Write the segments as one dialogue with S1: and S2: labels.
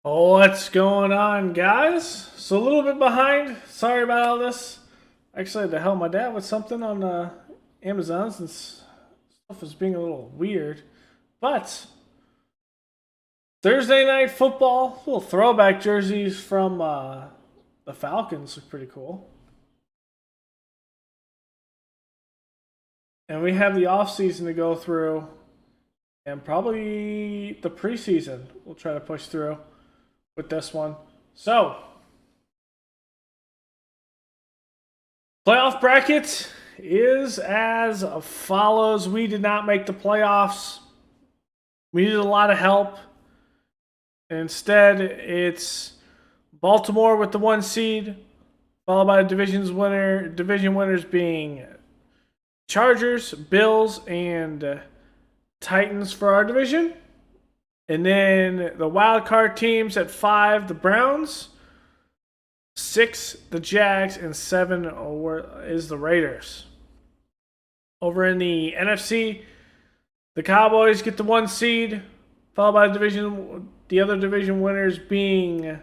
S1: What's going on, guys? So a little bit behind. Sorry about all this. Actually, I had to help my dad with something on Amazon since stuff was being a little weird. But Thursday night football, little throwback jerseys from the Falcons look pretty cool. And we have the offseason to go through, and probably the preseason we'll try to push through with this one. So, playoff bracket is as follows. We did not make the playoffs. We needed a lot of help. Instead, it's Baltimore with the 1 seed, followed by the division winners being Chargers, Bills, and Titans for our division. And then the wild card teams at 5, the Browns, 6, the Jags, and 7 is the Raiders. Over in the NFC, the Cowboys get the 1 seed, followed by the other division winners being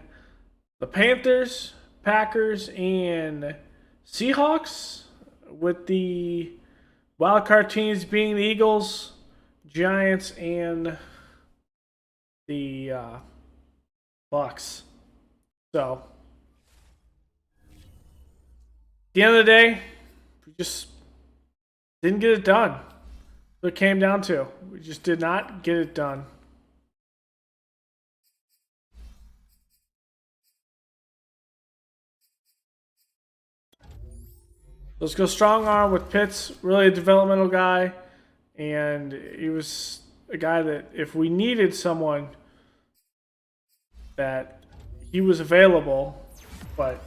S1: the Panthers, Packers, and Seahawks, with the wild card teams being the Eagles, Giants, and the Bucks. So, at the end of the day, we just didn't get it done. What it came down to. We just did not get it done. Let's go strong arm with Pitts. Really a developmental guy. And he was a guy that if we needed someone, that he was available, but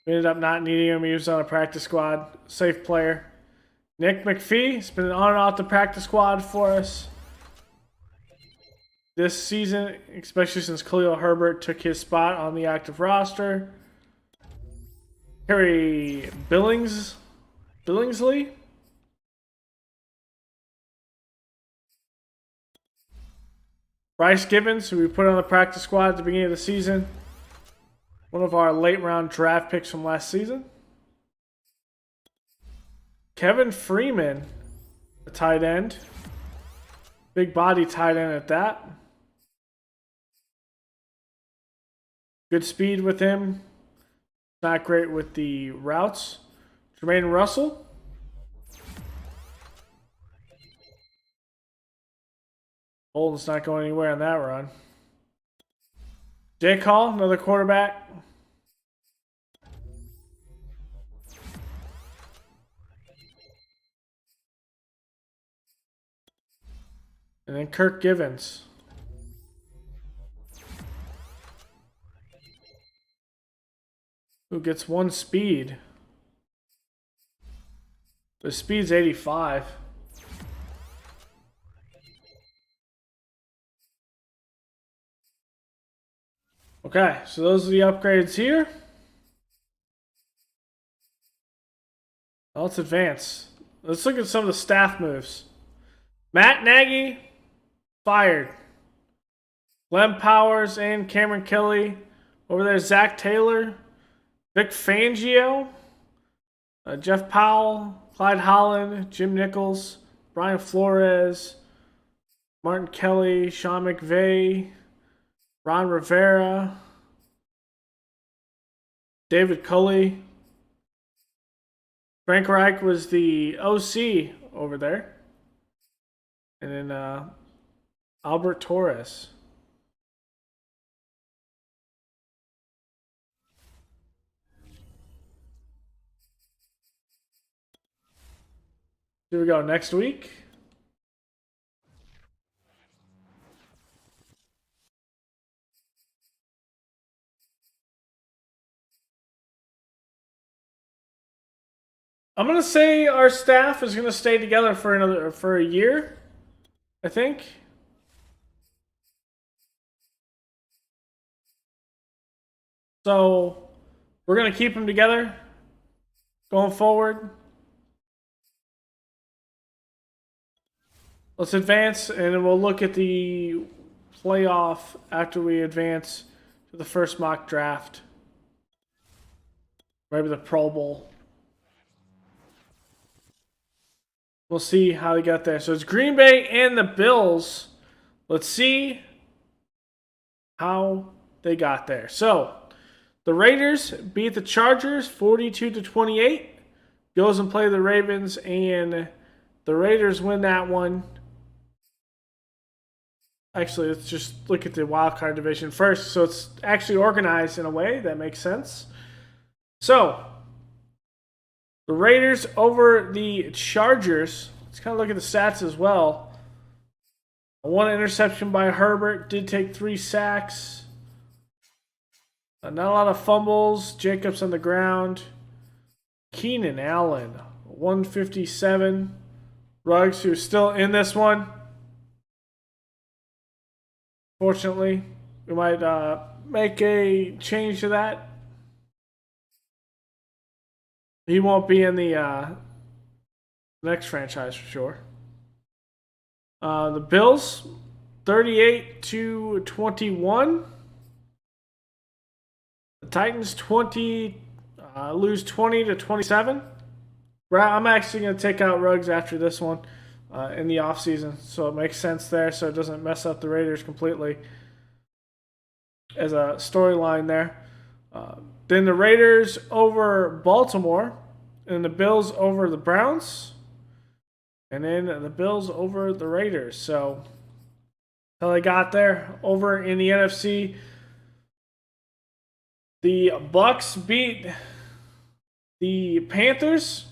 S1: we ended up not needing him. He was on a practice squad. Safe player. Nick McPhee has been on and off the practice squad for us this season, especially since Khalil Herbert took his spot on the active roster. Carey Billingsley. Bryce Gibbons, who we put on the practice squad at the beginning of the season. One of our late round draft picks from last season. Kevin Freeman, a tight end. Big body tight end at that. Good speed with him. Not great with the routes. Jermaine Russell. Bolden's not going anywhere on that run. Jake Hall, another quarterback. And then Kirk Givens. Who gets 1 speed. The speed's 85. Okay, so those are the upgrades here. Now let's advance. Let's look at some of the staff moves. Matt Nagy, fired. Glenn Powers and Cameron Kelly. Over there, Zach Taylor. Vic Fangio. Jeff Powell. Clyde Holland. Jim Nichols. Brian Flores. Martin Kelly. Sean McVay. Ron Rivera, David Culley. Frank Reich was the OC over there. And then Albert Torres. Here we go, next week. I'm gonna say our staff is gonna stay together for a year, I think. So we're gonna keep them together going forward. Let's advance and then we'll look at the playoff after we advance to the first mock draft. Maybe the Pro Bowl. We'll see how they got there. So it's Green Bay and the Bills. Let's see how they got there. So the Raiders beat the Chargers 42-28. Goes and play the Ravens, and the Raiders win that one. Actually, let's just look at the wildcard division first. So it's actually organized in a way that makes sense. So the Raiders over the Chargers. Let's kind of look at the stats as well. One interception by Herbert. Did take 3 sacks. Not a lot of fumbles. Jacobs on the ground. Keenan Allen, 157. Ruggs, who's still in this one. Fortunately, we might make a change to that. He won't be in the next franchise for sure. The Bills, 38-21. The Titans, lose 20-27. I'm actually going to take out Ruggs after this one in the offseason, so it makes sense there, so it doesn't mess up the Raiders completely as a storyline there. Then the Raiders over Baltimore, and the Bills over the Browns, and then the Bills over the Raiders. So how they got there. Over in the NFC, the Bucks beat the Panthers,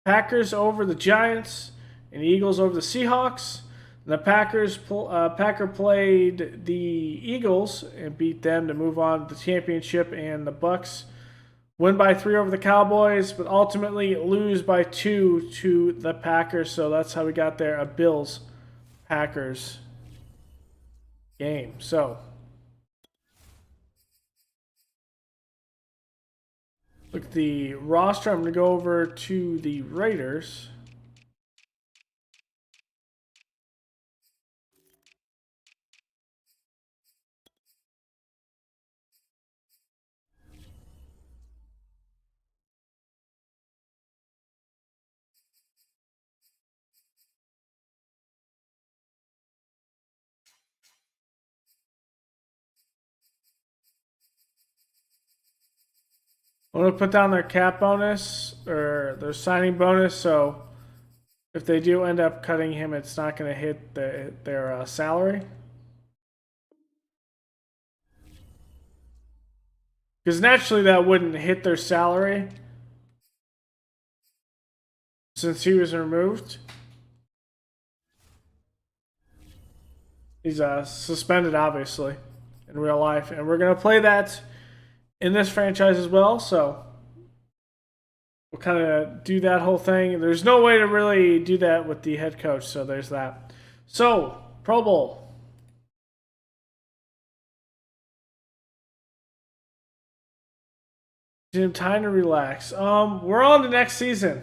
S1: Packers over the Giants, and the Eagles over the Seahawks. The Packer played the Eagles and beat them to move on to the championship, and the Bucks win by 3 over the Cowboys, but ultimately lose by 2 to the Packers. So that's how we got there, a Bills-Packers game. So look at the roster. I'm going to go over to the Raiders. I'm going to put down their cap bonus or their signing bonus, so if they do end up cutting him, it's not going to hit their salary. Because naturally that wouldn't hit their salary since he was removed. He's suspended, obviously, in real life. And we're going to play that in this franchise as well, so we'll kind of do that whole thing. There's no way to really do that with the head coach, so there's that. So, Pro Bowl. Time to relax. We're on to next season.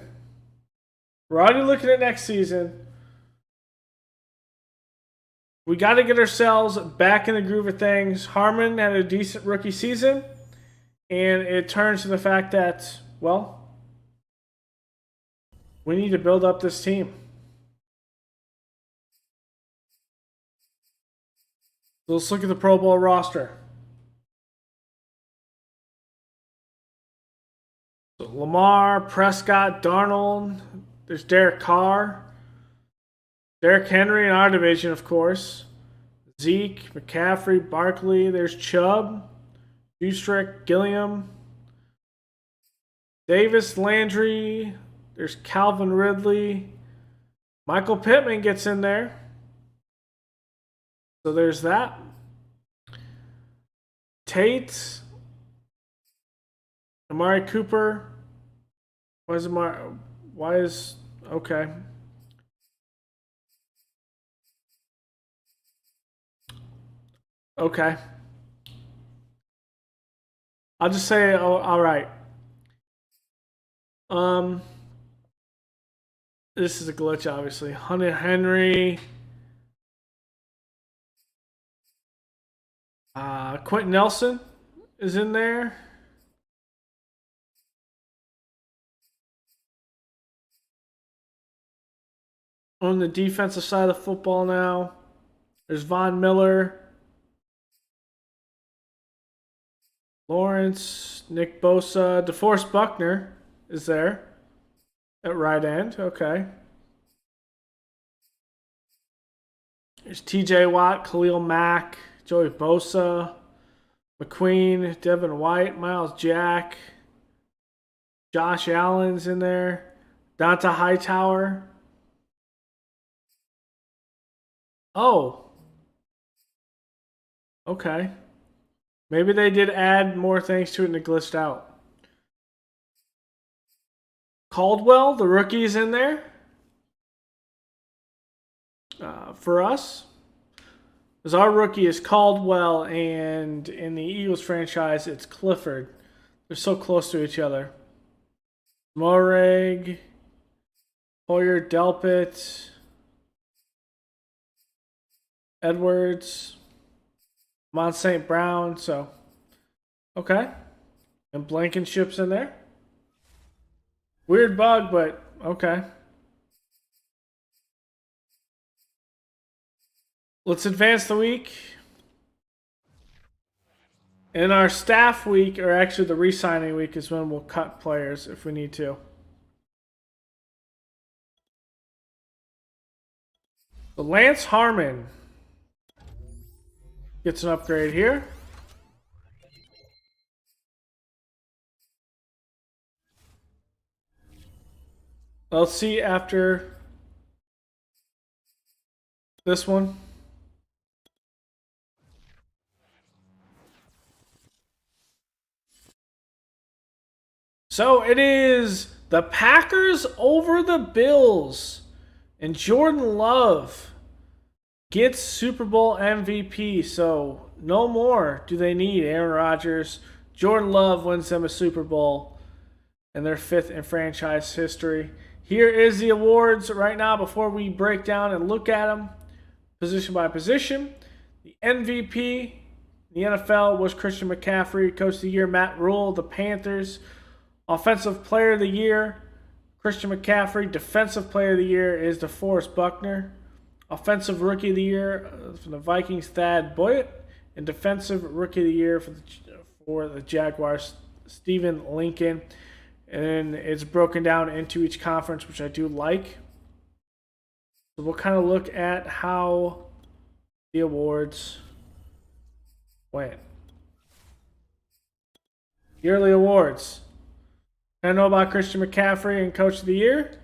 S1: We're already looking at next season. We got to get ourselves back in the groove of things. Harmon had a decent rookie season, and it turns to the fact that, well, we need to build up this team. So let's look at the Pro Bowl roster. So Lamar, Prescott, Darnold. There's Derek Carr. Dereck Henry in our division, of course. Zeke, McCaffrey, Barkley. There's Chubb, Bustrick, Gilliam, Davis, Landry. There's Calvin Ridley. Michael Pittman gets in there. So there's that. Tate. Amari Cooper. Okay. Okay. I'll just say, all right. This is a glitch, obviously. Hunter Henry. Quentin Nelson is in there. On the defensive side of the football now, there's Von Miller, Lawrence, Nick Bosa, DeForest Buckner is there at right end. Okay. There's TJ Watt, Khalil Mack, Joey Bosa, McQueen, Devin White, Miles Jack, Josh Allen's in there, Donta Hightower. Oh. Okay. Maybe they did add more things to it and it glitched out. Caldwell, the rookie's in there. For us. Because our rookie is Caldwell, and in the Eagles franchise, it's Clifford. They're so close to each other. Moreg, Hoyer, Delpit, Edwards, Mont St. Brown. So, okay. And Blankenship's in there. Weird bug, but okay. Let's advance the week. In our staff week, or actually the re-signing week, is when we'll cut players if we need to. So Lance Harmon gets an upgrade here. Let's see after this one. So it is the Packers over the Bills. And Jordan Love gets Super Bowl MVP. So no more do they need Aaron Rodgers. Jordan Love wins them a Super Bowl and their 5th in franchise history. Here is the awards right now before we break down and look at them position by position. The MVP in the NFL was Christian McCaffrey. Coach of the Year, Matt Rule, the Panthers. Offensive Player of the Year, Christian McCaffrey. Defensive Player of the Year is DeForest Buckner. Offensive Rookie of the Year for the Vikings, Thad Boyett. And Defensive Rookie of the Year for the Jaguars, Steven Lincoln. And it's broken down into each conference, which I do like. So we'll kind of look at how the awards went. Yearly awards. I know about Christian McCaffrey and Coach of the Year.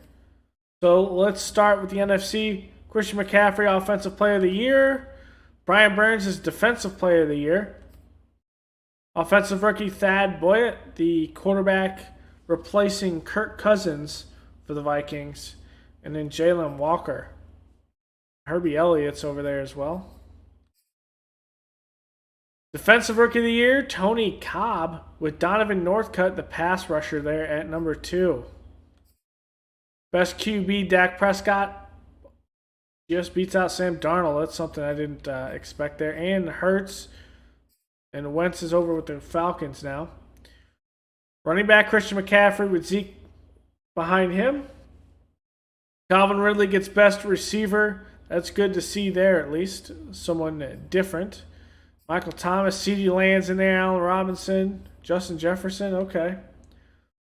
S1: So let's start with the NFC. Christian McCaffrey, Offensive Player of the Year. Brian Burns is Defensive Player of the Year. Offensive Rookie Thad Boyett, the quarterback replacing Kirk Cousins for the Vikings. And then Jalen Walker. Herbie Elliott's over there as well. Defensive Rookie of the Year, Tony Cobb, with Donovan Northcutt, the pass rusher there at number 2. Best QB, Dak Prescott, just beats out Sam Darnold. That's something I didn't expect there. And Hurts, and Wentz is over with the Falcons now. Running back, Christian McCaffrey with Zeke behind him. Calvin Ridley gets best receiver. That's good to see there, at least. Someone different. Michael Thomas, CeeDee Lamb's in there, Allen Robinson, Justin Jefferson, okay.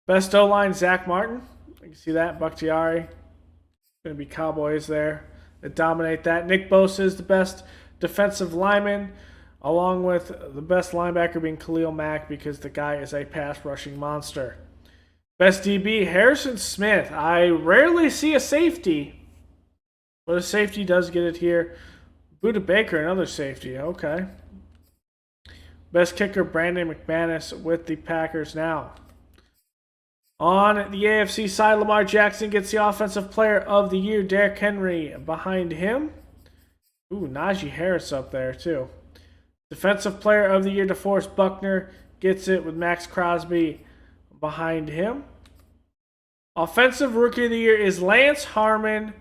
S1: Best O-line, Zach Martin. You can see that, Bakhtiari. Going to be Cowboys there that dominate that. Nick Bosa is the best defensive lineman, along with the best linebacker being Khalil Mack because the guy is a pass rushing monster. Best DB, Harrison Smith. I rarely see a safety, but a safety does get it here. Buda Baker, another safety, okay. Best kicker, Brandon McManus with the Packers now. On the AFC side, Lamar Jackson gets the Offensive Player of the Year. Dereck Henry behind him. Ooh, Najee Harris up there too. Defensive Player of the Year, DeForest Buckner gets it with Max Crosby behind him. Offensive Rookie of the Year is Lance Harmon.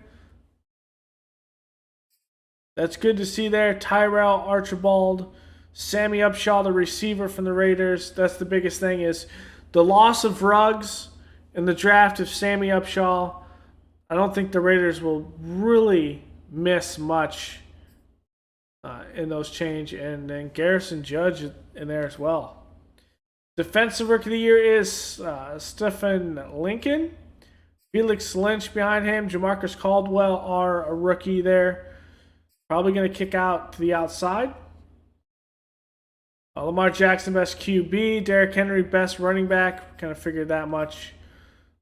S1: That's good to see there. Tyrell Archibald Sammy Upshaw, the receiver from the Raiders. That's the biggest thing, is the loss of Ruggs in the draft of Sammy Upshaw. I don't think the Raiders will really miss much in those change. And then Garrison Judge in there as well. Defensive Rookie of the Year is Stephen Lincoln. Felix Lynch behind him. Jamarcus Caldwell are a rookie there. Probably going to kick out to the outside. Lamar Jackson, best QB. Dereck Henry, best running back. Kind of figured that much.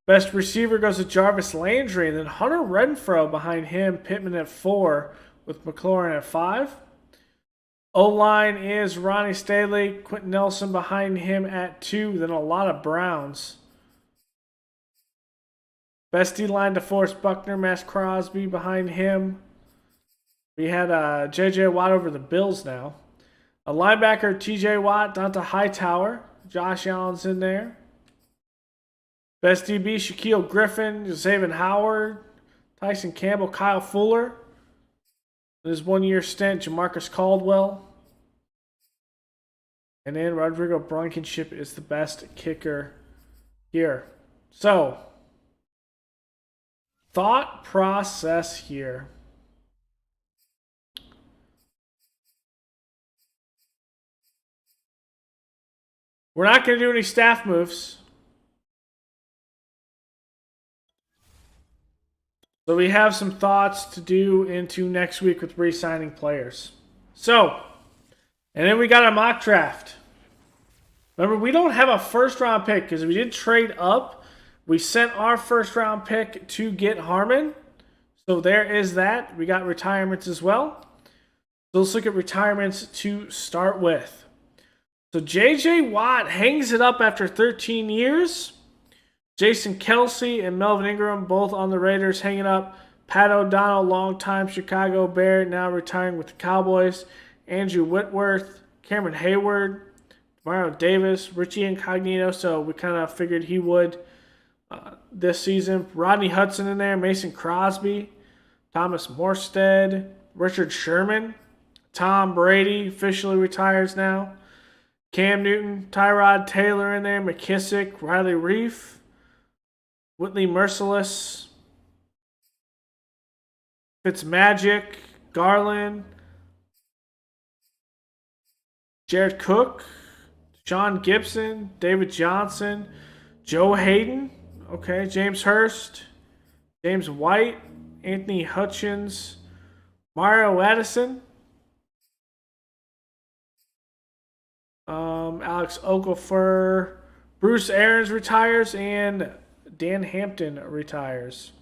S1: Best receiver goes to Jarvis Landry. And then Hunter Renfrow behind him. Pittman at 4 with McLaurin at 5. O-line is Ronnie Stanley. Quentin Nelson behind him at 2. Then a lot of Browns. Best D-line, DeForest Buckner. Max Crosby behind him. We had J.J. Watt over the Bills now. A linebacker, T.J. Watt, Donta Hightower. Josh Allen's in there. Best DB, Shaquille Griffin, Xavier Howard, Tyson Campbell, Kyle Fuller. In his 1-year stint, Jamarcus Caldwell. And then Rodrigo Blankenship is the best kicker here. So, thought process here. We're not going to do any staff moves. So we have some thoughts to do into next week with re-signing players. So, and then we got a mock draft. Remember, we don't have a first-round pick because we did trade up. We sent our first-round pick to get Harmon. So there is that. We got retirements as well. So let's look at retirements to start with. So J.J. Watt hangs it up after 13 years. Jason Kelsey and Melvin Ingram, both on the Raiders, hanging up. Pat O'Donnell, longtime Chicago Bear, now retiring with the Cowboys. Andrew Whitworth, Cameron Hayward, Mario Davis, Richie Incognito, so we kind of figured he would this season. Rodney Hudson in there, Mason Crosby, Thomas Morstead, Richard Sherman, Tom Brady, officially retires now. Cam Newton, Tyrod Taylor in there, McKissick, Riley Reif, Whitley Merciless, Fitzmagic, Garland, Jared Cook, Sean Gibson, David Johnson, Joe Hayden, okay, James Hurst, James White, Anthony Hutchins, Mario Addison, Alex Okafor, Bruce Arians retires, and Dan Hampton retires.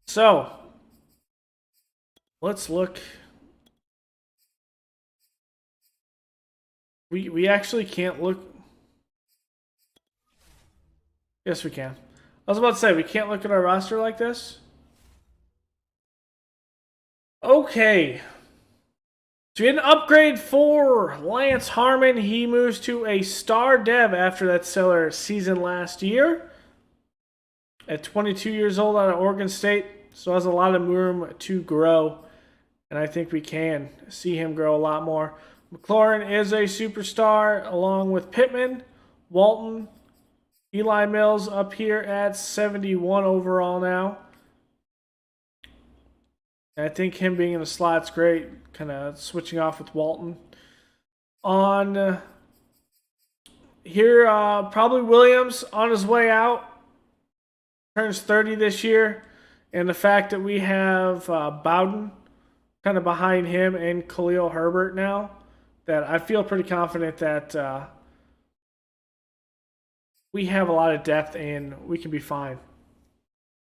S1: So, let's look. We actually can't look. Yes, we can. I was about to say, we can't look at our roster like this. Okay. So we had an upgrade for Lance Harmon. He moves to a star dev after that stellar season last year. At 22 years old out of Oregon State. So has a lot of room to grow. And I think we can see him grow a lot more. McLaurin is a superstar along with Pittman, Walton, Eli Mills up here at 71 overall now. And I think him being in the slot's great. Kind of switching off with Walton. On here, probably Williams on his way out. Turns 30 this year. And the fact that we have Bowden kind of behind him and Khalil Herbert now, that I feel pretty confident that we have a lot of depth and we can be fine.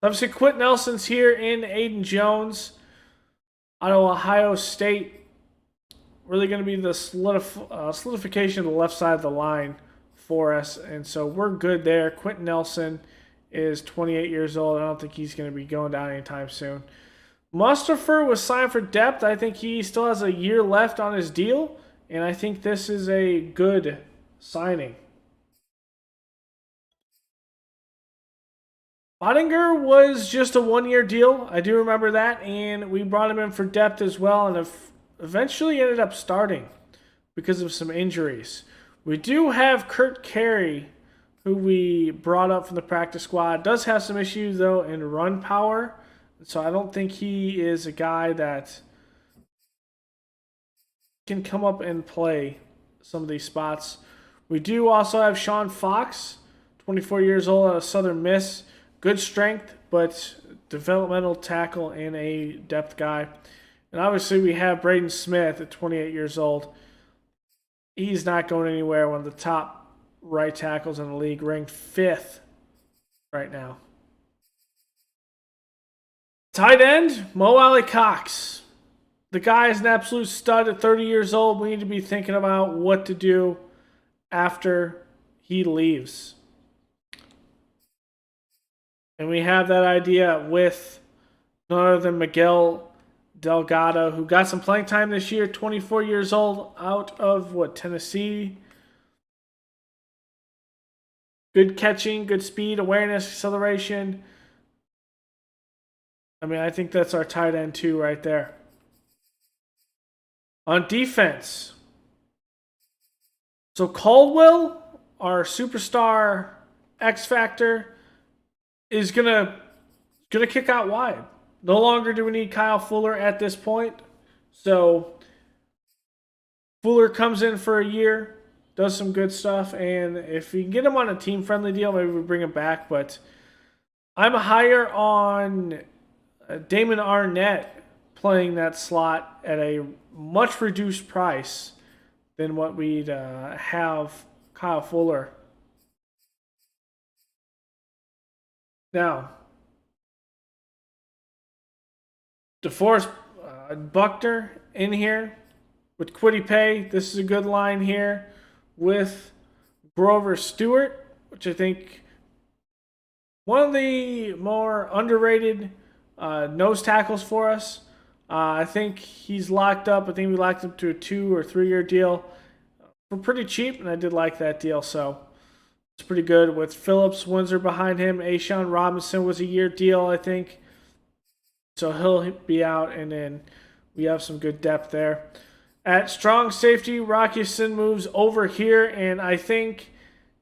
S1: Obviously, Quentin Nelson's here in Aiden Jones out of Ohio State. Really going to be the solidification of the left side of the line for us. And so we're good there. Quentin Nelson is 28 years old. I don't think he's going to be going down anytime soon. Mustafa was signed for depth. I think he still has a year left on his deal. And I think this is a good signing. Ottinger was just a 1-year deal. I do remember that, and we brought him in for depth as well, and eventually ended up starting because of some injuries. We do have Carey, who we brought up from the practice squad. Does have some issues, though, in run power, so I don't think he is a guy that can come up and play some of these spots. We do also have Sean Fox, 24 years old, out of Southern Miss. Good strength, but developmental tackle and a depth guy. And obviously we have Braden Smith at 28 years old. He's not going anywhere. One of the top right tackles in the league, ranked 5th right now. Tight end, Mo Alley Cox. The guy is an absolute stud at 30 years old. We need to be thinking about what to do after he leaves. And we have that idea with none other than Miguel Delgado, who got some playing time this year, 24 years old, out of, Tennessee. Good catching, good speed, awareness, acceleration. I mean, I think that's our tight end too right there. On defense, so Caldwell, our superstar X Factor, is gonna kick out wide. No longer do we need Kyle Fuller at this point. So Fuller comes in for a year, does some good stuff, and if we can get him on a team-friendly deal, maybe we bring him back. But I'm higher on Damon Arnett playing that slot at a much reduced price than what we'd have Kyle Fuller. Now, DeForest Buckner in here with Kwity Paye. This is a good line here with Grover Stewart, which I think one of the more underrated nose tackles for us. I think he's locked up. I think we locked him to a 2 or 3 year deal for pretty cheap, and I did like that deal. So it's pretty good with Phillips Windsor behind him. Ashawn Robinson was a year deal, I think. So he'll be out, and then we have some good depth there. At strong safety, Adkisson moves over here, and I think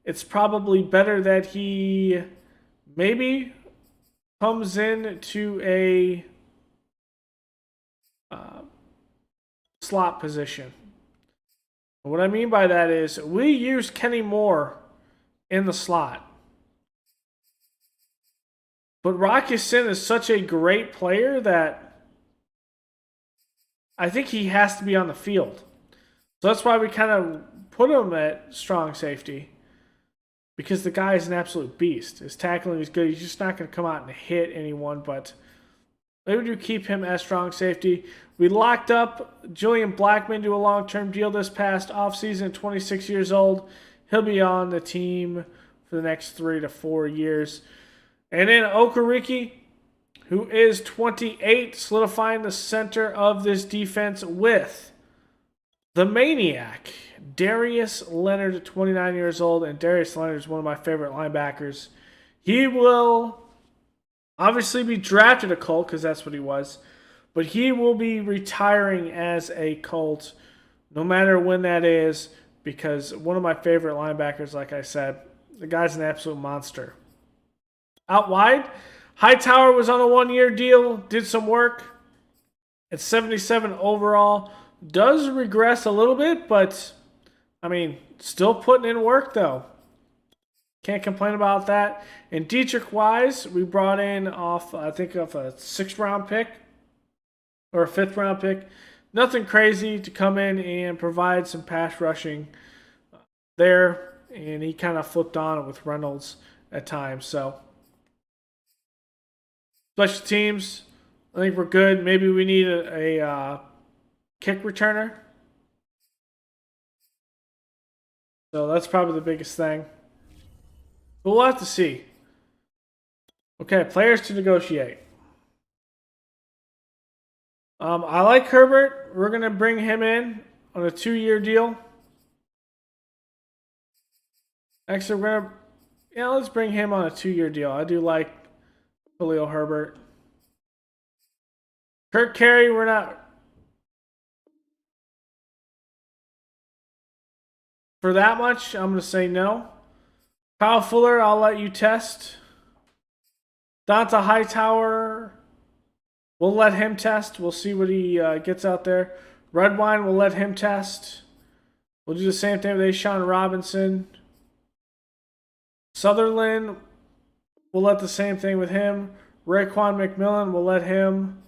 S1: it's probably better that he maybe comes in to a slot position. What I mean by that is we use Kenny Moore in the slot. But Adkisson is such a great player that I think he has to be on the field. So that's why we kind of put him at strong safety, because the guy is an absolute beast. His tackling is good. He's just not going to come out and hit anyone, but maybe we do keep him as strong safety. We locked up Julian Blackman to a long-term deal this past offseason, 26 years old. He'll be on the team for the next 3 to 4 years. And then Okereke, who is 28, solidifying the center of this defense with the maniac, Darius Leonard, 29 years old. And Darius Leonard is one of my favorite linebackers. He will obviously be drafted a Colt, because that's what he was. But he will be retiring as a Colt, no matter when that is, because one of my favorite linebackers, like I said, the guy's an absolute monster. Out wide, Hightower was on a 1-year deal, did some work at 77 overall. Does regress a little bit, but, I mean, still putting in work, though. Can't complain about that. And Dietrich Wise, we brought in off, I think, of a 6th-round pick or a 5th-round pick. Nothing crazy to come in and provide some pass rushing there. And he kind of flipped on it with Reynolds at times. So, special teams, I think we're good. Maybe we need a kick returner. So that's probably the biggest thing. But we'll have to see. Okay, players to negotiate. I like Herbert. We're going to bring him in on a 2-year deal. Actually, let's bring him on a 2-year deal. I do like Khalil Herbert. Kirk Carey, we're not. For that much, I'm going to say no. Kyle Fuller, I'll let you test. Donta Hightower, we'll let him test. We'll see what he gets out there. Redwine, we'll let him test. We'll do the same thing with Ashawn Robinson. Sutherland, we'll let the same thing with him. Raekwon McMillan, we'll let him.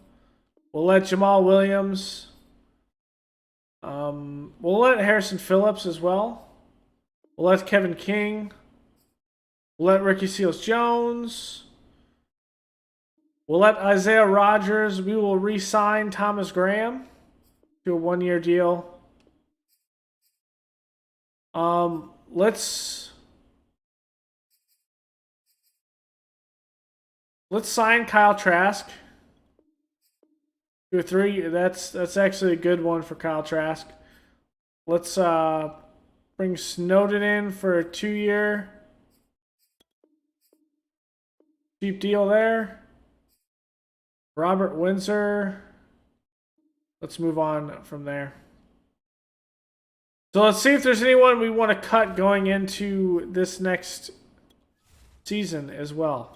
S1: We'll let Jamal Williams. We'll let Harrison Phillips as well. We'll let Kevin King. We'll let Ricky Seals-Jones. We'll let Isaiah Rodgers. We will re-sign Thomas Graham to a one-year deal. Let's sign Kyle Trask. 2 or 3. That's actually a good one for Kyle Trask. Let's bring Snowden in for a 2-year. Cheap deal there. Robert Windsor. Let's move on from there. So let's see if there's anyone we want to cut going into this next season as well.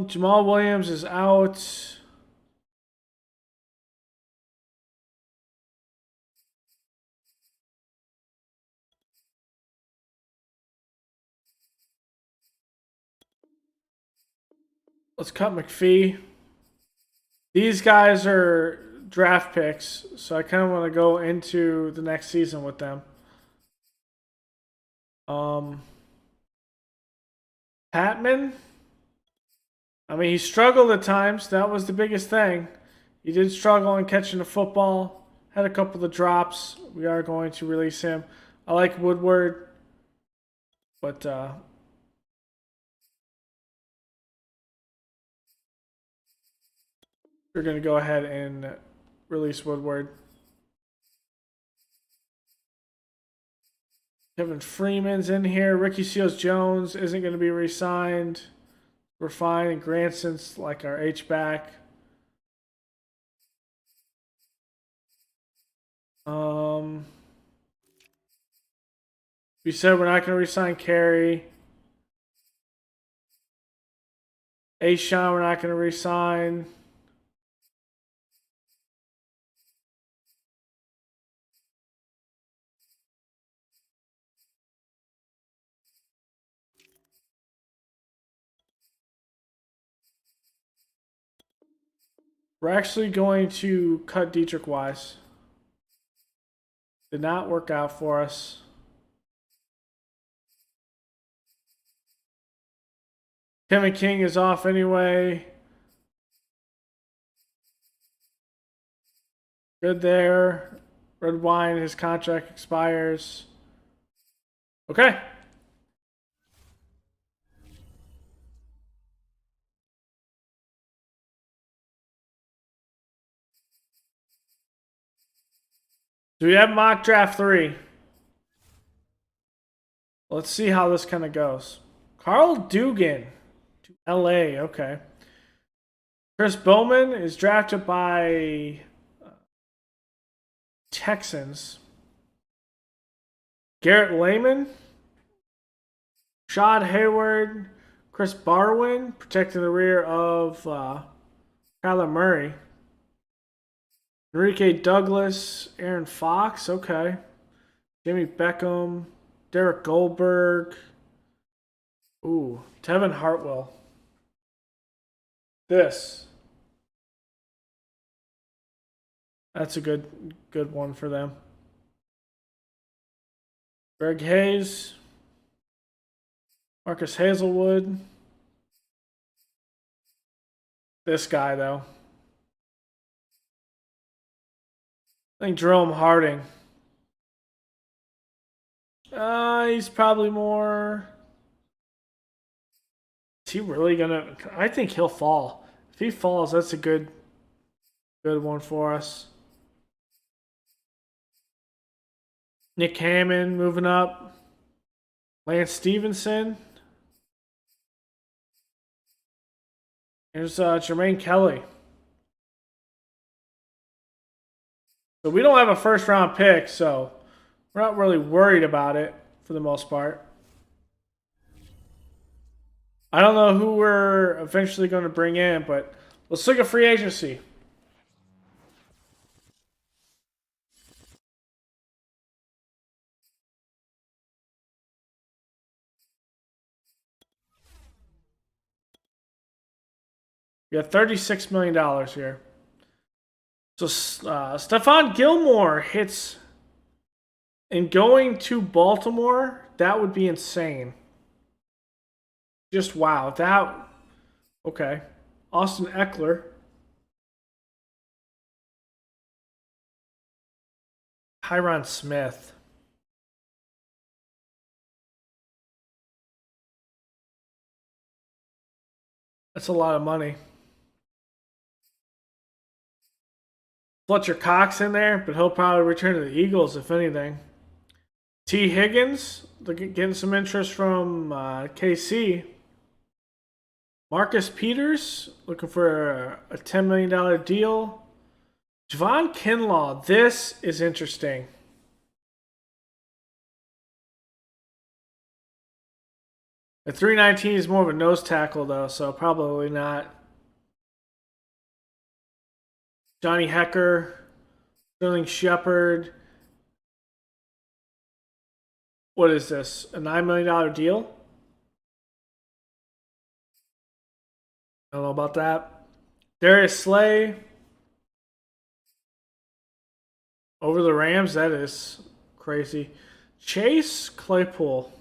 S1: Jamal Williams is out. Let's cut McPhee. These guys are draft picks, so I kind of want to go into the next season with them. Patman. I mean, he struggled at times. That was the biggest thing. He did struggle in catching the football. Had a couple of drops. We are going to release him. I like Woodward, but we're going to go ahead and release Woodward. Kevin Freeman's in here. Ricky Seals-Jones isn't going to be re-signed. We're fine. And Granson's like our H-back. We said we're not going to re-sign Carey. Ashawn, we're not going to re-sign. We're actually going to cut Dietrich Wise. Did not work out for us. Kevin King is off anyway. Good there. Red Wine, his contract expires. Okay. Do we have mock draft 3? Let's see how this kind of goes. Carl Dugan to LA. Okay. Chris Bowman is drafted by Texans. Garrett Lehman. Shad Hayward. Chris Barwin protecting the rear of Kyler Murray. Enrique Douglas, Aaron Fox, okay. Jimmy Beckham, Derek Goldberg. Ooh, Tevin Hartwell. That's a good one for them. Greg Hayes, Marcus Hazelwood. This guy, though. I think Jerome Harding. He's probably more. Is he really gonna? I think he'll fall. If he falls, that's a good one for us. Nick Hammond moving up. Lance Stevenson. Here's Jermaine Kelly. So we don't have a first round pick, so we're not really worried about it for the most part. I don't know who we're eventually going to bring in, but let's look at free agency. We got $36 million here. So Stephon Gilmore hits, and going to Baltimore, that would be insane. Just wow. That, okay. Austin Eckler. Tyron Smith. That's a lot of money. Fletcher Cox in there, but he'll probably return to the Eagles if anything. T. Higgins, getting some interest from KC. Marcus Peters, looking for a $10 million deal. Javon Kinlaw, this is interesting. At 319 is more of a nose tackle, though, so probably not. Johnny Hecker, Sterling Shepard. What is this? A $9 million deal? I don't know about that. Darius Slay. Over the Rams, that is crazy. Chase Claypool.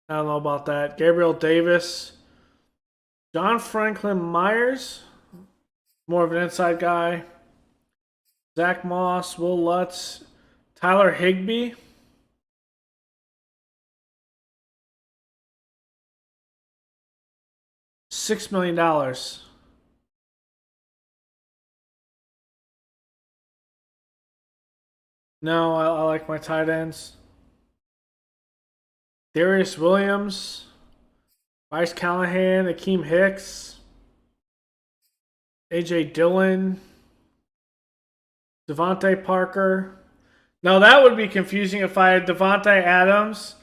S1: I don't know about that. Gabriel Davis. John Franklin Myers. More of an inside guy. Zach Moss, Will Lutz, Tyler Higbee. $6 million. No, I like my tight ends. Darius Williams, Bryce Callahan, Akeem Hicks, A.J. Dillon, Devontae Parker. Now that would be confusing if I had Devontae Adams,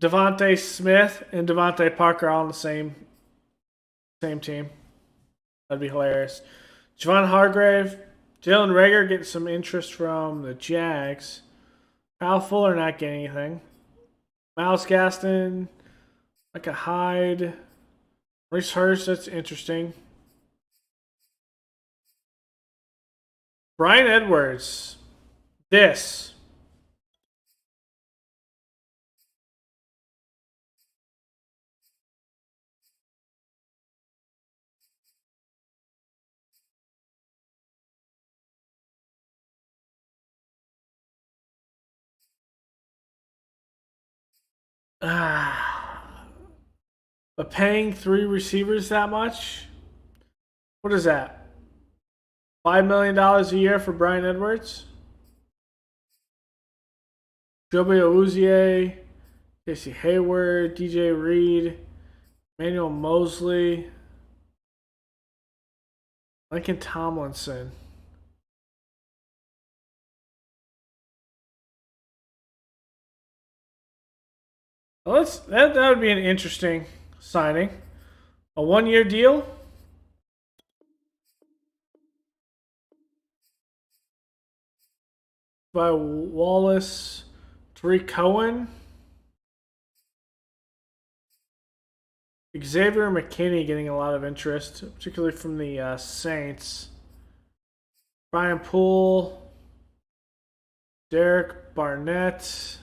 S1: Devontae Smith, and Devontae Parker all on the same team. That'd be hilarious. Javon Hargrave, Jalen Reagor getting some interest from the Jags. Kyle Fuller not getting anything. Miles Gaston, like a Hyde. Reese Hurst, that's interesting. Brian Edwards. This. But paying 3 receivers that much? What is that? $5 million a year for Brian Edwards? Joby Awuzie, Casey Hayward, DJ Reed, Emmanuel Mosley, Lincoln Tomlinson. Well, that would be an interesting signing. A 1-year deal? By Wallace, Tariq Cohen, Xavier McKinney getting a lot of interest, particularly from the Saints. Brian Poole, Derek Barnett.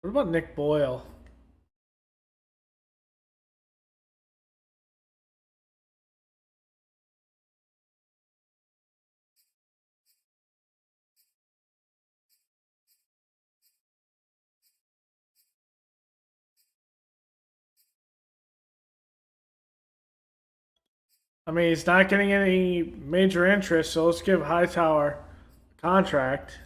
S1: What about Nick Boyle? I mean, he's not getting any major interest, so let's give Hightower a contract.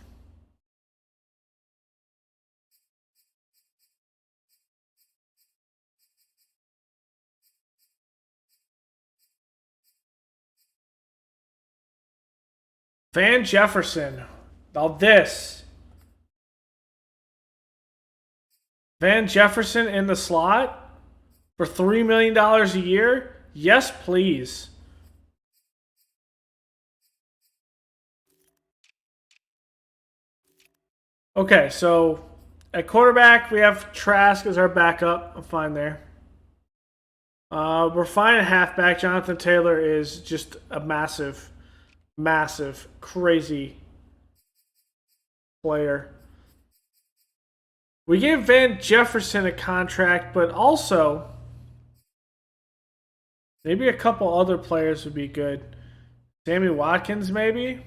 S1: Van Jefferson. About this. Van Jefferson in the slot for $3 million a year? Yes, please. Okay, so at quarterback, we have Trask as our backup. I'm fine there. We're fine at halfback. Jonathan Taylor is just a massive, massive, crazy player. We gave Van Jefferson a contract, but also maybe a couple other players would be good. Sammy Watkins, maybe?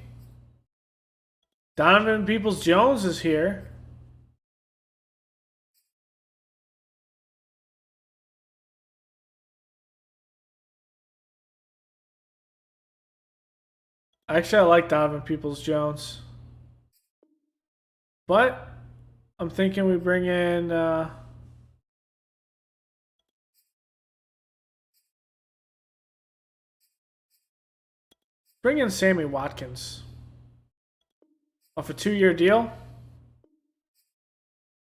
S1: Donovan Peoples-Jones is here. Actually, I like Donovan Peoples-Jones. But I'm thinking we bring in Sammy Watkins off a 2-year deal.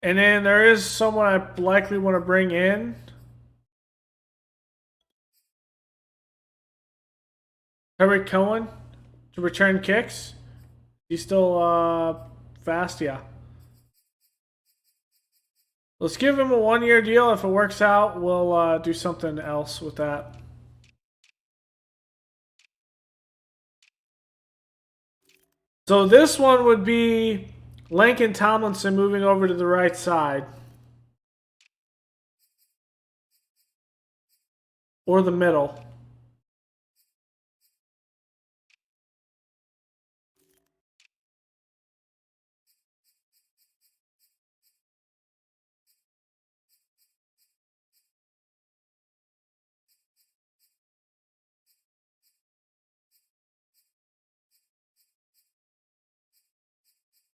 S1: And then there is someone I likely want to bring in. Terry Cohen to return kicks. He's still fast, yeah. Let's give him a 1-year deal. If it works out, we'll do something else with that. So this one would be Lincoln Tomlinson moving over to the right side. Or the middle.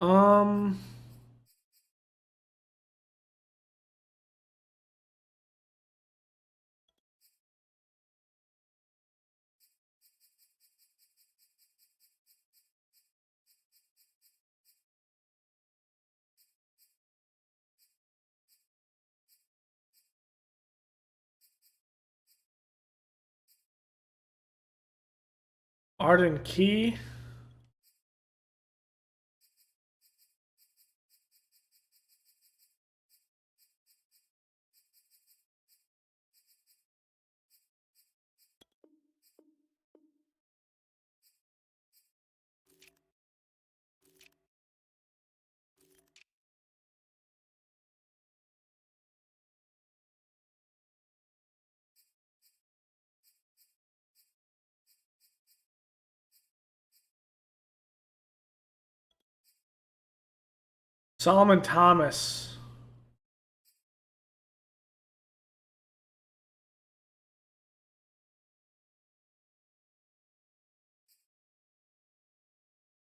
S1: Um... Arden Key. Solomon Thomas.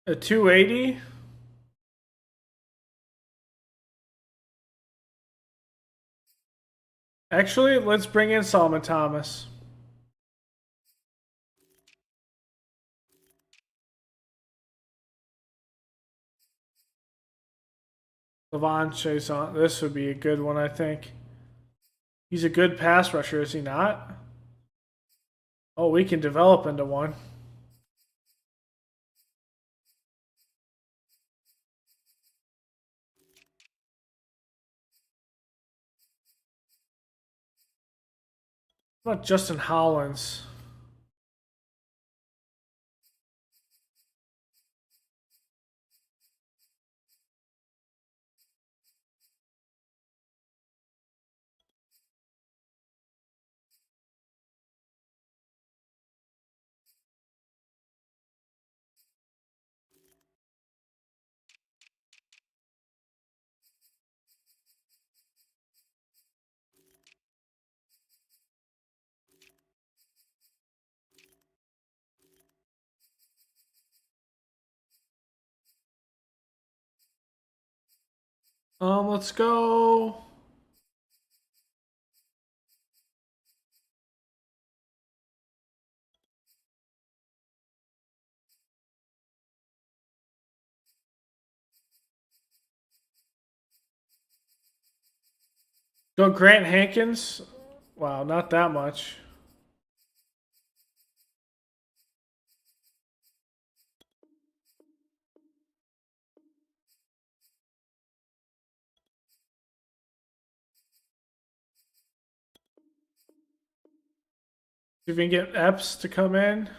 S1: A 280. Actually, let's bring in Solomon Thomas. Levon Chason. This would be a good one, I think. He's a good pass rusher, is he not? Oh, we can develop into one. What about Justin Hollins? Let's go. Go Grant Hankins. Wow, not that much. See if we can get Epps to come in.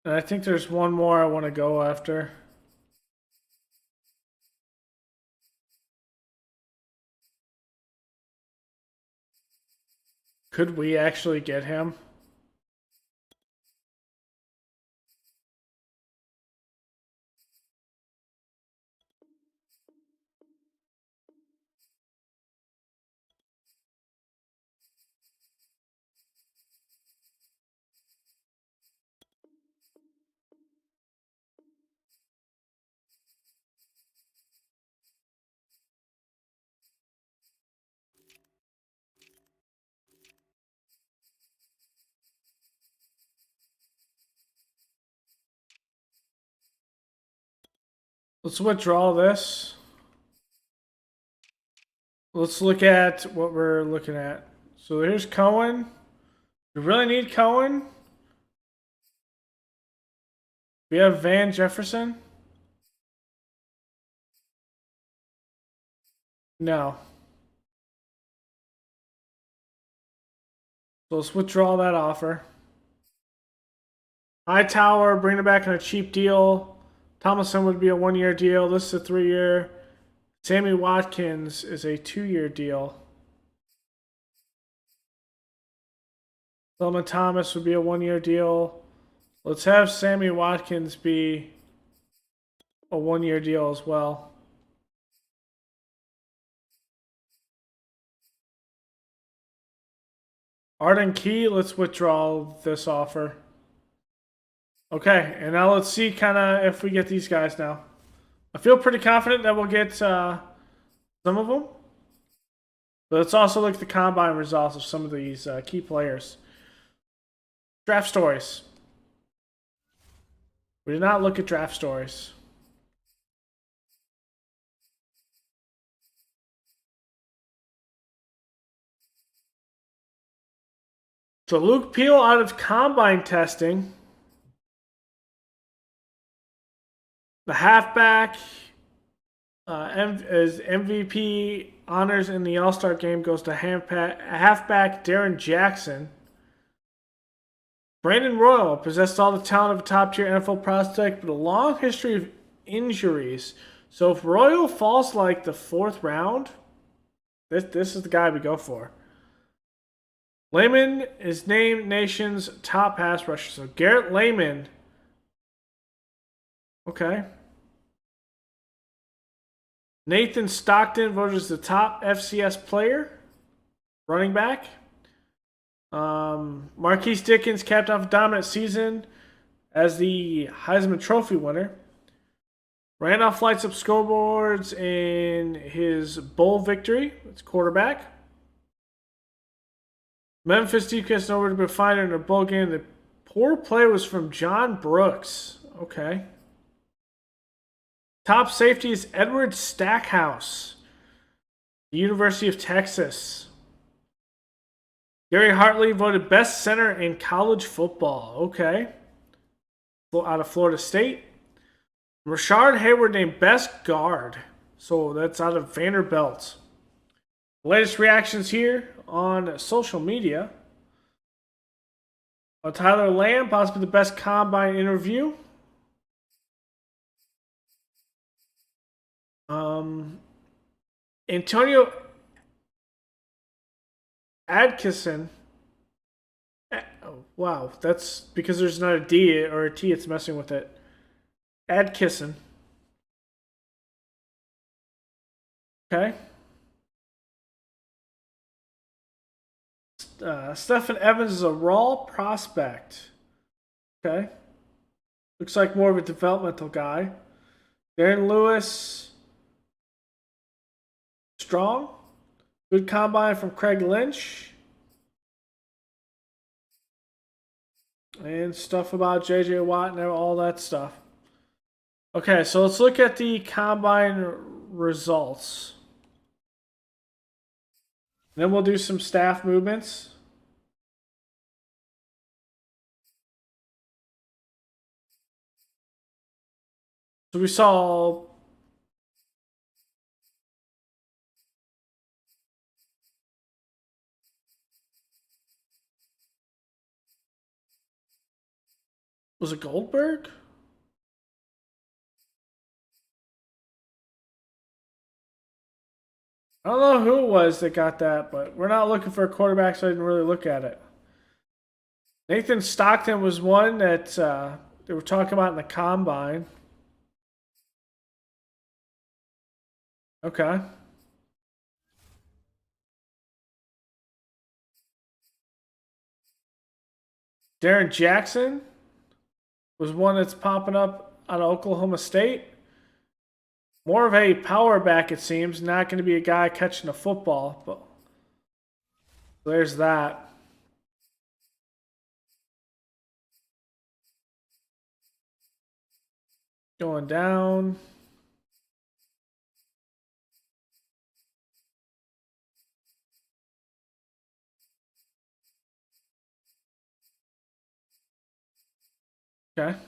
S1: And I think there's one more I want to go after. Could we actually get him? Let's withdraw this. Let's look at what we're looking at. So here's Cohen. We really need Cohen. We have Van Jefferson. No. So let's withdraw that offer. Hightower, bring it back on a cheap deal. Tomlinson would be a 1-year deal. This is a 3-year. Sammy Watkins is a 2-year deal. Solomon Thomas would be a 1-year deal. Let's have Sammy Watkins be a 1-year deal as well. Arden Key, let's withdraw this offer. Okay, and now let's see kind of if we get these guys now. I feel pretty confident that we'll get some of them. But let's also look at the combine results of some of these key players. Draft stories. We did not look at draft stories. So Luke Peel out of combine testing. The halfback as MVP honors in the All-Star game goes to halfback Darren Jackson. Brandon Royal possessed all the talent of a top-tier NFL prospect, but a long history of injuries. So if Royal falls like the 4th round, this is the guy we go for. Lehman is named nation's top pass rusher. So Garrett Lehman. Okay. Nathan Stockton voted as the top FCS player. Running back. Marquise Dickens capped off a dominant season as the Heisman Trophy winner. Randolph lights up scoreboards in his bowl victory. It's quarterback. Memphis defense nowhere to be found in a bowl game. The poor play was from John Brooks. Okay. Top safety is Edward Stackhouse, the University of Texas. Gary Hartley voted best center in college football. Okay. Out of Florida State. Rashard Hayward named best guard. So that's out of Vanderbilt. The latest reactions here on social media. Tyler Lamb, possibly the best combine interview. Antonio Adkisson. Oh, wow, that's because there's not a D or a T, it's messing with it. Adkisson. Okay. Stephen Evans is a raw prospect. Okay. Looks like more of a developmental guy. Darren Lewis. strong. Good combine from Craig Lynch. And stuff about J.J. Watt and all that stuff. Okay, so let's look at the combine results. Then we'll do some staff movements. So we saw was it Goldberg? I don't know who it was that got that, but we're not looking for a quarterback, so I didn't really look at it. Nathan Stockton was one that they were talking about in the combine. Okay. Darren Jackson was one that's popping up out of Oklahoma State. More of a power back, it seems. Not going to be a guy catching a football, but there's that. Going down. Okay.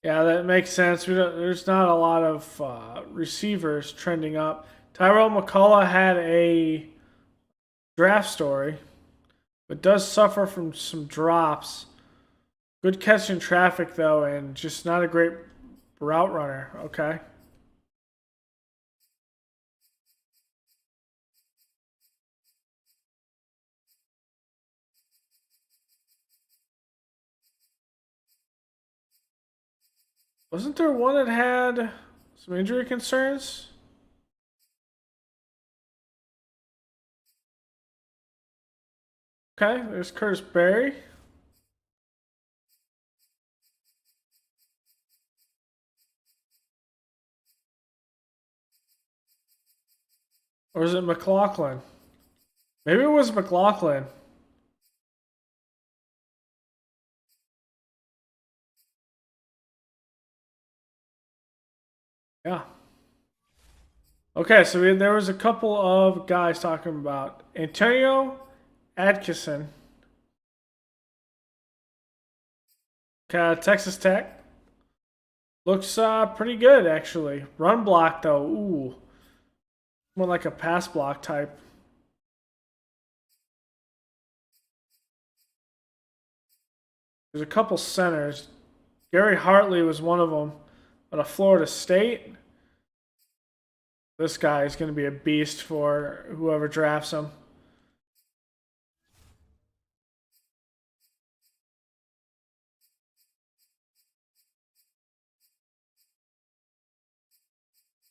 S1: Yeah, that makes sense. There's not a lot of receivers trending up. Tyrell McCullough had a draft story, but does suffer from some drops. Good catch in traffic, though, and just not a great route runner. Okay. Wasn't there one that had some injury concerns? Okay, there's Curtis Berry. Or is it McLaughlin? Maybe it was McLaughlin. Yeah. Okay, so there was a couple of guys talking about Antonio Adkisson. Texas Tech. Looks pretty good, actually. Run block, though. Ooh. More like a pass block type. There's a couple centers. Gary Hartley was one of them. Out of Florida State. This guy is going to be a beast for whoever drafts him.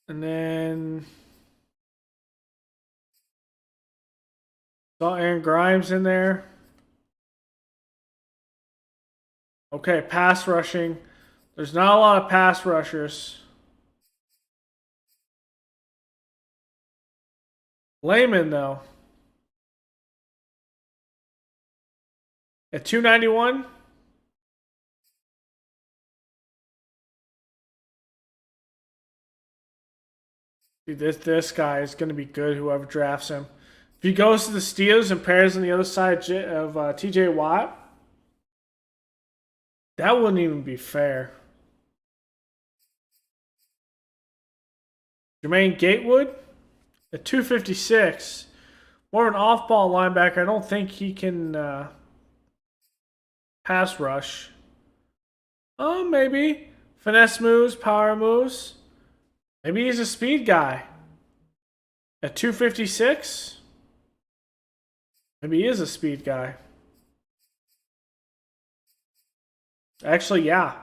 S1: And then saw Aaron Grimes in there. Okay, pass rushing. There's not a lot of pass rushers. Layman, though. At 291. Dude, this guy is going to be good, whoever drafts him. If he goes to the Steelers and pairs on the other side of TJ Watt, that wouldn't even be fair. Jermaine Gatewood at 256. More of an off-ball linebacker. I don't think he can pass rush. Oh, maybe. Finesse moves, power moves. Maybe he's a speed guy. At 256? Maybe he is a speed guy. Actually, yeah.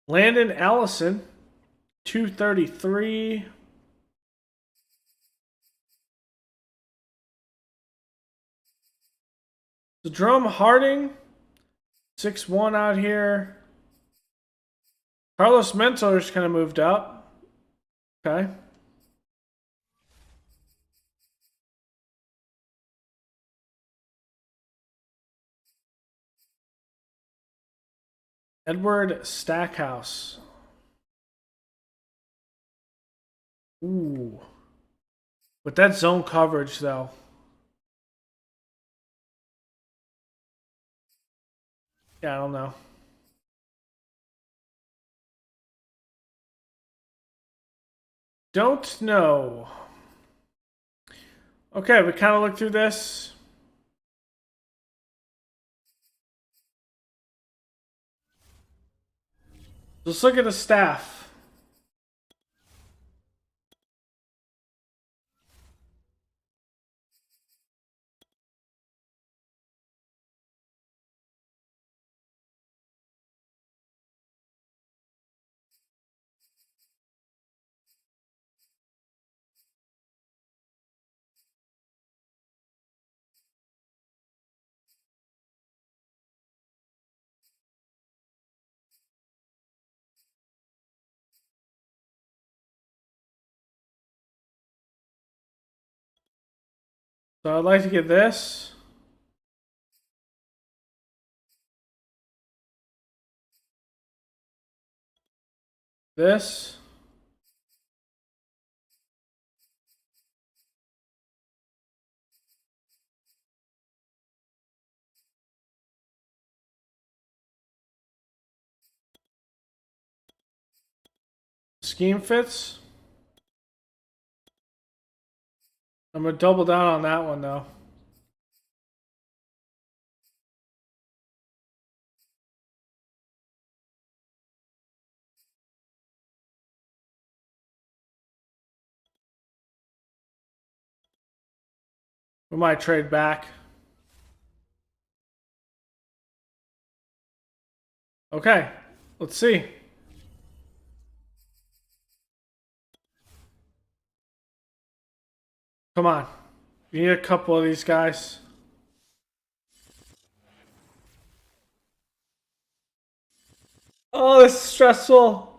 S1: Landon Allison, 233. So Jerome Harding, 6'1" out here. Carlos Mentor's kind of moved up. Okay. Edward Stackhouse. Ooh. With that zone coverage, though. Yeah, I don't know. Don't know. Okay, we kind of looked through this. Let's look at the staff. So I'd like to get this. This. Scheme fits. I'm going to double down on that one, though. We might trade back. Okay, let's see. Come on. You need a couple of these guys. Oh, this is stressful.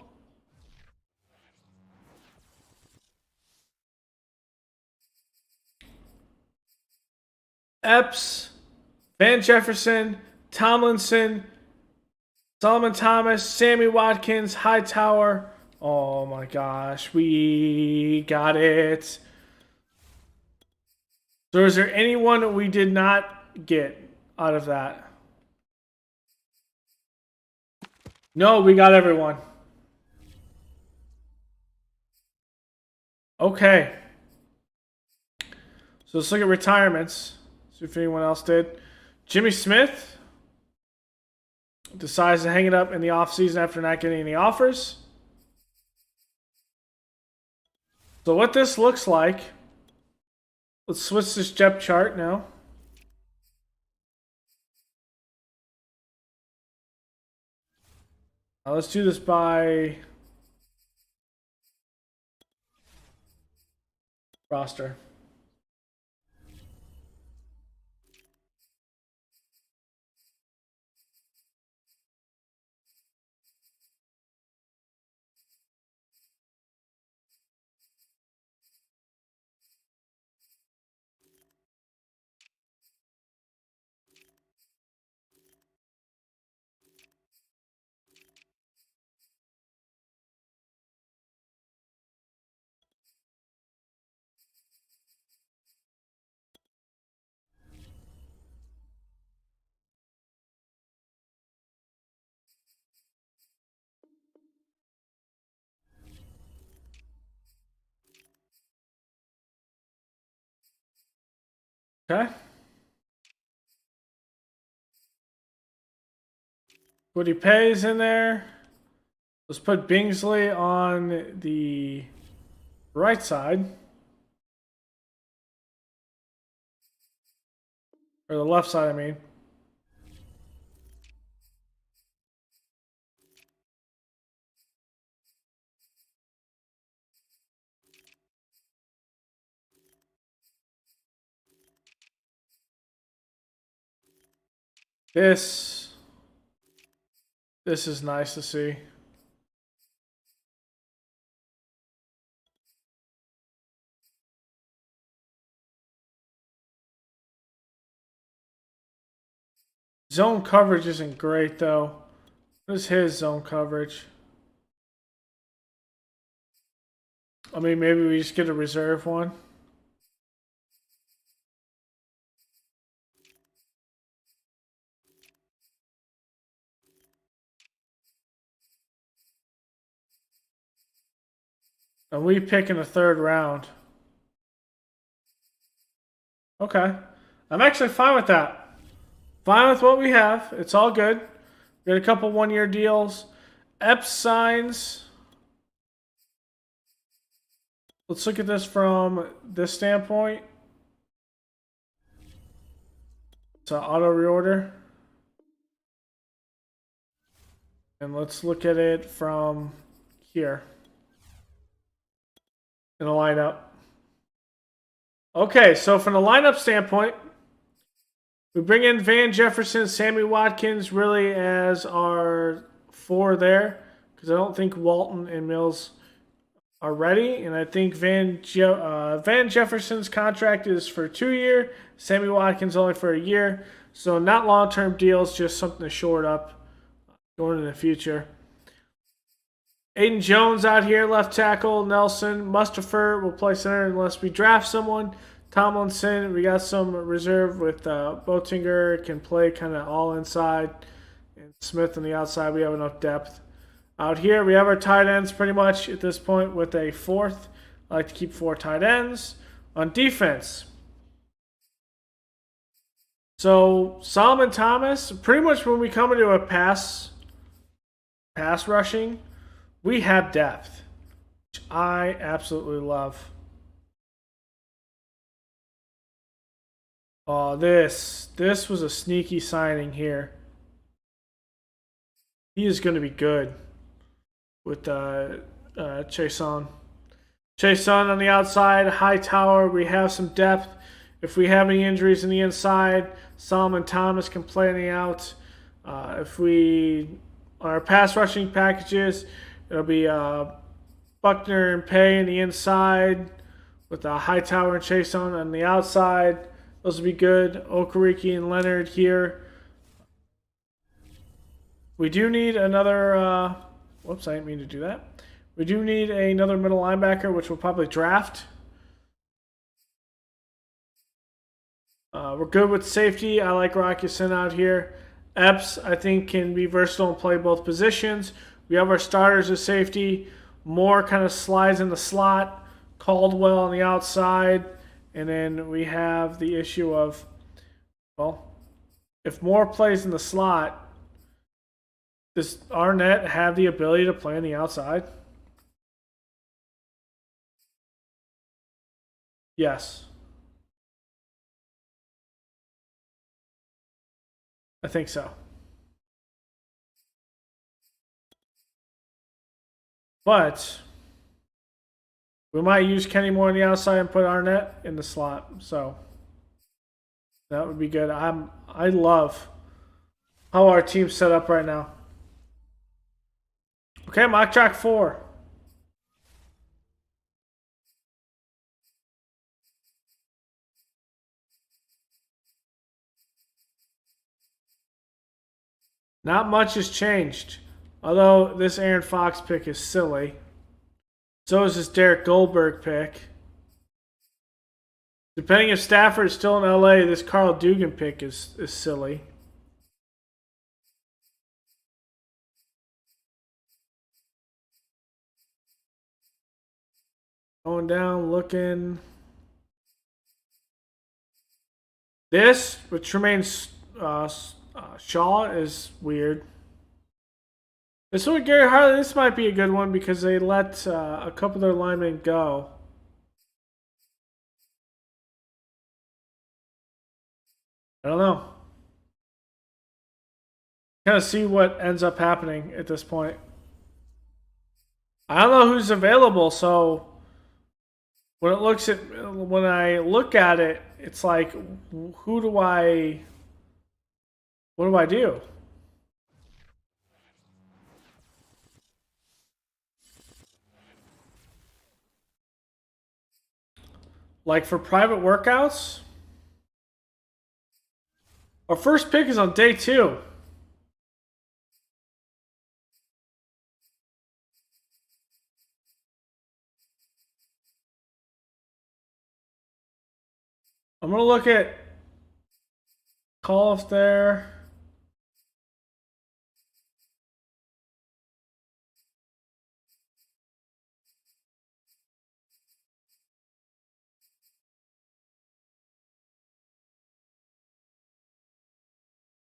S1: Epps, Van Jefferson, Tomlinson, Solomon Thomas, Sammy Watkins, Hightower. Oh my gosh, we got it. So is there anyone we did not get out of that? No, we got everyone. Okay. So let's look at retirements. See if anyone else did. Jimmy Smith decides to hang it up in the offseason after not getting any offers. So what this looks like, let's switch this depth chart now. Let's do this by roster. Okay. What he pays in there. Let's put Bingsley on the right side. Or the left side, I mean. This is nice to see. Zone coverage isn't great though. What is his zone coverage? I mean, maybe we just get a reserve one. And we pick in the third round. Okay. I'm actually fine with that. Fine with what we have. It's all good. We got a couple one-year deals. Epps signs. Let's look at this from this standpoint. It's an auto reorder. And let's look at it from here. In a lineup. Okay, so from the lineup standpoint, we bring in Van Jefferson, Sammy Watkins really as our 4 there. Because I don't think Walton and Mills are ready. And I think Van Jefferson's contract is for 2 years. Sammy Watkins only for a year. So not long-term deals, just something to short up going in the future. Aiden Jones out here, left tackle. Nelson. Mustafer will play center unless we draft someone. Tomlinson, we got some reserve with Boetinger, can play kind of all inside. And Smith on the outside, we have enough depth. Out here, we have our tight ends pretty much at this point with a 4th. I like to keep 4 tight ends. On defense, so Solomon Thomas, pretty much when we come into a pass rushing, we have depth, which I absolutely love. Oh, this was a sneaky signing here. He is going to be good with Chason. Chason on the outside, high tower. We have some depth. If we have any injuries in the inside, Solomon Thomas can play on the out. If we our pass rushing packages, it'll be Buckner and Pay on the inside with high tower and Chason on the outside. Those will be good. Okereke and Leonard here. We do need another. Whoops, I didn't mean to do that. We do need another middle linebacker, which we'll probably draft. We're good with safety. I like Adkisson out here. Epps, I think, can be versatile and play both positions. We have our starters as safety. Moore kind of slides in the slot. Caldwell on the outside. And then we have the issue of, well, if Moore plays in the slot, does Arnett have the ability to play on the outside? Yes. I think so. But we might use Kenny Moore on the outside and put Arnett in the slot. So that would be good. I love how our team's set up right now. Okay, mock track 4. Not much has changed. Although this Aaron Fox pick is silly. So is this Derek Goldberg pick. Depending if Stafford is still in LA, this Carl Dugan pick is silly. Going down, looking. This, which remains Shaw, is weird. This one, Gary Harley, this might be a good one because they let a couple of their linemen go. I don't know. Kind of see what ends up happening at this point. I don't know who's available, so when I look at it, it's like, who do I What do I do? Like for private workouts? Our first pick is on day 2. I'm going to look at call-offs there.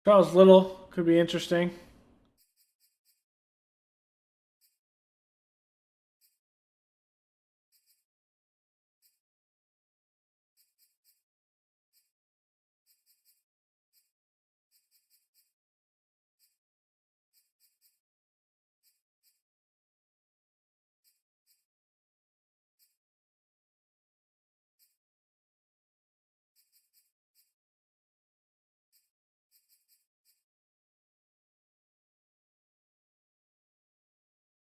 S1: Charles Little could be interesting.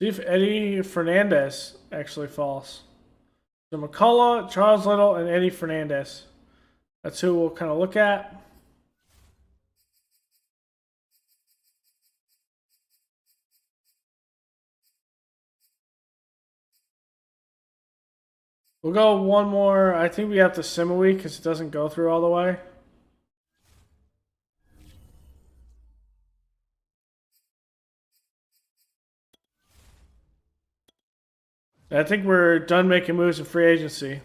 S1: See if Eddie Fernandez actually falls. So McCullough, Charles Little, and Eddie Fernandez. That's who we'll kind of look at. We'll go one more. I think we have to sim a week because it doesn't go through all the way. I think we're done making moves in free agency.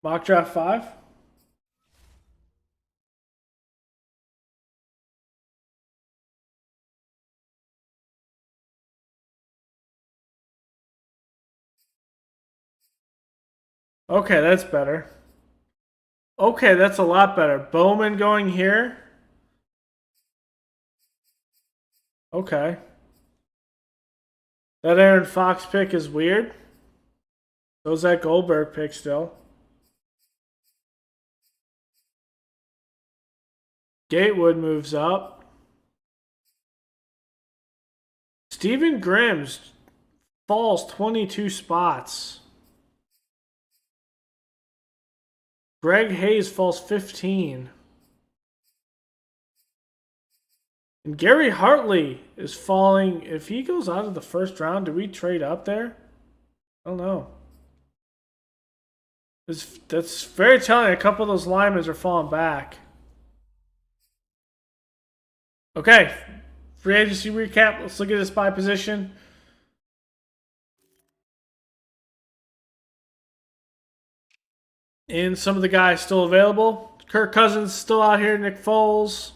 S1: Mock draft 5. Okay, that's better. Okay, that's a lot better. Bowman going here. Okay. That Aaron Fox pick is weird. So's that Goldberg pick still. Gatewood moves up. Stephen Grimm's falls 22 spots. Greg Hayes falls 15. And Gary Hartley is falling. If he goes out of the first round, do we trade up there? I don't know. That's very telling. A couple of those linemen are falling back. Okay. Free agency recap. Let's look at this by position. And some of the guys still available. Kirk Cousins still out here. Nick Foles.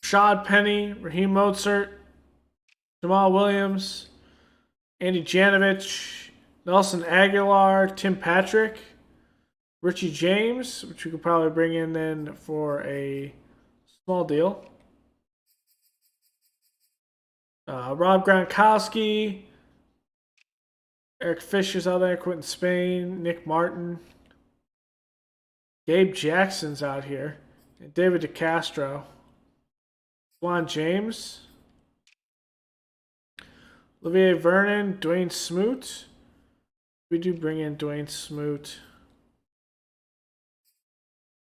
S1: Rashad Penny. Raheem Mostert. Jamal Williams. Andy Janovich. Nelson Aguilar. Tim Patrick. Richie James, which we could probably bring in then for a small deal. Rob Gronkowski. Eric Fisher's out there. Quentin Spain. Nick Martin. Gabe Jackson's out here. And David DeCastro. Juan James. Olivier Vernon. Dwayne Smoot. We do bring in Dwayne Smoot.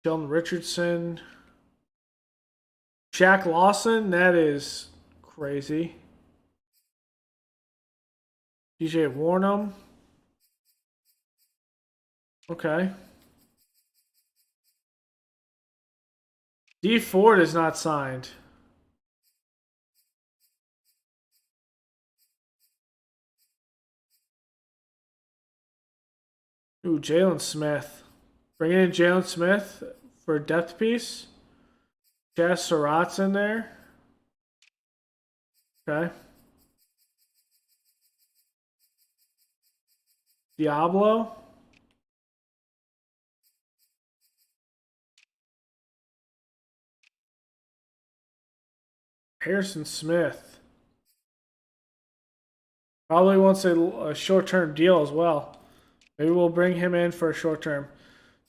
S1: Sheldon Richardson. Shaq Lawson. That is crazy. DJ Warnham. Okay. D Ford is not signed. Ooh, Jalen Smith. Bringing in Jalen Smith for a depth piece. Chaz Surratt's in there. Okay. Diablo. Harrison Smith. Probably wants a short-term deal as well. Maybe we'll bring him in for a short term.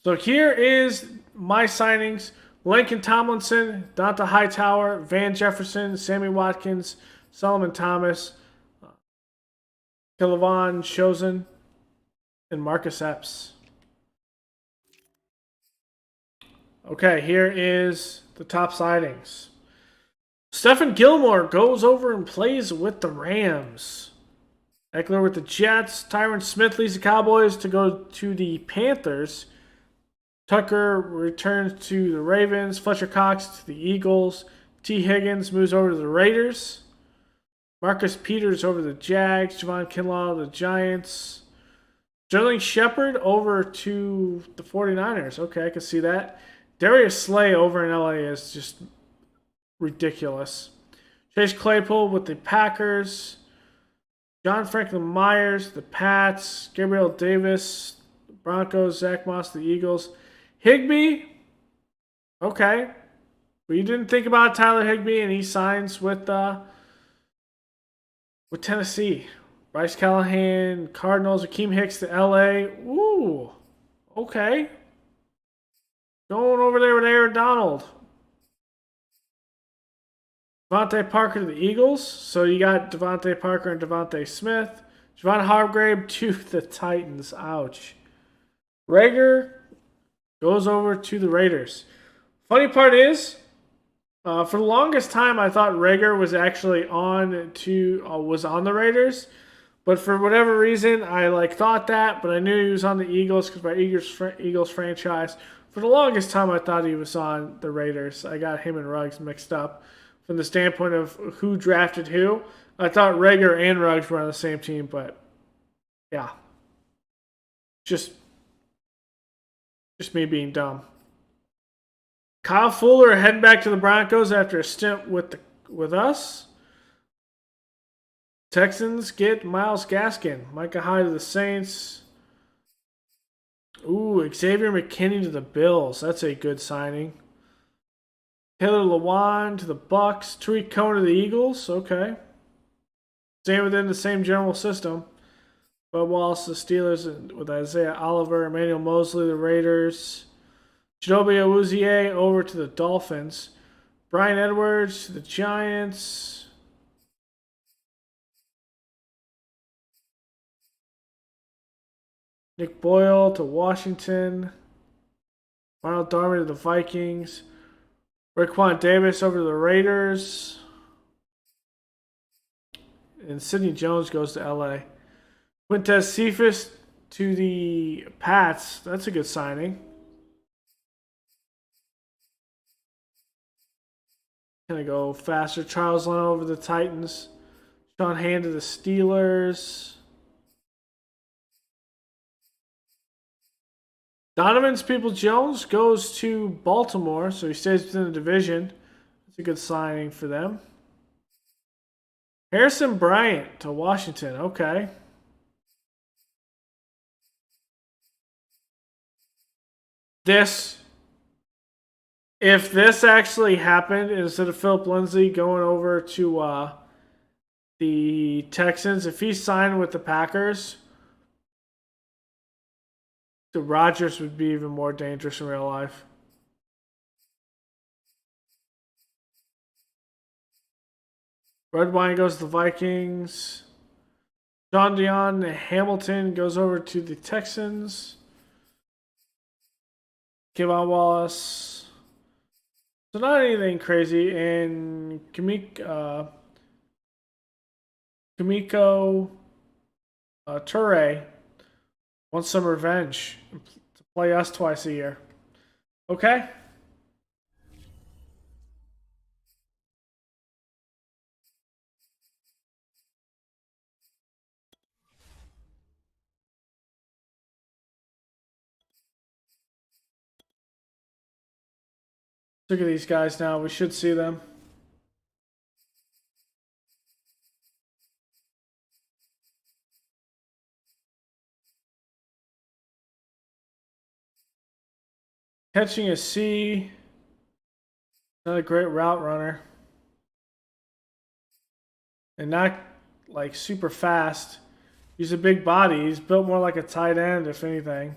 S1: So here is my signings. Lincoln Tomlinson, Donta Hightower, Van Jefferson, Sammy Watkins, Solomon Thomas, Kilavon Chosen, and Marcus Epps. Okay, here is the top signings. Stephen Gilmore goes over and plays with the Rams. Eckler with the Jets. Tyron Smith leaves the Cowboys to go to the Panthers. Tucker returns to the Ravens. Fletcher Cox to the Eagles. T. Higgins moves over to the Raiders. Marcus Peters over to the Jags. Javon Kinlaw to the Giants. Sterling Shepard over to the 49ers. Okay, I can see that. Darius Slay over in LA is just ridiculous. Chase Claypool with the Packers. John Franklin Myers, the Pats. Gabriel Davis, the Broncos. Zach Moss, the Eagles. Higbee, okay. But you didn't think about Tyler Higbee, and he signs with Tennessee. Bryce Callahan, Cardinals. Akeem Hicks to LA. Ooh, okay. Going over there with Aaron Donald. Devontae Parker to the Eagles. So you got Devontae Parker and Devontae Smith. Javon Hargrave to the Titans. Ouch. Rager goes over to the Raiders. Funny part is, for the longest time, I thought Rager was actually on the Raiders, but for whatever reason, I thought that, but I knew he was on the Eagles because my Eagles franchise. For the longest time, I thought he was on the Raiders. I got him and Ruggs mixed up from the standpoint of who drafted who. I thought Rager and Ruggs were on the same team, but yeah, just me being dumb. Kyle Fuller heading back to the Broncos after a stint with us. Texans get Myles Gaskin. Micah Hyde to the Saints. Ooh, Xavier McKinney to the Bills. That's a good signing. Taylor Lewan to the Bucks. Tariq Cohen to the Eagles. Okay. Staying within the same general system. Bud Wallace, the Steelers, with Isaiah Oliver. Emmanuel Mosley, the Raiders. Chidobe Awuzie over to the Dolphins. Brian Edwards to the Giants. Nick Boyle to Washington. Ronald Darby to the Vikings. Raekwon Davis over to the Raiders. And Sidney Jones goes to LA. Quintez Cephas to the Pats. That's a good signing. Gonna go faster. Charles Leno over the Titans. Sean Hand to the Steelers. Donovan's Peoples-Jones goes to Baltimore, so he stays within the division. That's a good signing for them. Harrison Bryant to Washington. Okay. If this actually happened, instead of Philip Lindsay going over to the Texans, if he signed with the Packers, the Rodgers would be even more dangerous in real life. Red Wine goes to the Vikings. John Dion Hamilton goes over to the Texans. Kevon Wallace. So not anything crazy. And Kamiko Toure wants some revenge to play us twice a year. Okay? Look at these guys now. We should see them. Catching a C. Not a great route runner. And not like super fast. He's a big body. He's built more like a tight end, if anything.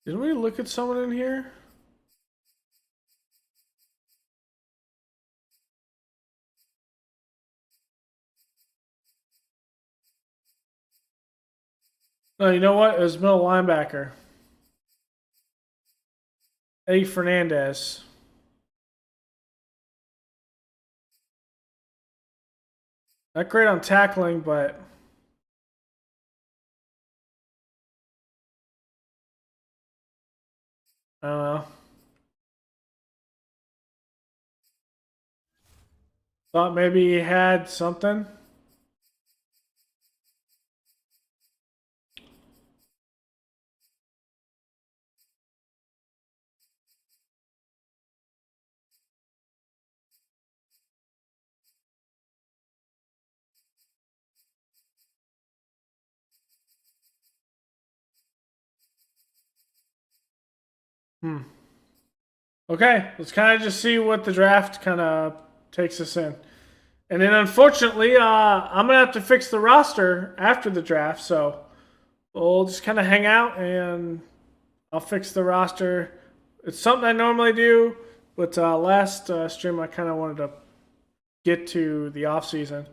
S1: Didn't we look at someone in here? No, you know what? It was middle linebacker. Eddie Fernandez. Not great on tackling, but I don't know. Thought maybe he had something. Okay, let's kind of just see what the draft kind of takes us in. And then unfortunately, I'm going to have to fix the roster after the draft. So we'll just kind of hang out and I'll fix the roster. It's something I normally do, but last stream I kind of wanted to get to the off season.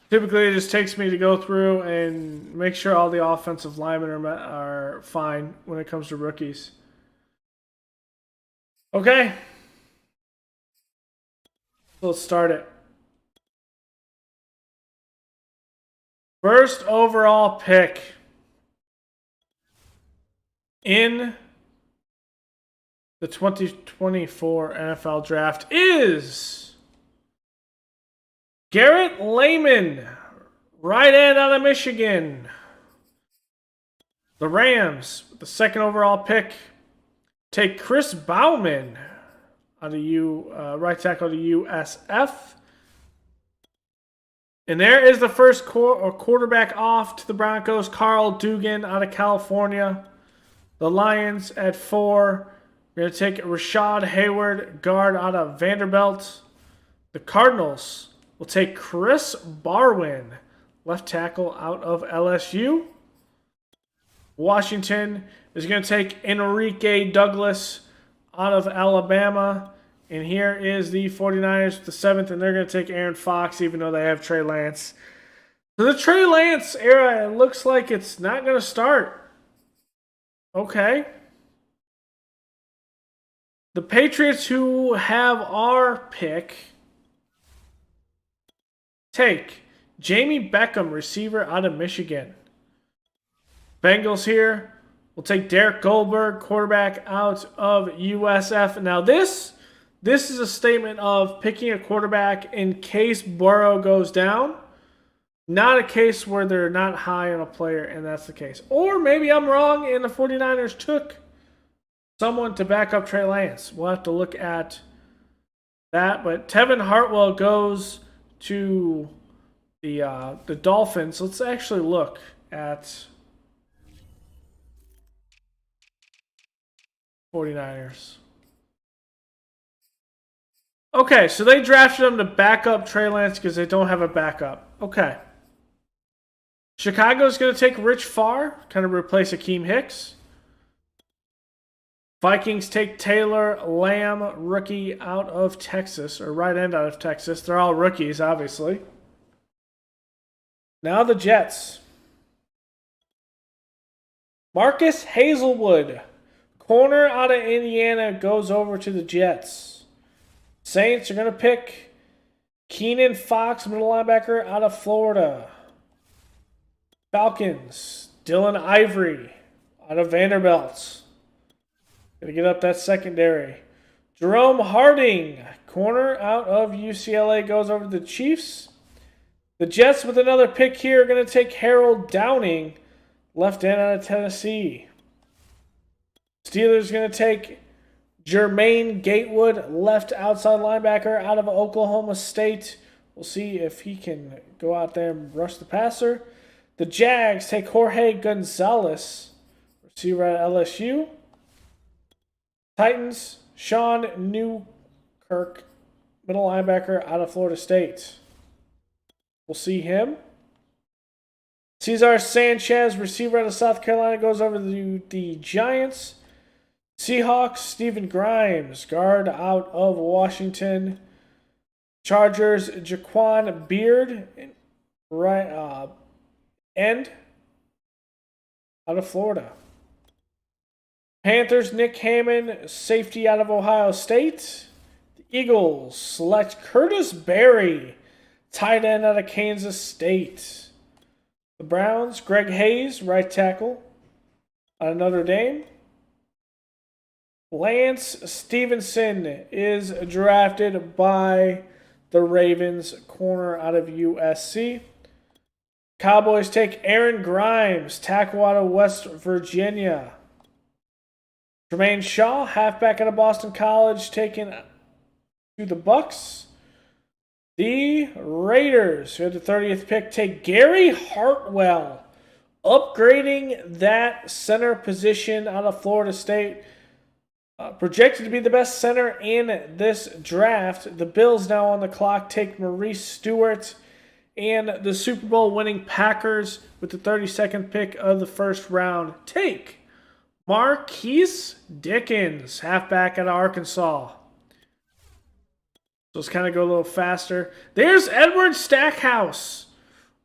S1: Typically, it just takes me to go through and make sure all the offensive linemen are fine when it comes to rookies. Okay. Let's start it. First overall pick in the 2024 NFL Draft is Garrett Layman, right end out of Michigan. The Rams, with the second overall pick, take Chris Bauman out of right tackle to USF. And there is the first quarterback off to the Broncos, Carl Dugan out of California. The Lions at 4. We're going to take Rashad Hayward, guard out of Vanderbilt. The Cardinals will take Chris Barwin, left tackle out of LSU. Washington is going to take Enrique Douglas out of Alabama. And here is the 49ers with the 7th, and they're going to take Aaron Fox, even though they have Trey Lance. So the Trey Lance era, it looks like it's not going to start. Okay. The Patriots, who have our pick, take Jamie Beckham, receiver out of Michigan. Bengals here will take Derek Goldberg, quarterback out of USF. Now this is a statement of picking a quarterback in case Burrow goes down. Not a case where they're not high on a player, and that's the case. Or maybe I'm wrong and the 49ers took someone to back up Trey Lance. We'll have to look at that. But Tevin Hartwell goes to the Dolphins. Let's actually look at 49ers. Okay, so they drafted him to back up Trey Lance because they don't have a backup. Okay. Chicago's going to take Rich Farr, kind of replace Akeem Hicks. Vikings take Taylor Lamb, rookie out of Texas, or right end out of Texas. They're all rookies, obviously. Now the Jets. Marcus Hazelwood, corner out of Indiana, goes over to the Jets. Saints are going to pick Keenan Fox, middle linebacker out of Florida. Falcons, Dylan Ivory out of Vanderbilt. Going to get up that secondary. Jerome Harding, corner out of UCLA, goes over to the Chiefs. The Jets, with another pick here, are going to take Harold Downing, left end out of Tennessee. Steelers going to take Jermaine Gatewood, left outside linebacker out of Oklahoma State. We'll see if he can go out there and rush the passer. The Jags take Jorge Gonzalez, receiver at LSU. Titans, Sean Newkirk, middle linebacker out of Florida State. We'll see him. Cesar Sanchez, receiver out of South Carolina, goes over to the Giants. Seahawks, Stephen Grimes, guard out of Washington. Chargers, Jaquan Beard, end out of Florida. Panthers, Nick Hammond, safety out of Ohio State. The Eagles select Curtis Berry, tight end out of Kansas State. The Browns, Greg Hayes, right tackle out of Notre Dame. Lance Stevenson is drafted by the Ravens, corner out of USC. Cowboys take Aaron Grimes, tackle out of West Virginia. Jermaine Shaw, halfback out of Boston College, taken to the Bucks. The Raiders, who had the 30th pick, take Gary Hartwell, upgrading that center position out of Florida State. Projected to be the best center in this draft. The Bills now on the clock take Maurice Stewart, and the Super Bowl winning Packers with the 32nd pick of the first round take Marquise Dickens, halfback out of Arkansas. So let's kind of go a little faster. There's Edward Stackhouse,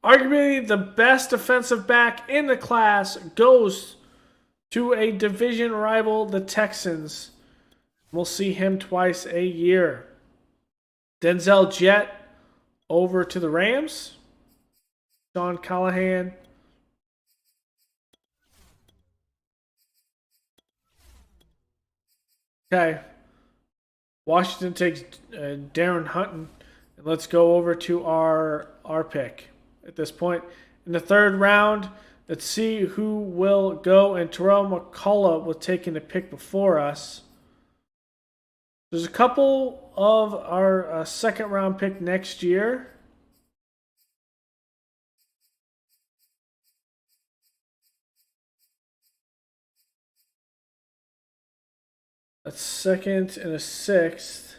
S1: arguably the best defensive back in the class, goes to a division rival, the Texans. We'll see him twice a year. Denzel Jett over to the Rams. Sean Callahan. Okay. Washington takes Darren Hutton. And let's go over to our pick at this point. In the third round, let's see who will go. And Terrell McCullough was taking the pick before us. There's a couple of our second round pick next year. A second and a sixth.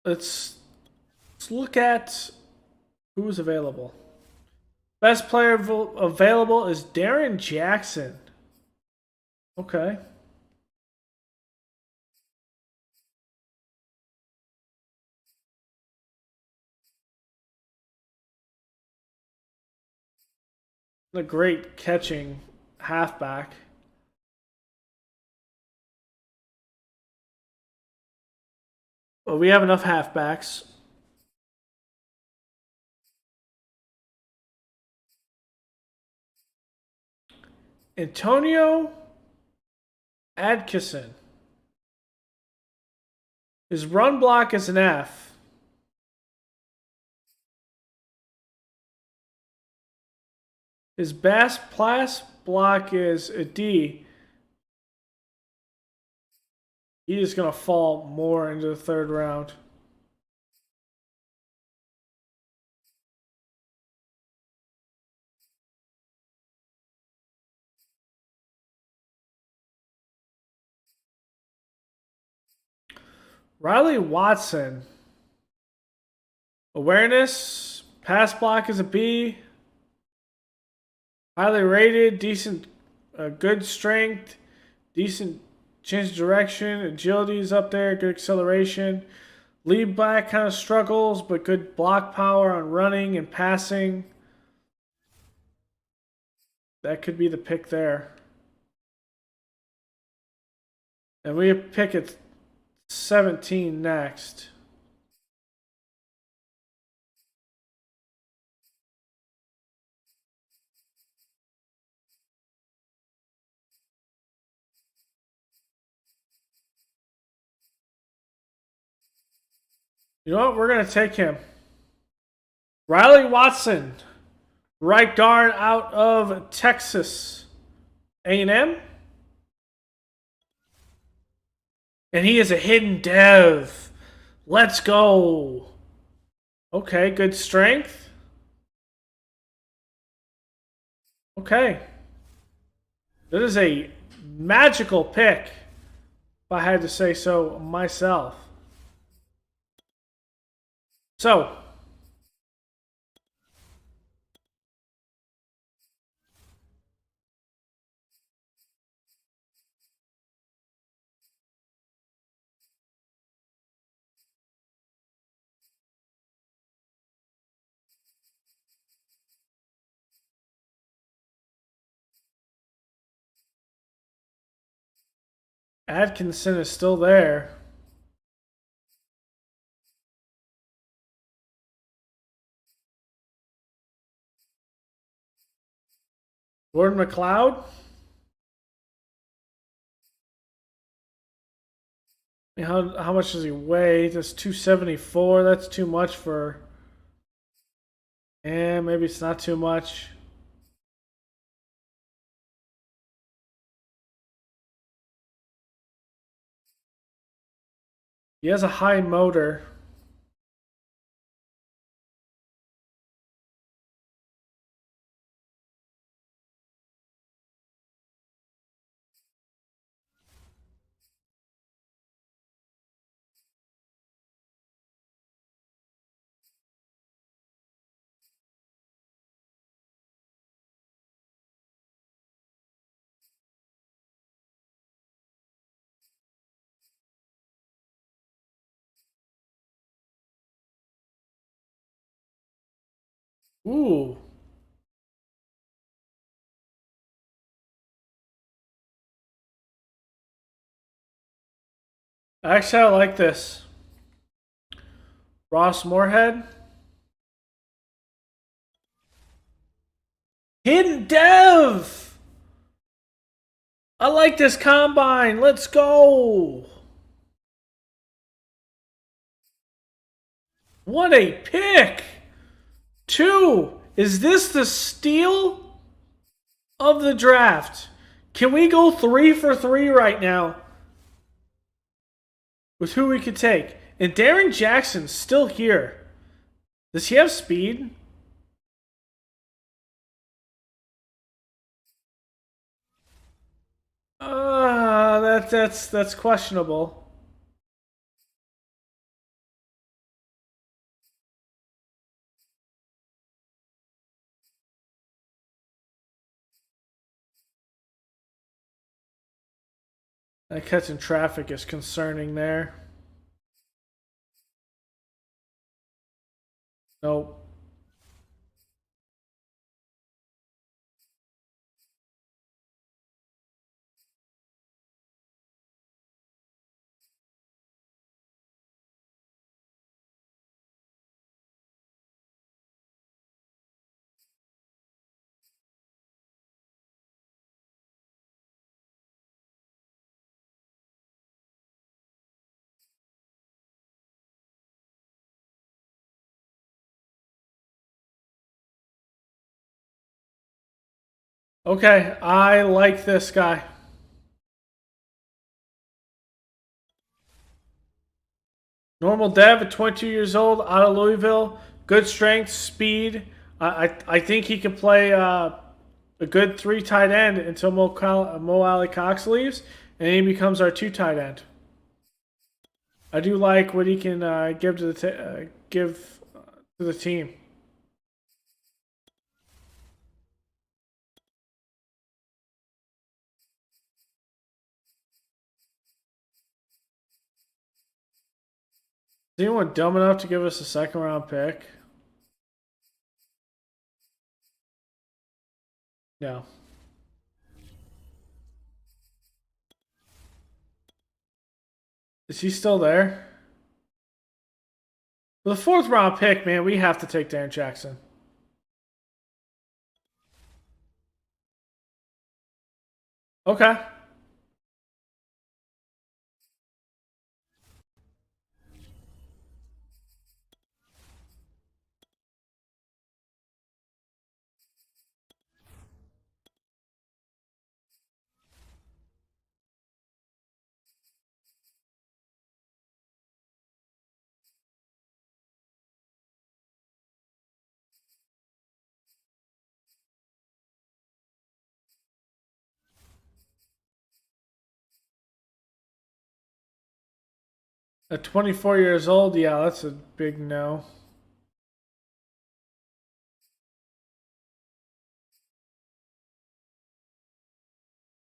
S1: Let's look at who's available. Best player available is Darren Jackson. Okay. A great catching halfback. Well, we have enough halfbacks. Antonio Adkisson. His run block is an F. His pass block is a D. He is going to fall more into the third round. Riley Watson. Awareness. Pass block is a B. Highly rated. Decent. Good strength. Decent change of direction. Agility is up there. Good acceleration. Lead back kind of struggles, but good block power on running and passing. That could be the pick there. And we pick at 17 next. You know what? We're going to take him. Riley Watson. Right guard out of Texas A&M. And he is a hidden dev. Let's go. Okay, good strength. Okay. That is a magical pick, if I had to say so myself. So, Adkisson is still there. Gordon McLeod. How much does he weigh? That's 274. That's too much for. And maybe it's not too much. He has a high motor. Ooh. Actually, I like this. Ross Moorhead. Hidden Dev! I like this combine. Let's go. What a pick. 2. Is this the steal of the draft? Can we go 3 for 3 right now with who we could take? And Darren Jackson's still here. Does he have speed? That's questionable. That catching traffic is concerning there. Nope. Okay, I like this guy. Normal dev at 22 years old, out of Louisville. Good strength, speed. I think he could play a good 3 tight end until Mo Alley Cox leaves, and he becomes our 2 tight end. I do like what he can give to the team. Is anyone dumb enough to give us a 2nd round pick? No. Is he still there? For the 4th round pick, man, we have to take Darren Jackson. Okay. At 24 years old, yeah, that's a big no.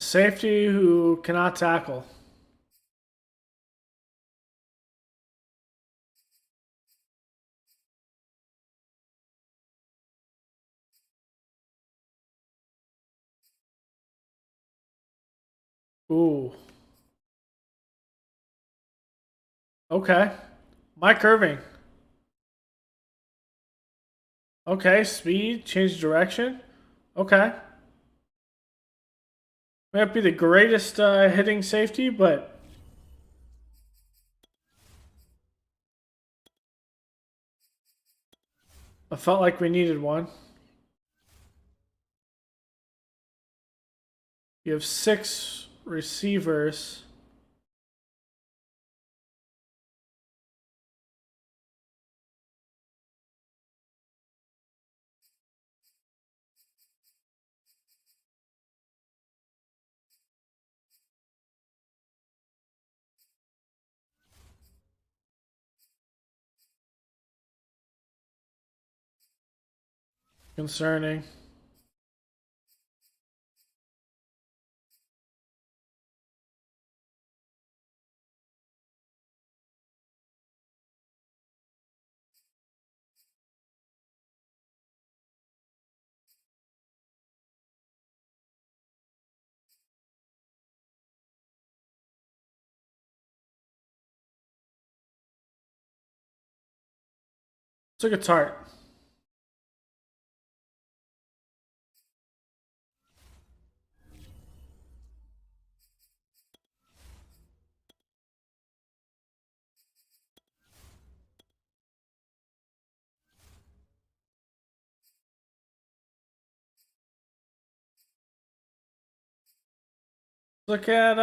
S1: Safety who cannot tackle. Ooh. Okay. Mike Irving. Okay, speed, change direction. Okay. May not be the greatest hitting safety, but I felt like we needed one. You have 6 receivers. Concerning. Took a tart. Look at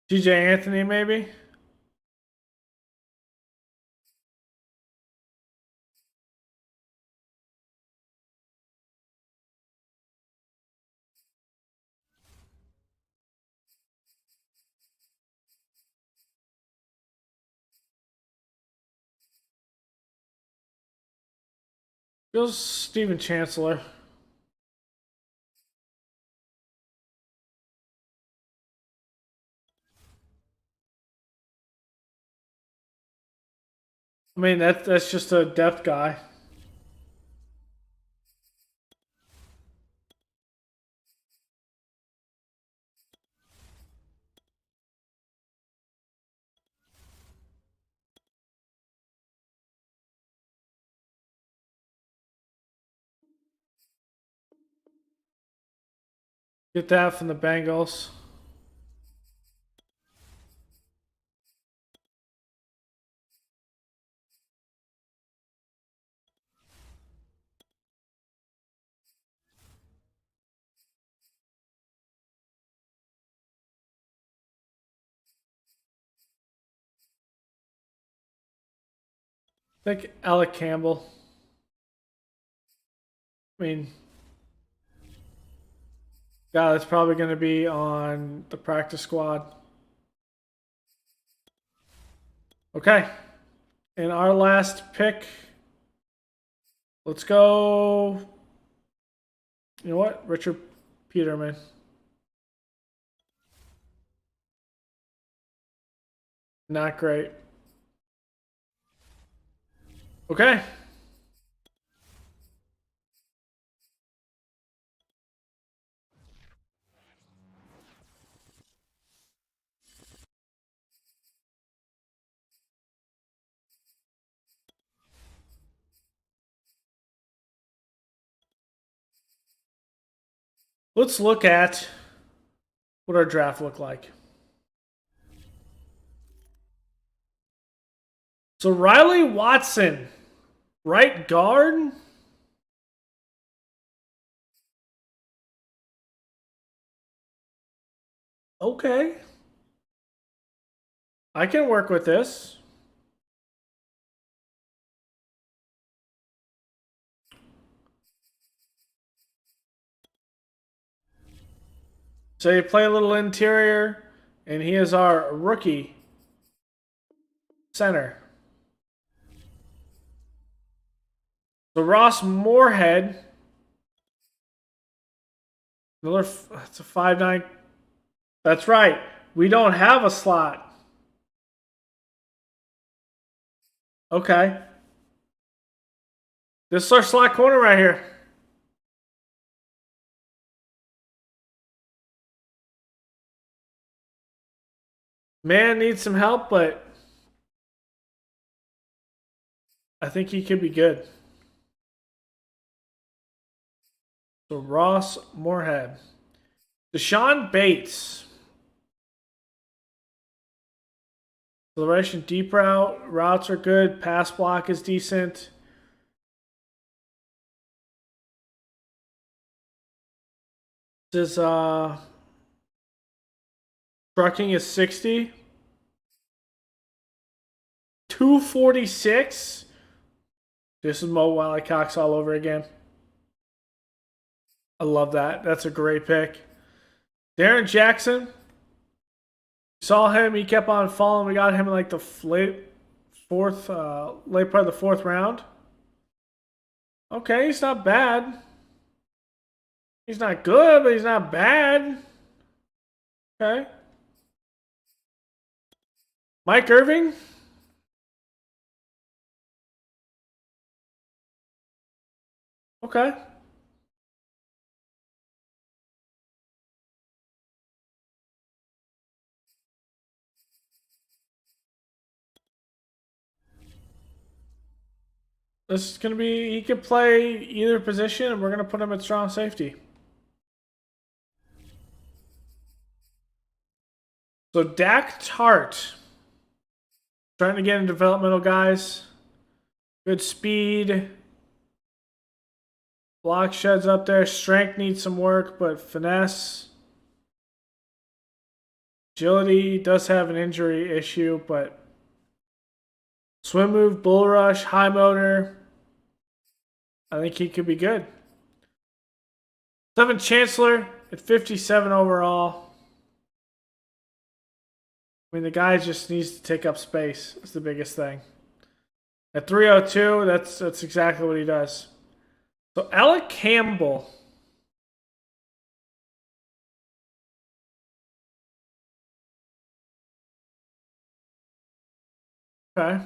S1: DJ Anthony maybe. Feels Steven Chancellor. I mean that's just a depth guy. Get that from the Bengals. I think Alec Campbell. I mean, God, that's probably going to be on the practice squad. Okay. And our last pick. Let's go. You know what? Richard Peterman. Not great. Okay. Let's look at what our draft looked like. So Riley Watson, right guard. Okay. I can work with this. So you play a little interior, and he is our rookie center. So Ross Moorhead. Another, that's a 5'9". That's right. We don't have a slot. Okay. This is our slot corner right here. Man needs some help, but I think he could be good. So Ross Moorhead. Deshaun Bates. Acceleration deep routes are good. Pass block is decent. This is trucking is 60. 246. This is Mo Wiley Cox all over again. I love that. That's a great pick. Darren Jackson. Saw him. He kept on falling. We got him in like the late part of the fourth round. Okay, he's not bad. He's not good, but he's not bad. Okay. Mike Irving. Okay. This is going to be, he could play either position, and we're going to put him at strong safety. So Dak Tart. Trying to get in developmental guys. Good speed. Block sheds up there. Strength needs some work, but finesse. Agility does have an injury issue, but swim move, bull rush, high motor. I think he could be good. Seven Chancellor at 57 overall. I mean, the guy just needs to take up space. That's the biggest thing. At 302, that's exactly what he does. So Alec Campbell. Okay.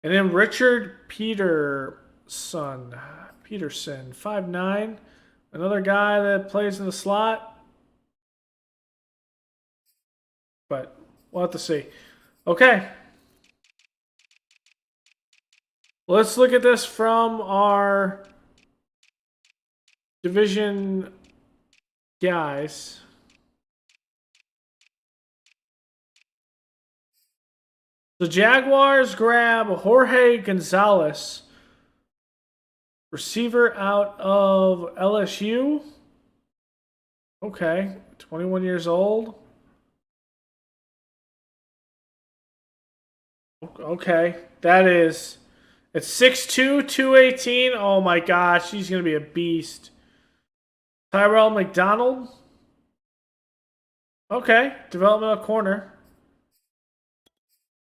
S1: And then Richard Peterson, 5'9". Another guy that plays in the slot. But we'll have to see. Okay. Let's look at this from our division guys. The Jaguars grab Jorge Gonzalez, receiver out of LSU. Okay, 21 years old. Okay, that is... It's 6'2", 218. Oh my gosh, he's going to be a beast. Tyrell McDonald. Okay, developmental corner.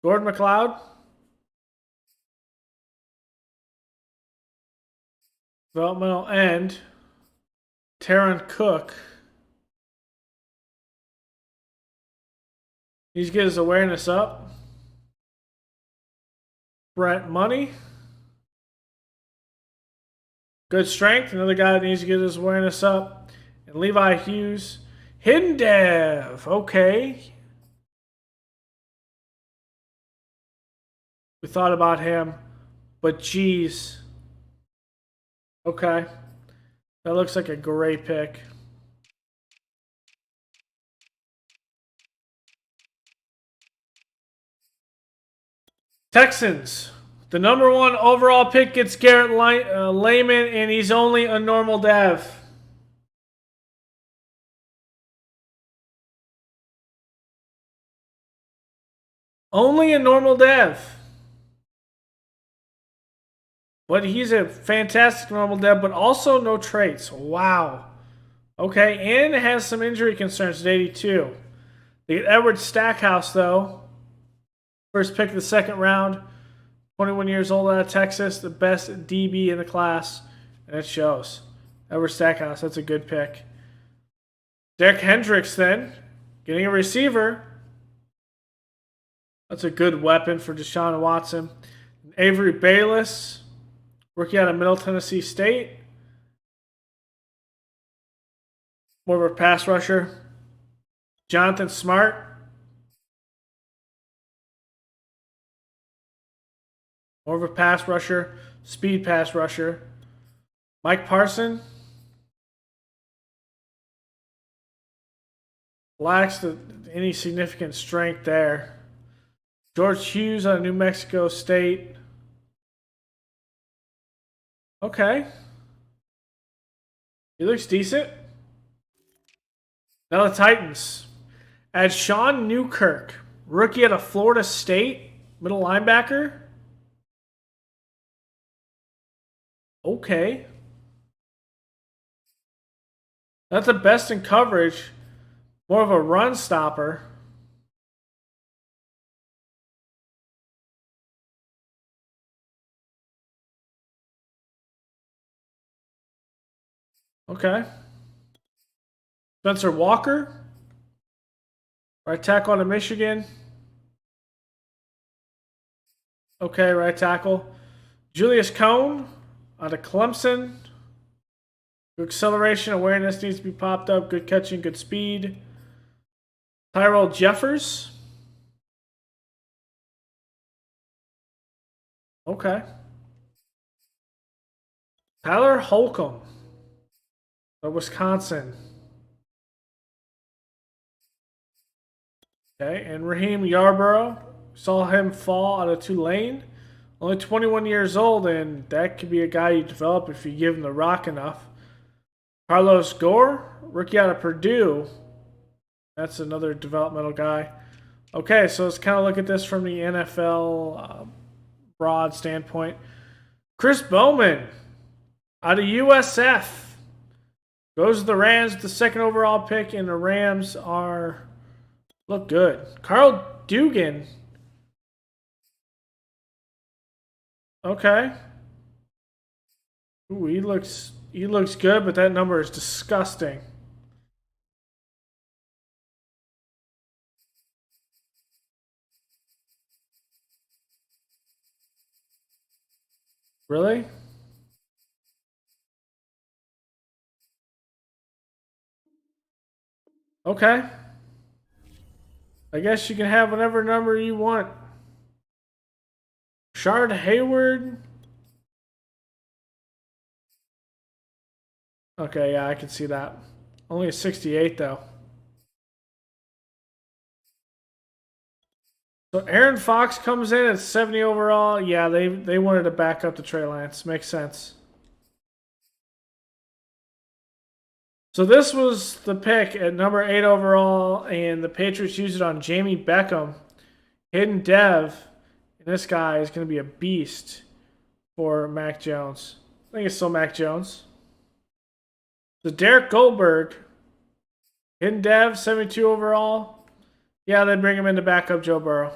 S1: Gordon McLeod. Developmental end. Taron Cook. He's get his awareness up. Brett Money. Good strength. Another guy that needs to get his awareness up. And Levi Hughes. Hidden Dev. Okay. We thought about him. But geez. Okay. That looks like a great pick. Texans. The number 1 overall pick gets Garrett Layman, and he's only a normal dev. Only a normal dev. But he's a fantastic normal dev, but also no traits. Wow. Okay, and has some injury concerns at 82. They get Edward Stackhouse, though. First pick of the second round. 21 years old out of Texas. The best DB in the class. And it shows. Edward Stackhouse, that's a good pick. Dereck Henry, then. Getting a receiver. That's a good weapon for Deshaun Watson. Avery Bayless, rookie out of Middle Tennessee State. More of a pass rusher. Jonathan Smart. More of a pass rusher. Speed pass rusher. Mike Parson. Lacks any significant strength there. George Hughes out of New Mexico State. Okay. He looks decent. Now the Titans. Add Sean Newkirk, rookie out of Florida State, middle linebacker. Okay. That's the best in coverage. More of a run stopper. Okay. Spencer Walker. Right tackle out of Michigan. Okay, right tackle. Julius Cone out of Clemson. Good acceleration, awareness needs to be popped up. Good catching, good speed. Tyrell Jeffers. Okay. Tyler Holcomb of Wisconsin. Okay, and Raheem Yarborough. Saw him fall out of Tulane. Only 21 years old, and that could be a guy you develop if you give him the rock enough. Carlos Gore, rookie out of Purdue. That's another developmental guy. Okay, so let's kind of look at this from the NFL broad standpoint. Chris Bowman out of USF. Goes to the Rams with the second overall pick, and the Rams look good. Carl Dugan. Okay. Ooh, he looks good, but that number is disgusting. Really? Okay. I guess you can have whatever number you want. Shard Hayward. Okay, yeah, I can see that. Only a 68 though. So Aaron Fox comes in at 70 overall. Yeah, they wanted to back up to Trey Lance. Makes sense. So this was the pick at number 8 overall, and the Patriots used it on Jamie Beckham, hidden dev. And this guy is going to be a beast for Mac Jones. I think it's still Mac Jones. So Derek Goldberg, hidden dev, 72 overall. Yeah, they bring him in to back up Joe Burrow.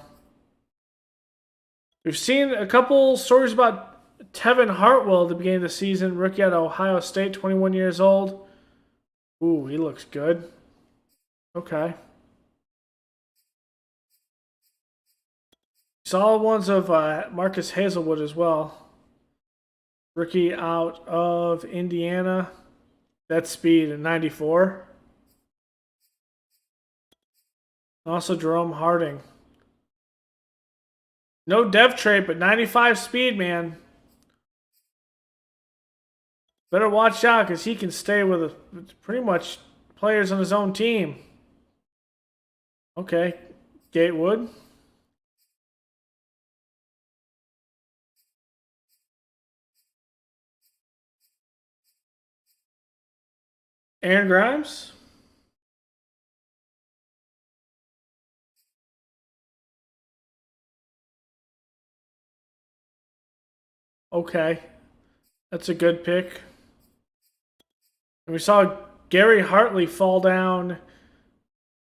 S1: We've seen a couple stories about Tevin Hartwell at the beginning of the season, rookie out of Ohio State, 21 years old. Ooh, he looks good. Okay. Solid ones of Marcus Hazelwood as well. Rookie out of Indiana. That speed at 94. Also Jerome Harding. No dev trait, but 95 speed, man. better watch out because he can stay with pretty much players on his own team. Okay, Gatewood. Aaron Grimes. Okay, that's a good pick. And we saw Gary Hartley fall down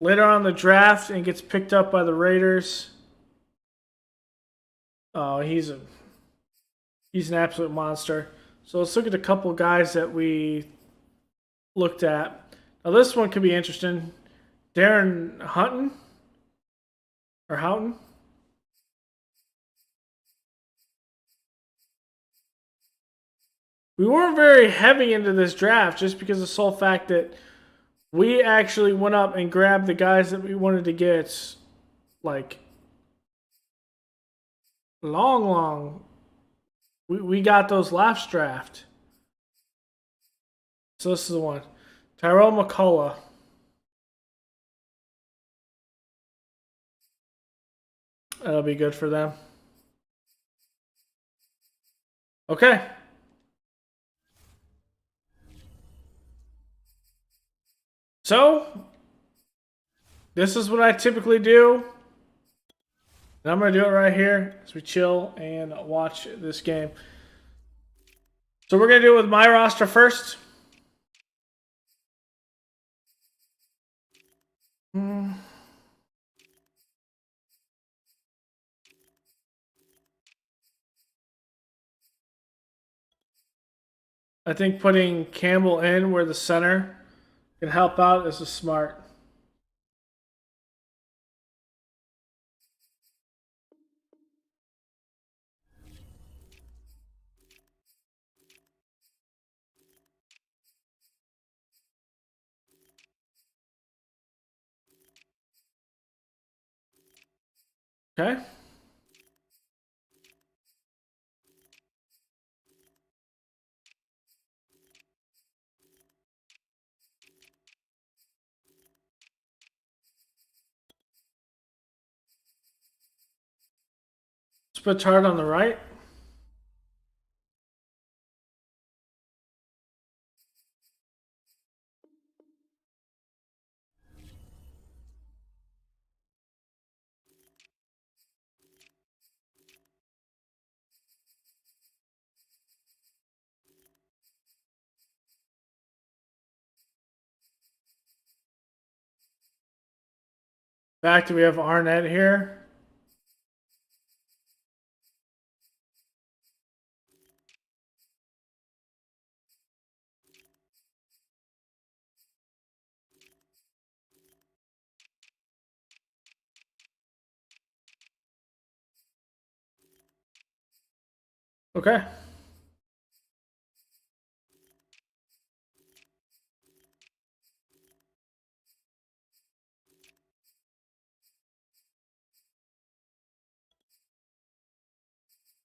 S1: later on in the draft and gets picked up by the Raiders. Oh, he's an absolute monster. So let's look at a couple guys that we looked at. Now this one could be interesting. Darren Houghton or Houghton. We weren't very heavy into this draft just because of the sole fact that we actually went up and grabbed the guys that we wanted to get, like, long. We got those last draft. So this is the one. Tyrell McCullough. That'll be good for them. Okay. So, this is what I typically do. And I'm going to do it right here as we chill and watch this game. So we're going to do it with my roster first. I think putting Campbell in where the center can help out is a smart. Okay. Let's put Tart on the right. Back to we have Arnett here. Okay.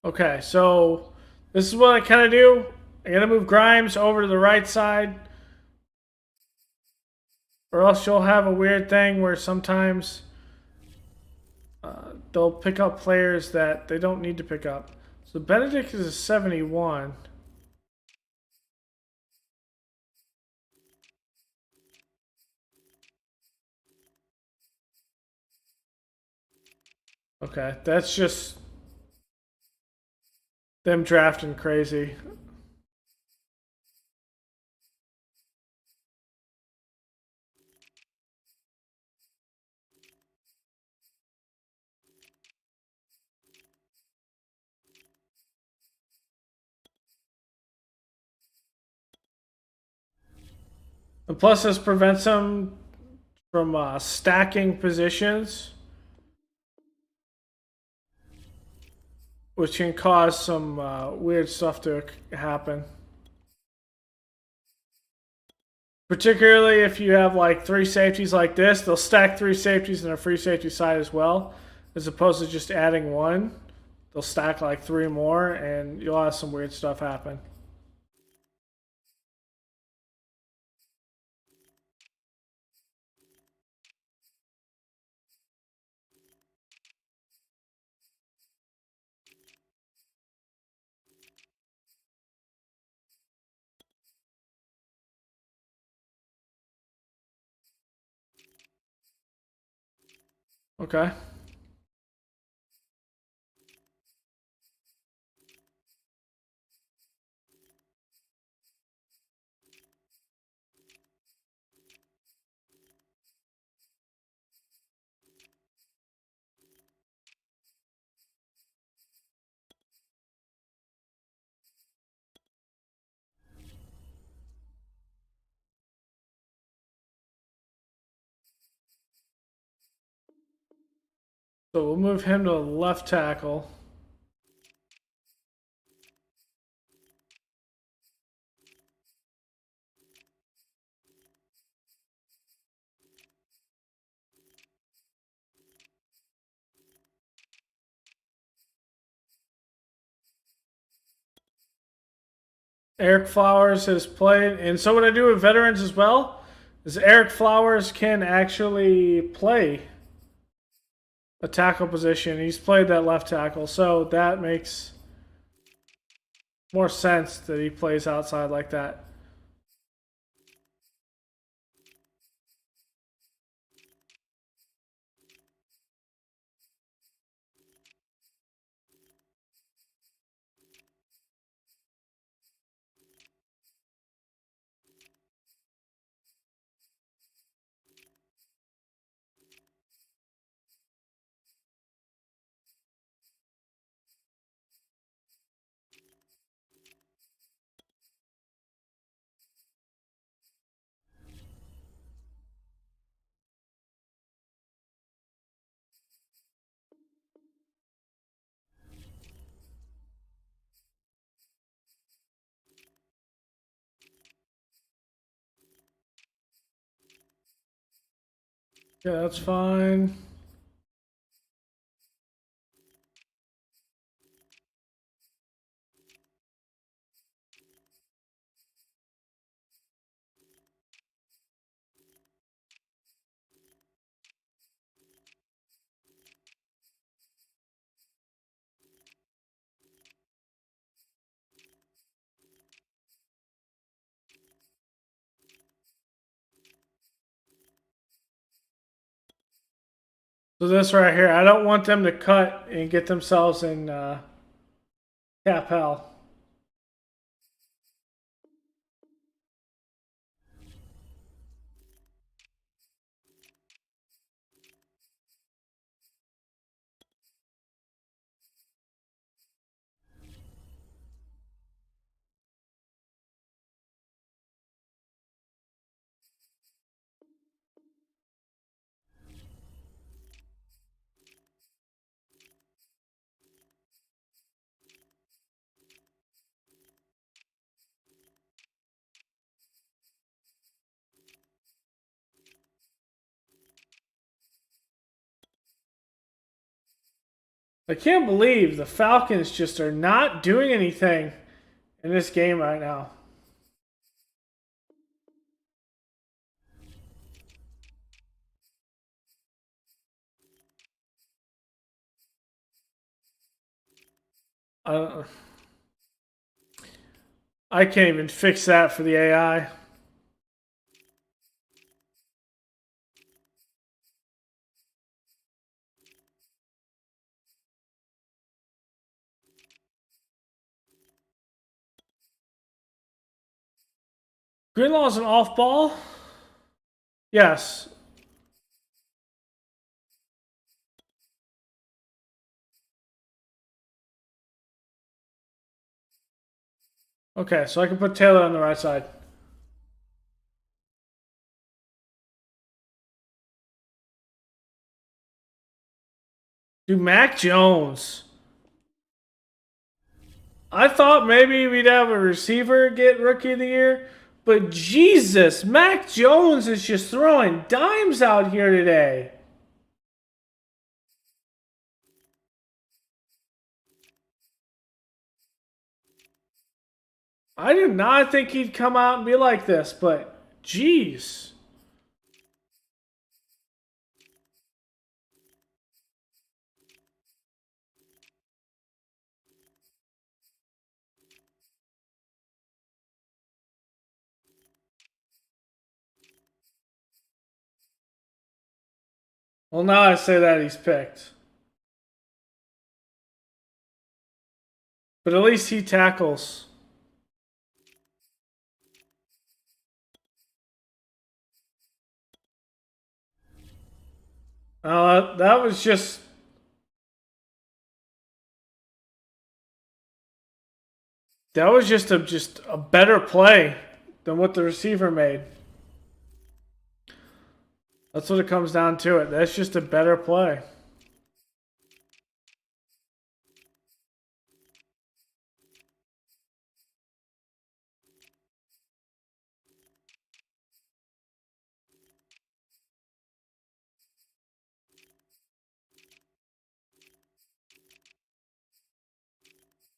S1: Okay, so this is what I kind of do. I gotta move Grimes over to the right side. Or else you'll have a weird thing where sometimes they'll pick up players that they don't need to pick up. So Benedict is a 71. Okay, that's just them drafting crazy. And plus, this prevents them from stacking positions, which can cause some weird stuff to happen. Particularly if you have like 3 safeties like this, they'll stack 3 safeties in a free safety side as well, as opposed to just adding 1. They'll stack like 3 more, and you'll have some weird stuff happen. Okay. So we'll move him to left tackle. Eric Flowers has played, and so what I do with veterans as well is Eric Flowers can actually play a tackle position. He's played that left tackle, so that makes more sense that he plays outside like that. Yeah, that's fine. So this right here, I don't want them to cut and get themselves in cap hell. I can't believe the Falcons just are not doing anything in this game right now. I can't even fix that for the AI. Greenlaw's an off ball? Yes. Okay, so I can put Taylor on the right side. Dude, Mac Jones. I thought maybe we'd have a receiver get Rookie of the Year, but Jesus, Mac Jones is just throwing dimes out here today. I did not think he'd come out and be like this, but jeez. Well, now I say that he's picked. But at least he tackles. That was just... That was just a better play than what the receiver made. That's what it comes down to it. That's just a better play.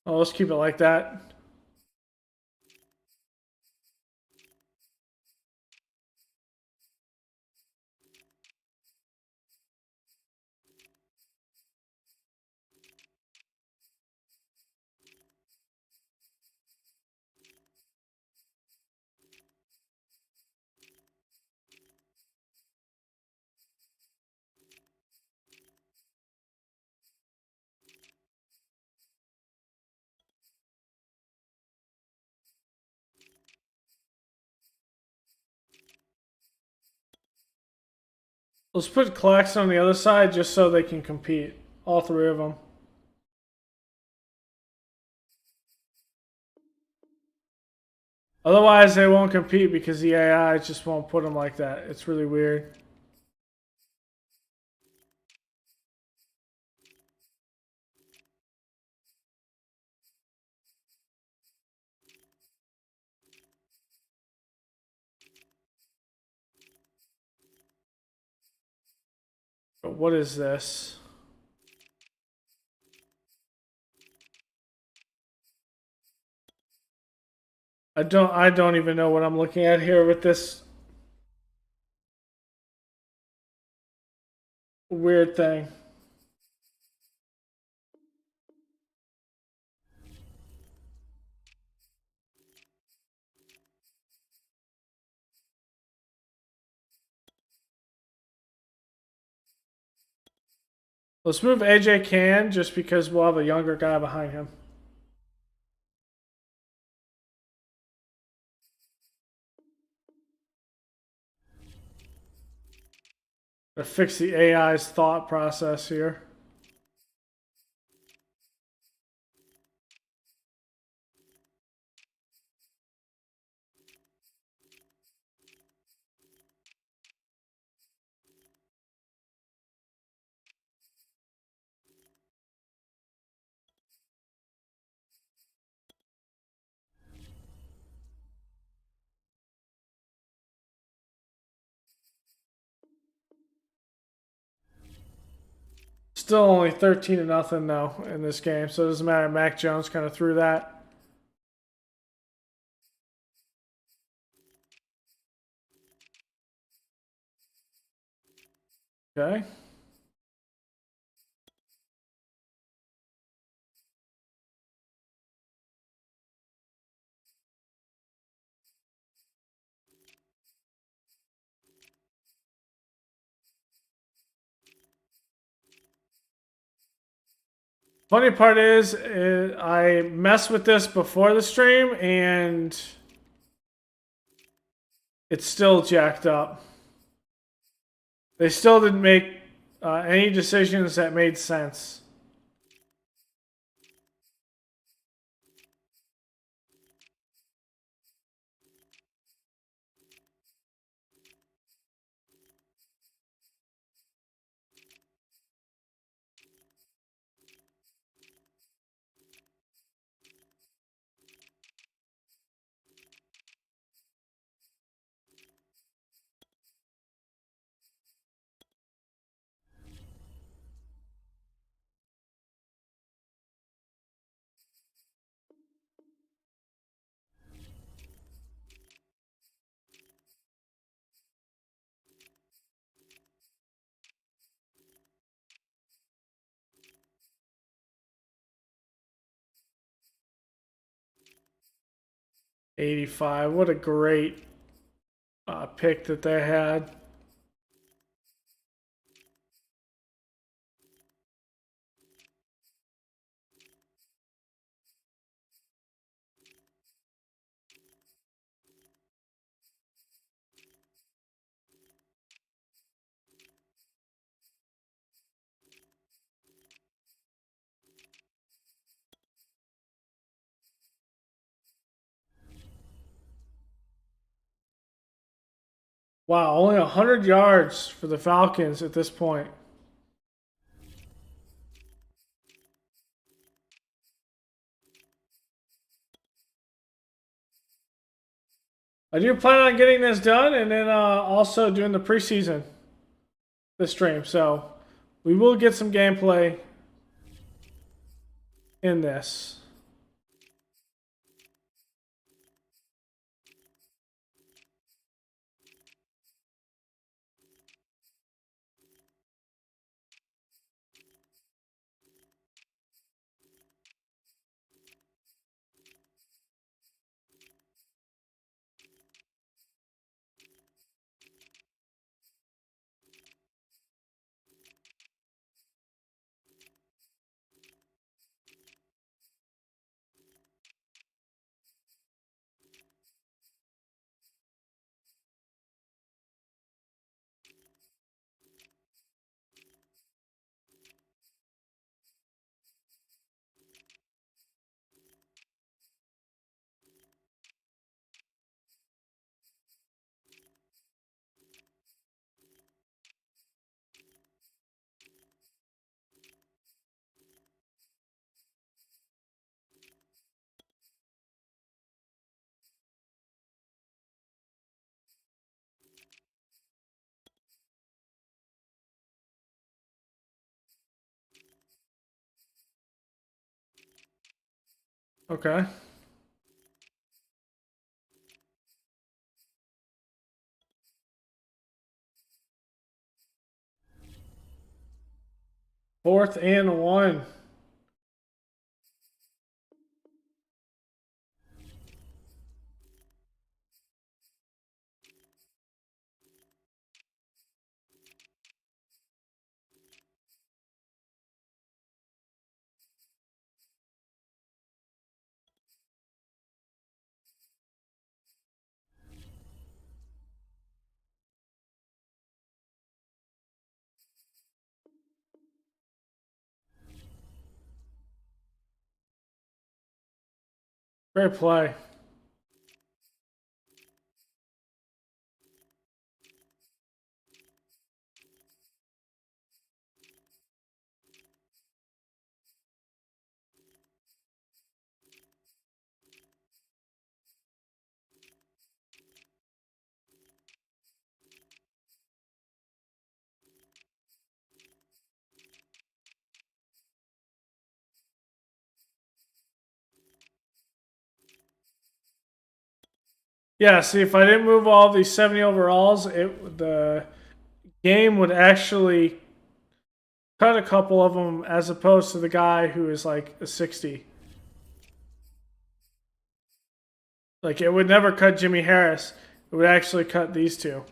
S1: Oh, let's keep it like that. Let's put Claxton on the other side just so they can compete. All three of them. Otherwise, they won't compete because the AI just won't put them like that. It's really weird. But what is this? I don't even know what I'm looking at here with this weird thing. Let's move AJ Can just because we'll have a younger guy behind him. To fix the AI's thought process here. Still only 13-0 though in this game, so it doesn't matter. Mac Jones kind of threw that. Okay. Funny part is, I messed with this before the stream and it's still jacked up. They still didn't make any decisions that made sense. $85. What a great pick that they had. Wow, only 100 yards for the Falcons at this point. I do plan on getting this done and then also doing the preseason this stream. So we will get some gameplay in this. Okay. Fourth and 1. Great play. Yeah, see, if I didn't move all these 70 overalls, the game would actually cut a couple of them as opposed to the guy who is like a 60. Like, it would never cut Jimmy Harris. It would actually cut these two,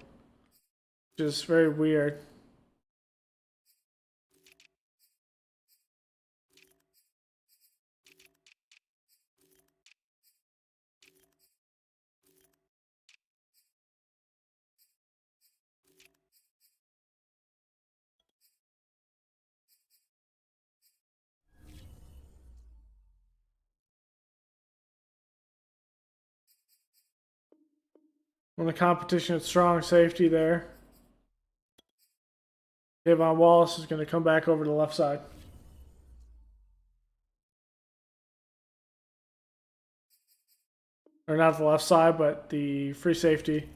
S1: which is very weird. When the competition is strong safety there. Javon Wallace is going to come back over to the left side. Or not the left side, but the free safety.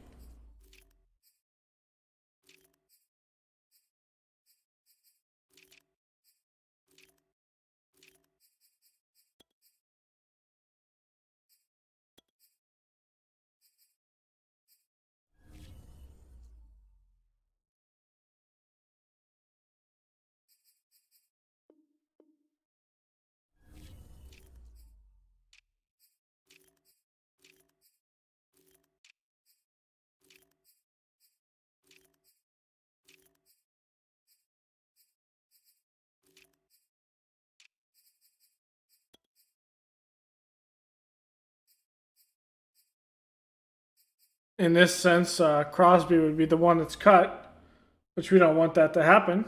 S1: In this sense, Crosby would be the one that's cut, which we don't want that to happen.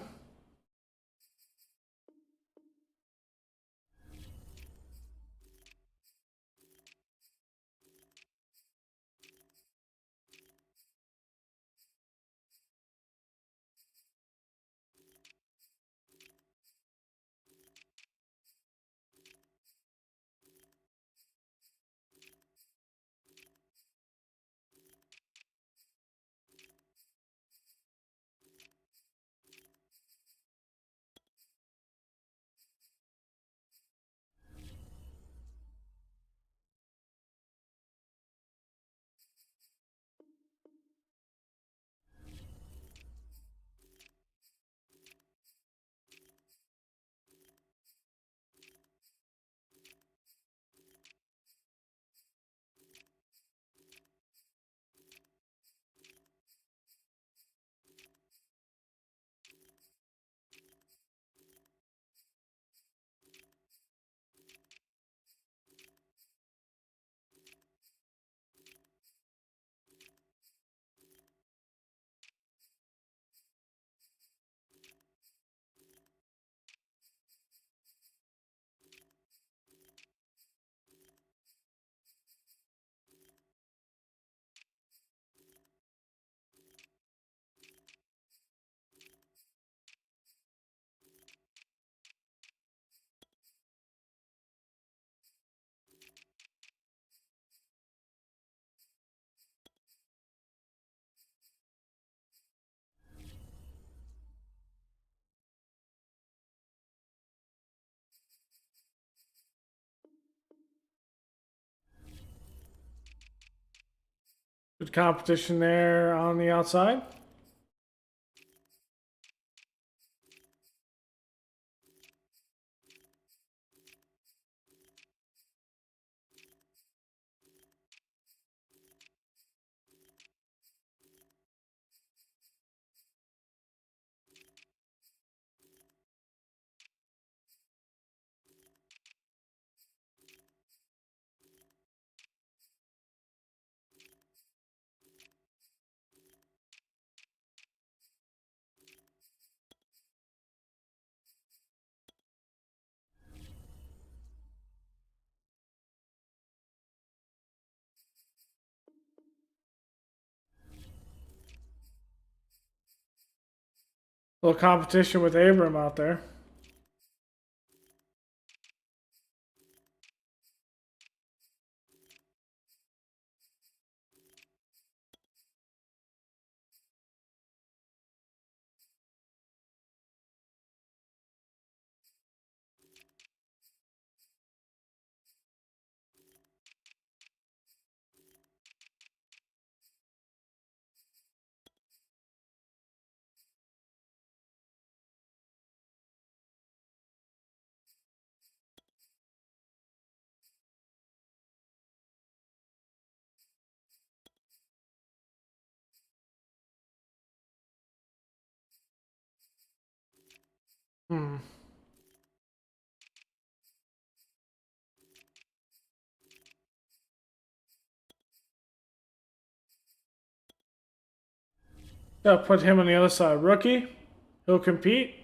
S1: Good competition there on the outside. A little competition with Abram out there. Gotta put him on the other side. Rookie. He'll compete.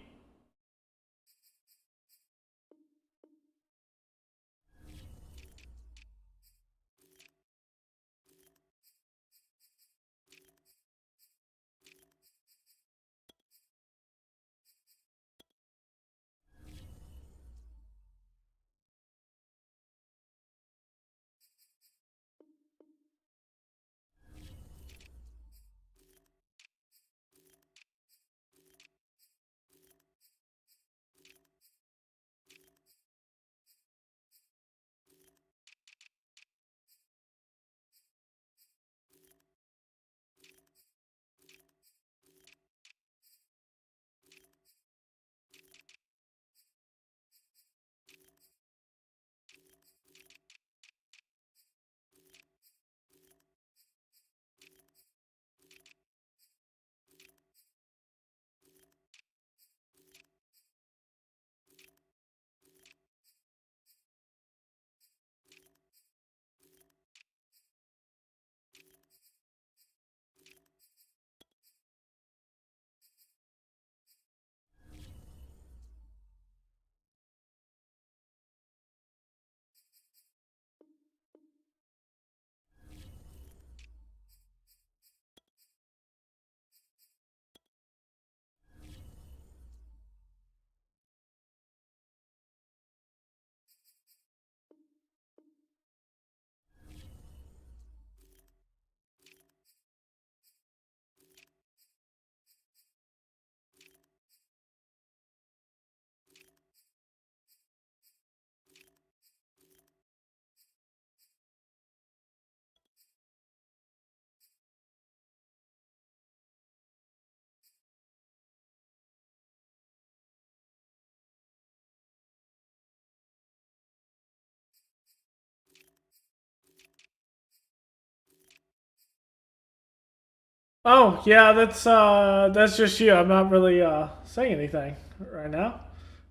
S1: Oh yeah, that's just you. I'm not really saying anything right now.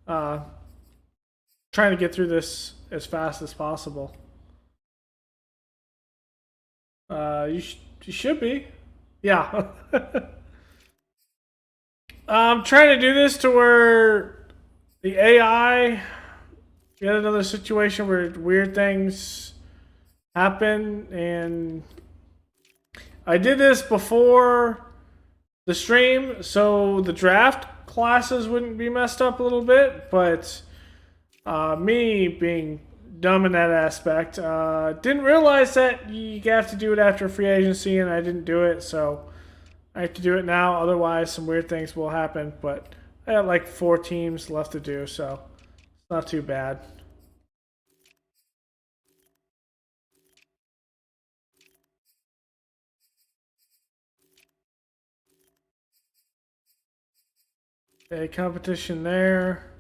S1: Uh, Trying to get through this as fast as possible. You should be. Yeah. I'm trying to do this to where the AI get another situation where weird things happen, and I did this before the stream so the draft classes wouldn't be messed up a little bit, but me being dumb in that aspect, didn't realize that you have to do it after free agency, and I didn't do it, so I have to do it now. Otherwise, some weird things will happen, but I have like 4 teams left to do, so it's not too bad. Okay, competition there.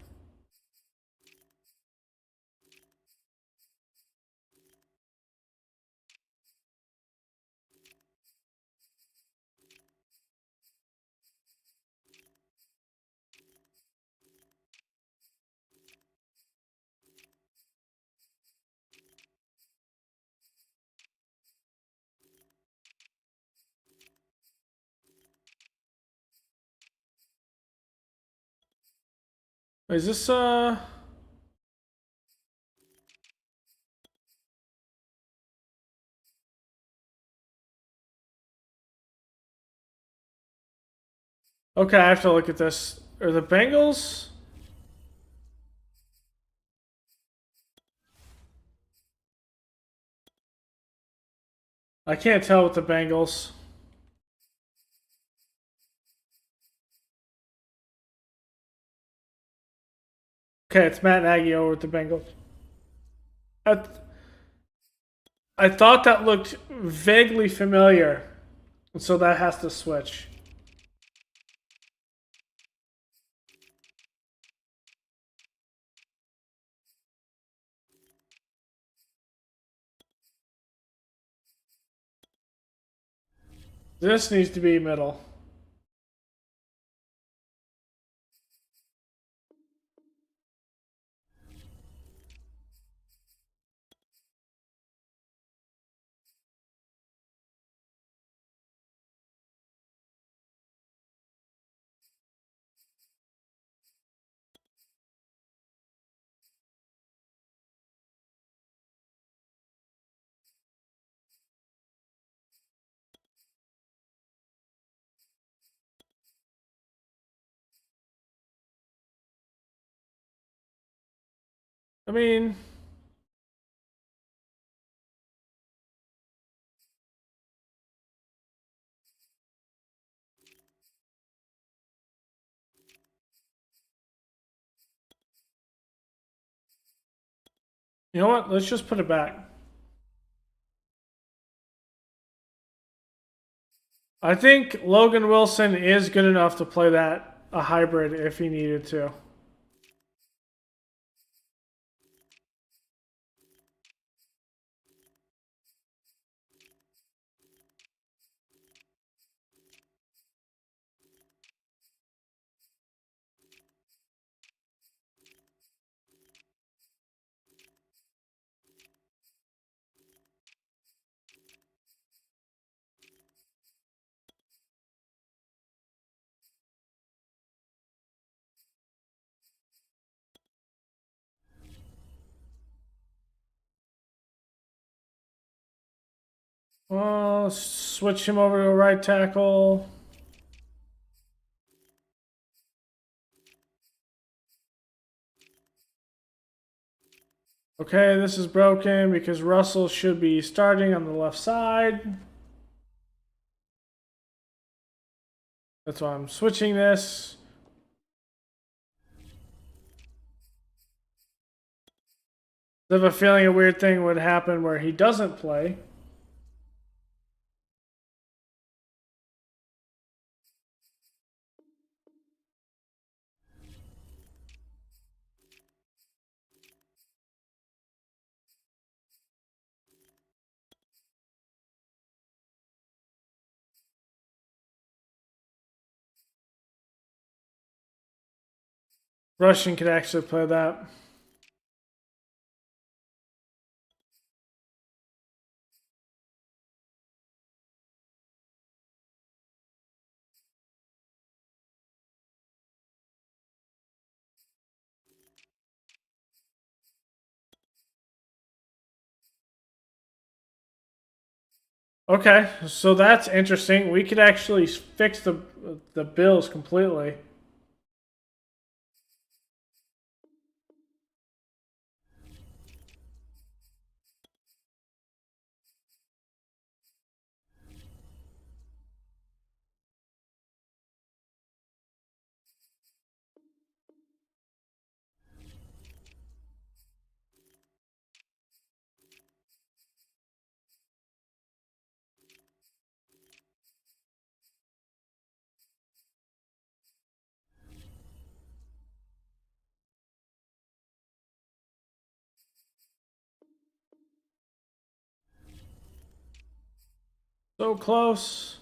S1: Is this okay, I have to look at this. Are the Bengals? I can't tell with the Bengals. Okay, it's Matt Nagy over with the Bengals. I, I thought that looked vaguely familiar, so that has to switch. This needs to be middle. I mean, you know what? Let's just put it back. I think Logan Wilson is good enough to play that a hybrid if he needed to. Well, switch him over to a right tackle. Okay, this is broken because Russell should be starting on the left side. That's why I'm switching this. I have a feeling a weird thing would happen where he doesn't play. Russian could actually play that. Okay, so that's interesting. We could actually fix the Bills completely. So close.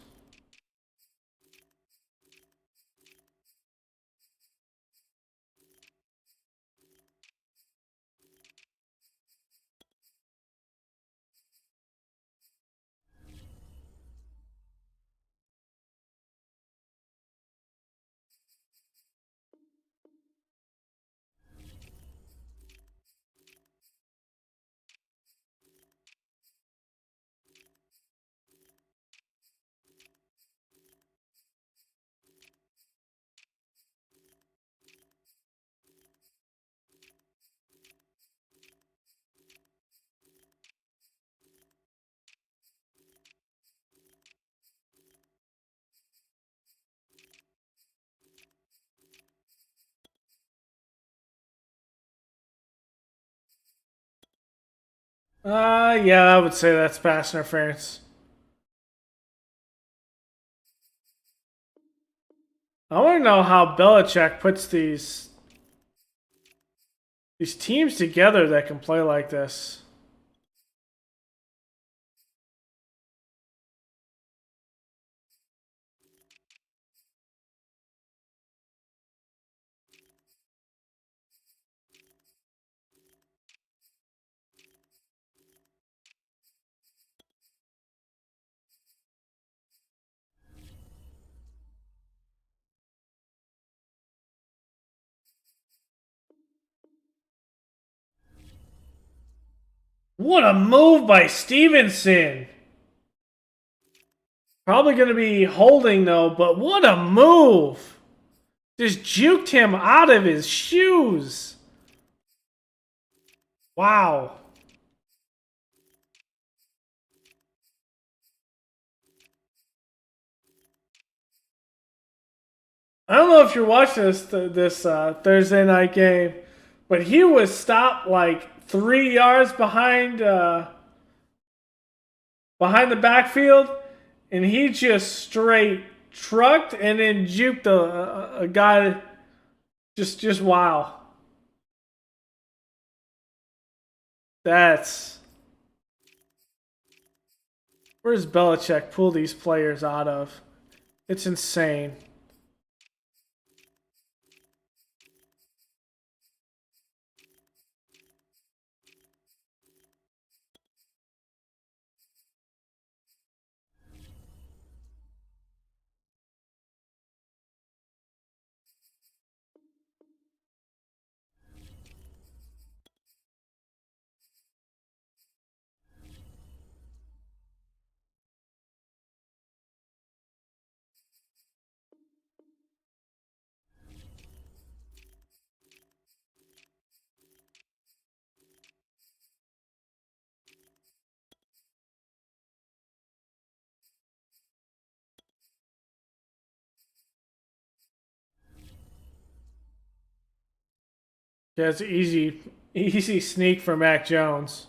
S1: Yeah, I would say that's pass interference. I want to know how Belichick puts these teams together that can play like this. What a move by Stevenson. Probably going to be holding though, but what a move. Just juked him out of his shoes. Wow. I don't know if you're watching this Thursday night game, but he was stopped like 3 yards behind behind the backfield, and he just straight trucked and then juked a guy. Just wow. That's where's Belichick pull these players out of? It's insane. Yeah, it's an easy sneak for Mac Jones.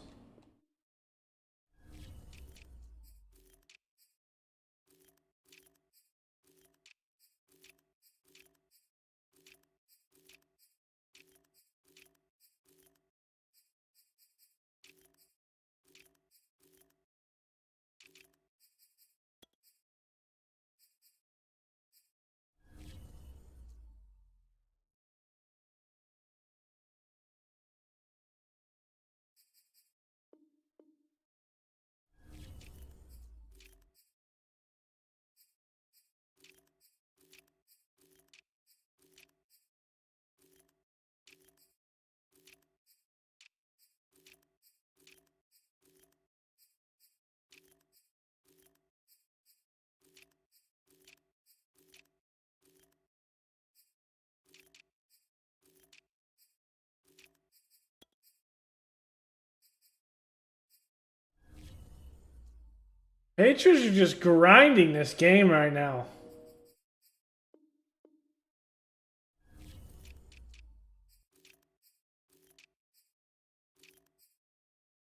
S1: Patriots are just grinding this game right now.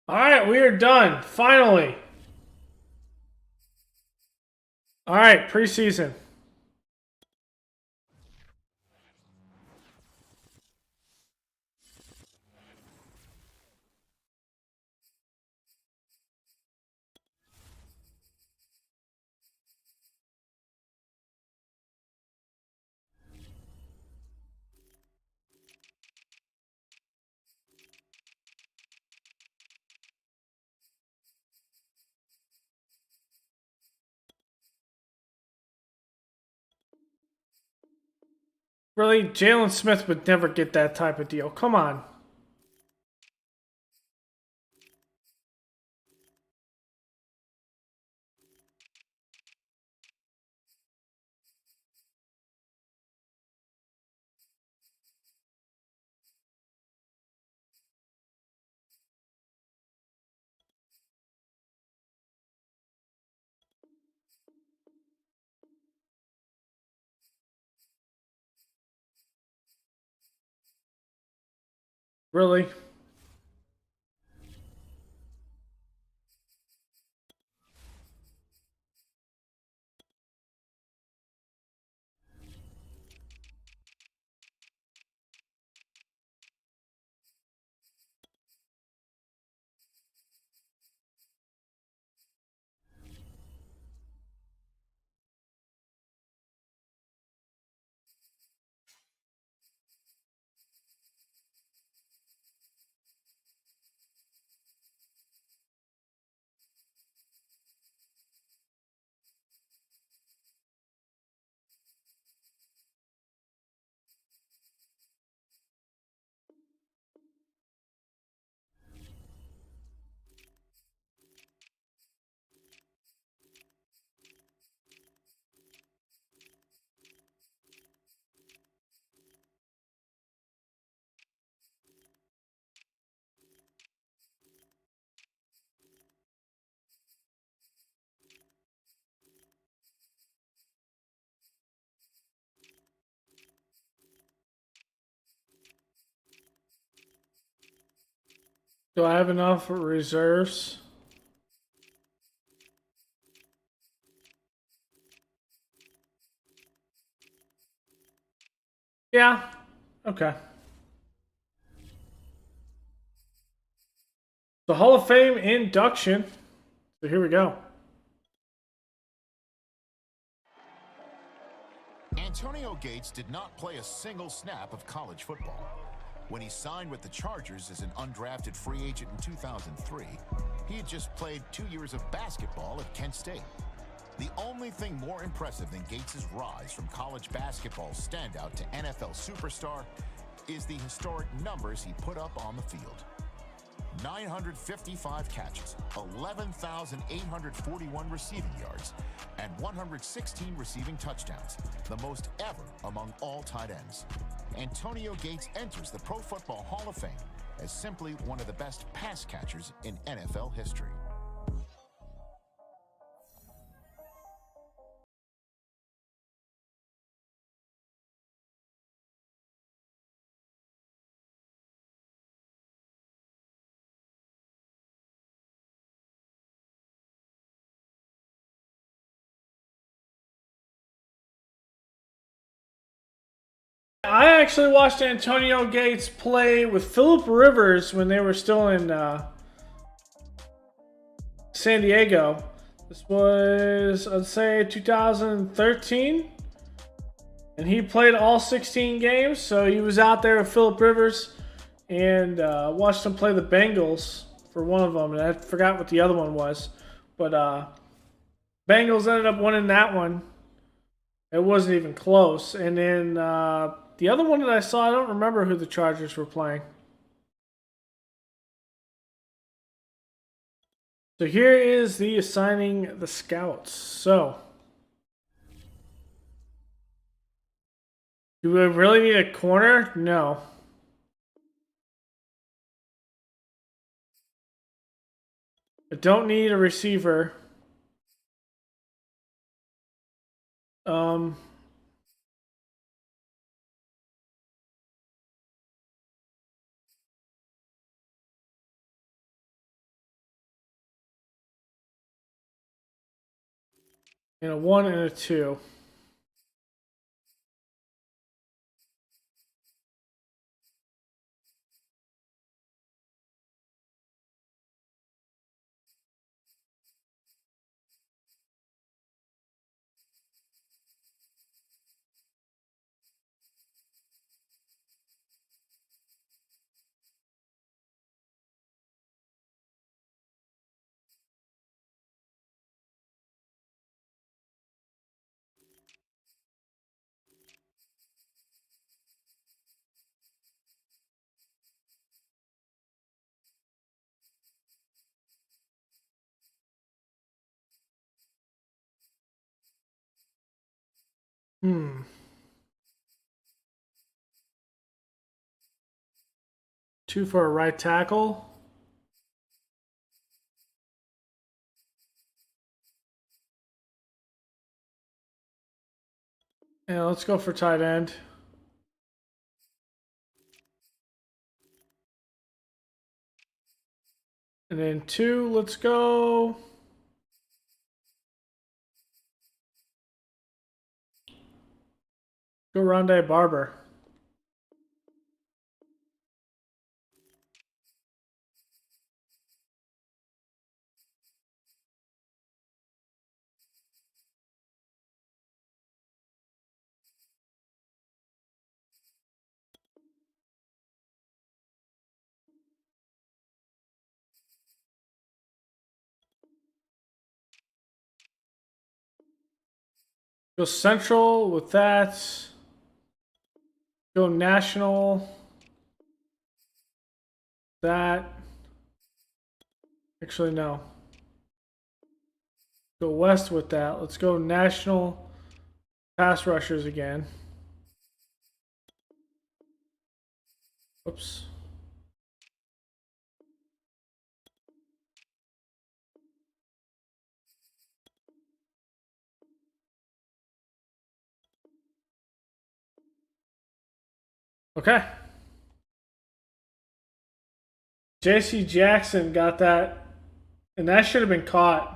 S1: All right, we are done. Finally. All right, preseason. Really? Jalen Smith would never get that type of deal. Come on. Really? Do I have enough reserves? Yeah. Okay. The Hall of Fame induction. So here we go.
S2: Antonio Gates did not play a single snap of college football. When he signed with the Chargers as an undrafted free agent in 2003, he had just played 2 years of basketball at Kent State. The only thing more impressive than Gates' rise from college basketball standout to NFL superstar is the historic numbers he put up on the field. 955 catches, 11,841 receiving yards, and 116 receiving touchdowns, the most ever among all tight ends. Antonio Gates enters the Pro Football Hall of Fame as simply one of the best pass catchers in NFL history.
S1: I actually watched Antonio Gates play with Phillip Rivers when they were still in San Diego. This was, I'd say, 2013. And he played all 16 games, so he was out there with Phillip Rivers and watched him play the Bengals for one of them. And I forgot what the other one was. But Bengals ended up winning that one. It wasn't even close. And then the other one that I saw, I don't remember who the Chargers were playing. So here is the assigning the scouts. So, do we really need a corner? No. I don't need a receiver. Um, and a 1 and a 2. Two for a right tackle. Yeah, let's go for tight end. And then two, let's go. Go Rondé Barber. Go Central with that. Go National. That. Actually, no. Go West with that. Let's go National pass rushers again. Oops. Okay. JC Jackson got that, and that should have been caught.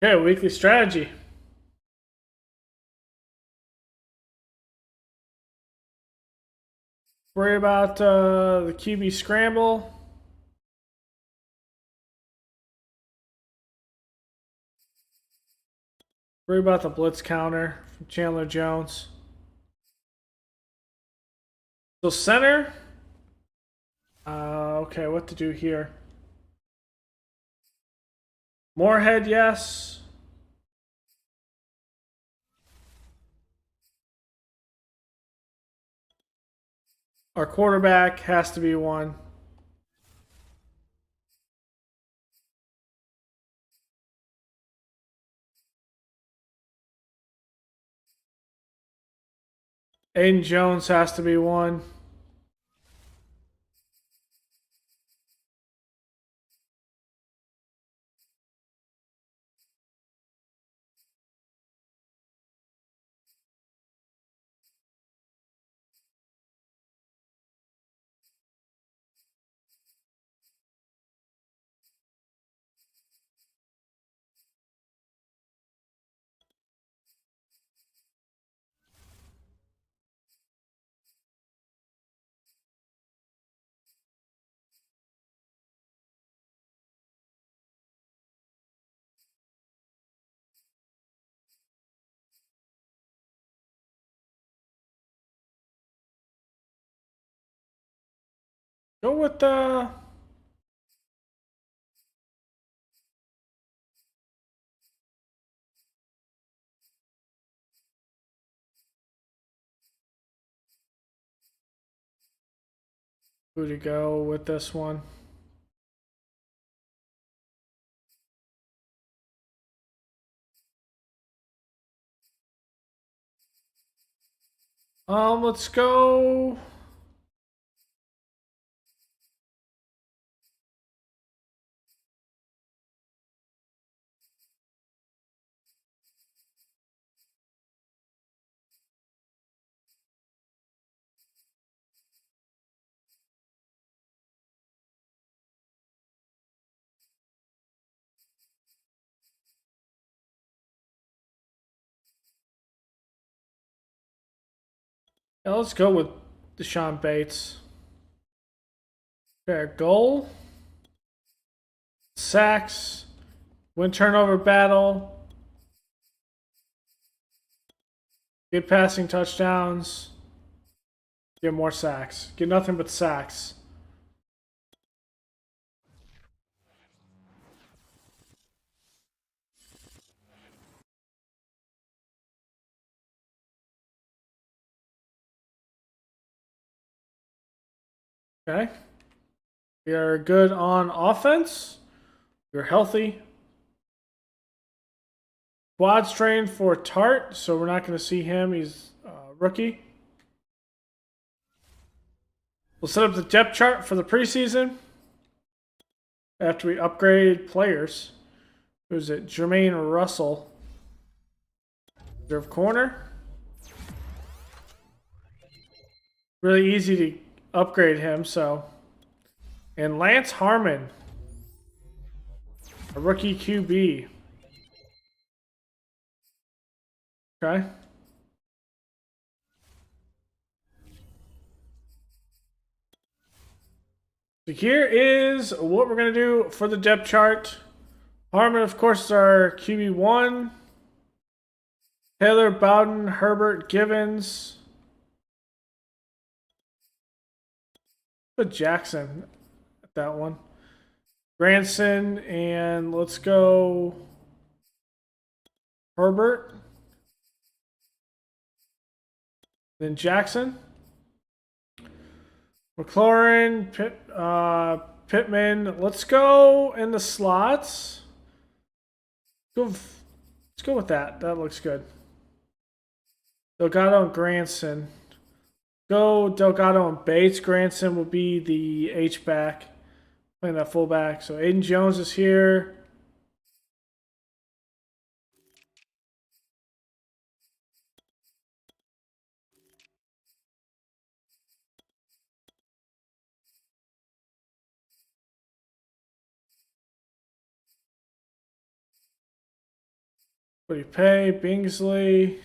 S1: Okay, weekly strategy. Worry about the QB scramble. Worry about the blitz counter from Chandler Jones. So center. Okay, what to do here? Moorhead, yes. Our quarterback has to be one. Aiden Jones has to be one. Go with the... Who to go with this one? Let's go... Yeah, let's go with Deshaun Bates. Fair goal. Sacks. Win turnover battle. Get passing touchdowns. Get more sacks. Get nothing but sacks. Okay. We are good on offense. We're healthy. Quad strain for Tart, so we're not going to see him. He's a rookie. We'll set up the depth chart for the preseason after we upgrade players. Who's it? Jermaine Russell. Reserve corner. Really easy to upgrade him, so. And Lance Harmon, a rookie QB. Okay. So here is what we're going to do for the depth chart. Harmon, of course, is our QB1. Taylor, Bowden, Herbert, Givens. Put Jackson at that one. Granson, and let's go Herbert. Then Jackson. McLaurin, Pittman. Let's go in the slots. Let's go with that. That looks good. Delgado and Granson. Go Delgado and Bates. Granson will be the H-back. Playing that fullback. So Aiden Jones is here. What do you pay? Bingsley.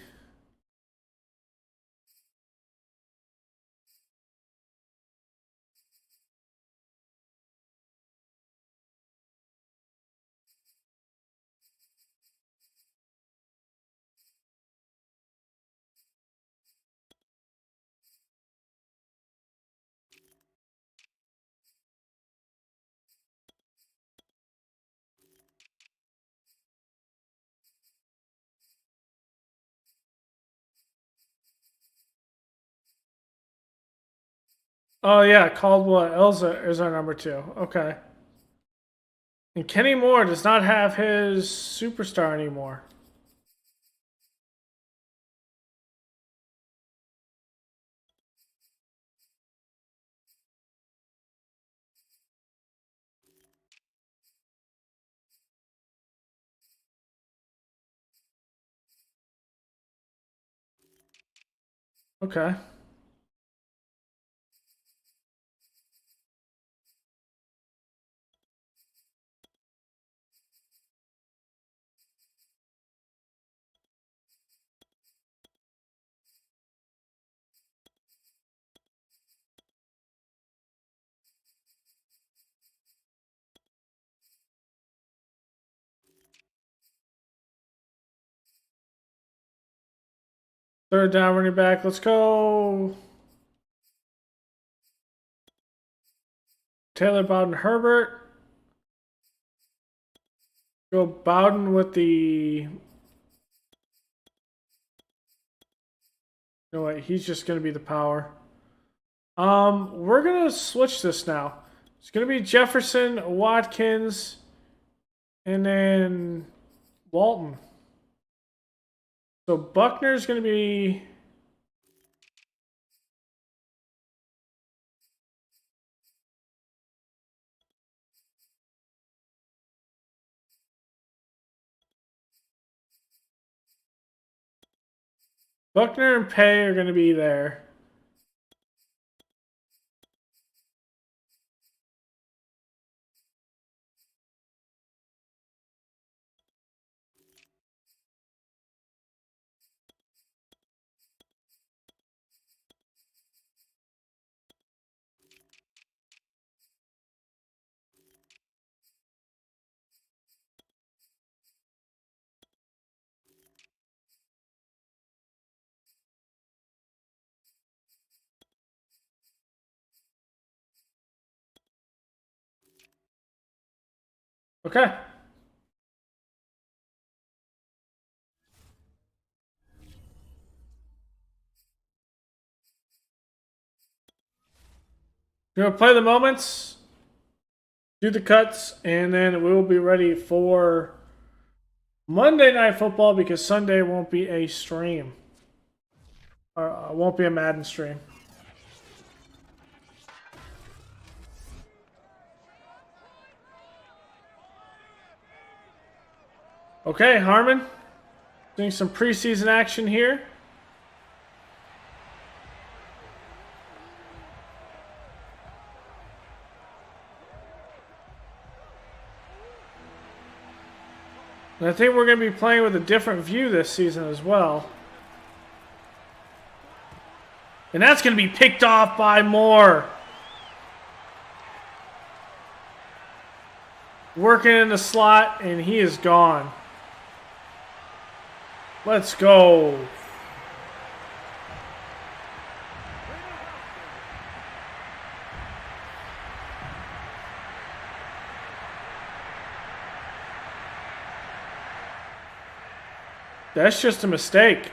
S1: Oh yeah, Caldwell Elza is our number 2. Okay. And Kenny Moore does not have his superstar anymore. Okay. Third down running back. Let's go. Taylor, Bowden, Herbert. Go Bowden with the. You know what? He's just going to be the power. We're going to switch this now. It's going to be Jefferson, Watkins, and then Walton. So Buckner's going to be. Buckner and Pay are going to be there. Okay. We're going to play the moments, do the cuts, and then we will be ready for Monday Night Football because Sunday won't be a stream. Or won't be a Madden stream. Okay, Harmon. Doing some preseason action here. And I think we're going to be playing with a different view this season as well. And that's going to be picked off by Moore. Working in the slot, and he is gone. Let's go. That's just a mistake.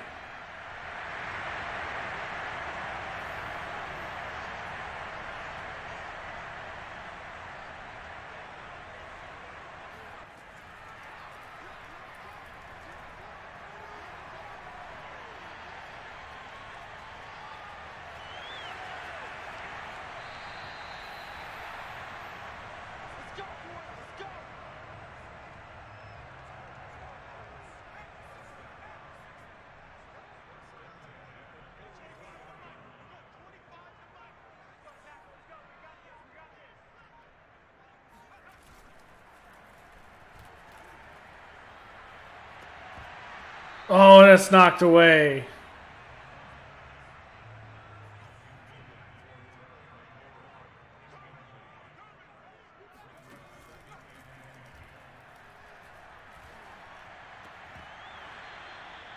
S1: Oh, that's knocked away.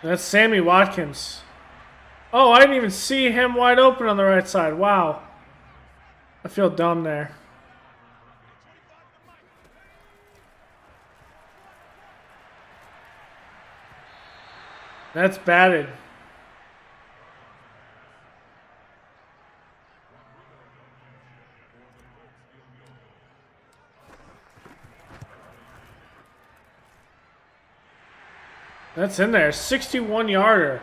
S1: That's Sammy Watkins. Oh, I didn't even see him wide open on the right side. Wow. I feel dumb there. That's batted. That's in there. 61-yarder.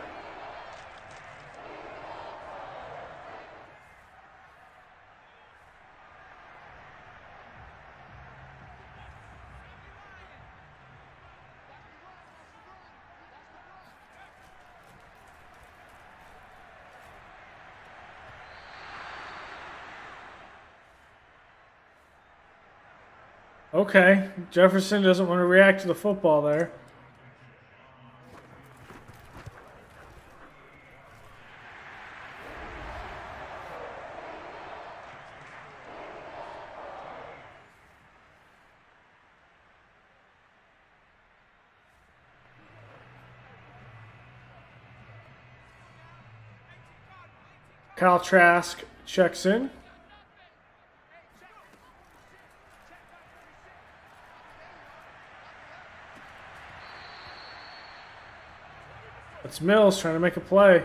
S1: Okay, Jefferson doesn't want to react to the football there. Kyle Trask checks in. It's Mills trying to make a play.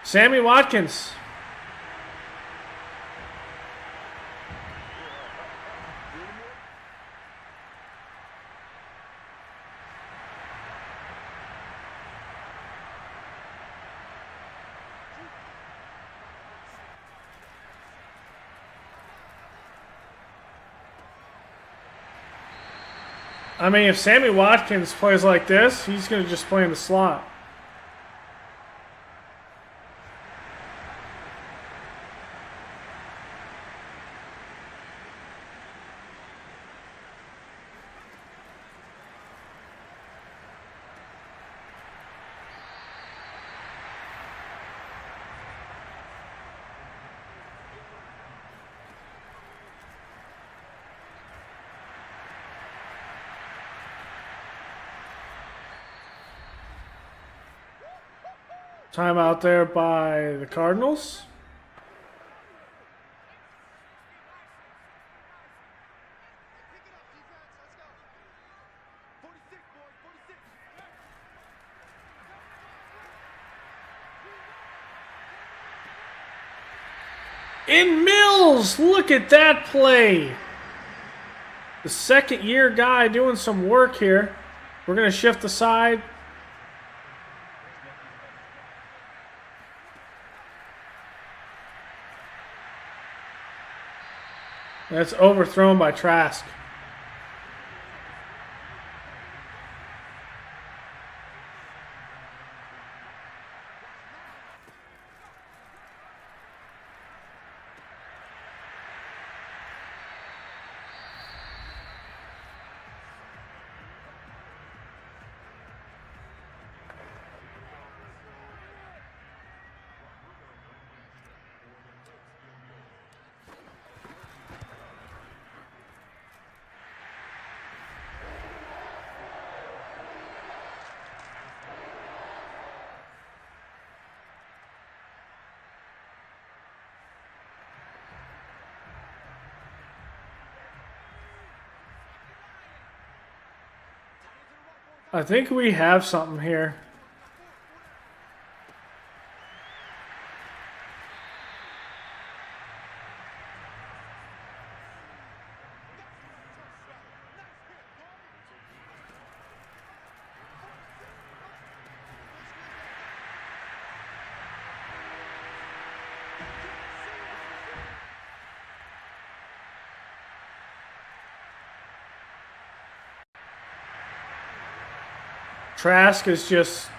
S1: Sammy Watkins. I mean, if Sammy Watkins plays like this, he's going to just play in the slot. Time out there by the Cardinals. In Mills, look at that play. The second-year guy doing some work here. We're going to shift aside. That's overthrown by Trask. I think we have something here. Trask is just...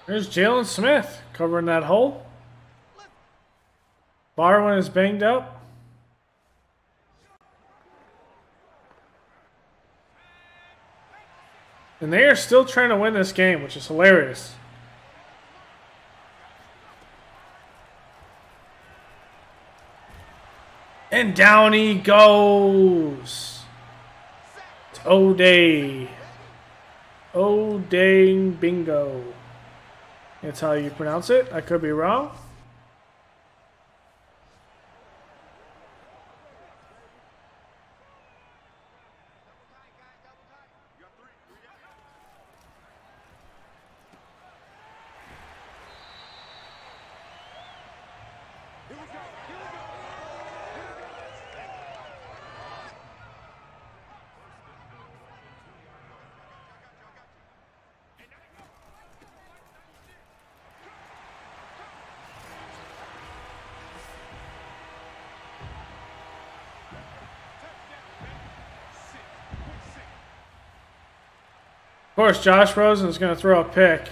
S1: There's Jalen Smith covering that hole. Barwin is banged up. And they are still trying to win this game, which is hilarious. And down he goes. It's O'Day. O'Day bingo. That's how you pronounce it. I could be wrong. Of course, Josh Rosen is going to throw a pick.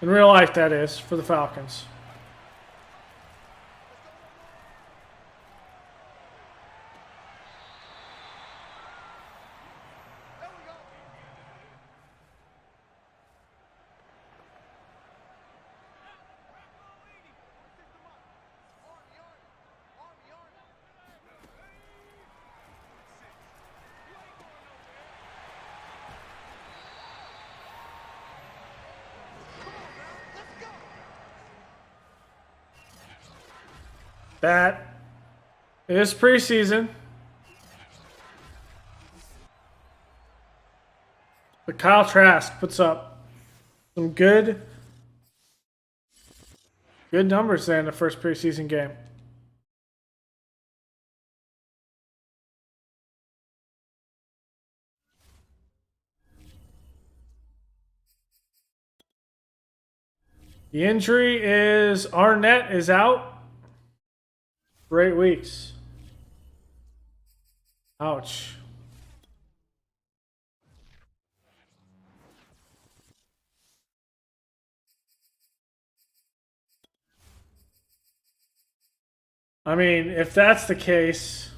S1: In real life, that is, for the Falcons. That is preseason. But Kyle Trask puts up some good numbers there in the first preseason game. The injury is Arnett is out for 8 weeks. Ouch. I mean, if that's the case,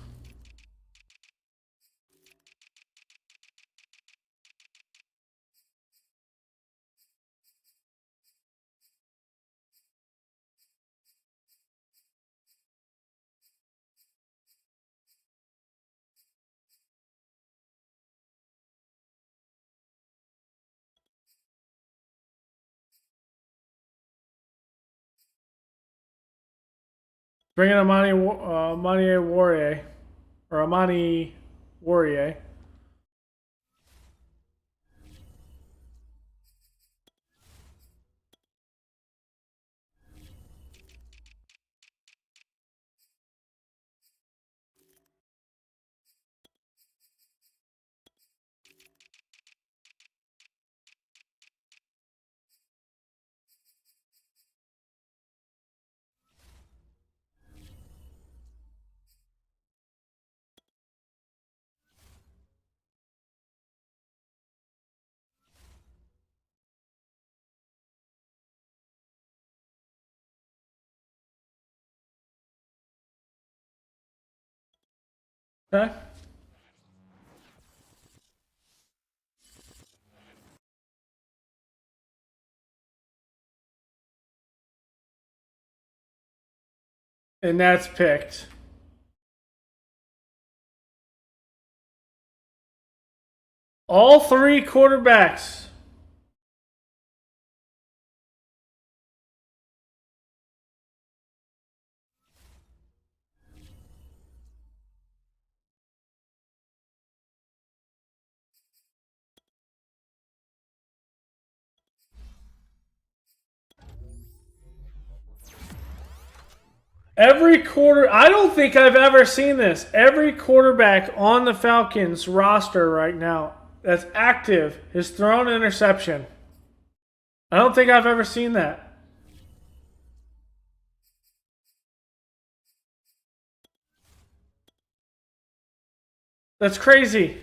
S1: bring in Amani Warrior or Amani Warrior. Okay. And that's picked. All 3 quarterbacks. Every quarter, I don't think I've ever seen this. Every quarterback on the Falcons roster right now that's active has thrown an interception. I don't think I've ever seen that. That's crazy.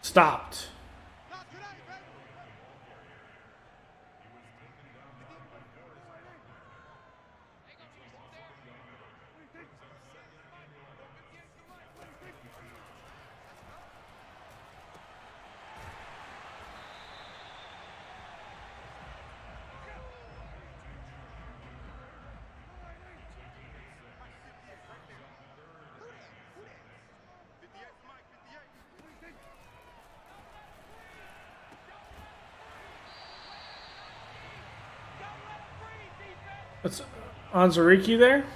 S1: Stopped. That's Onzariki there.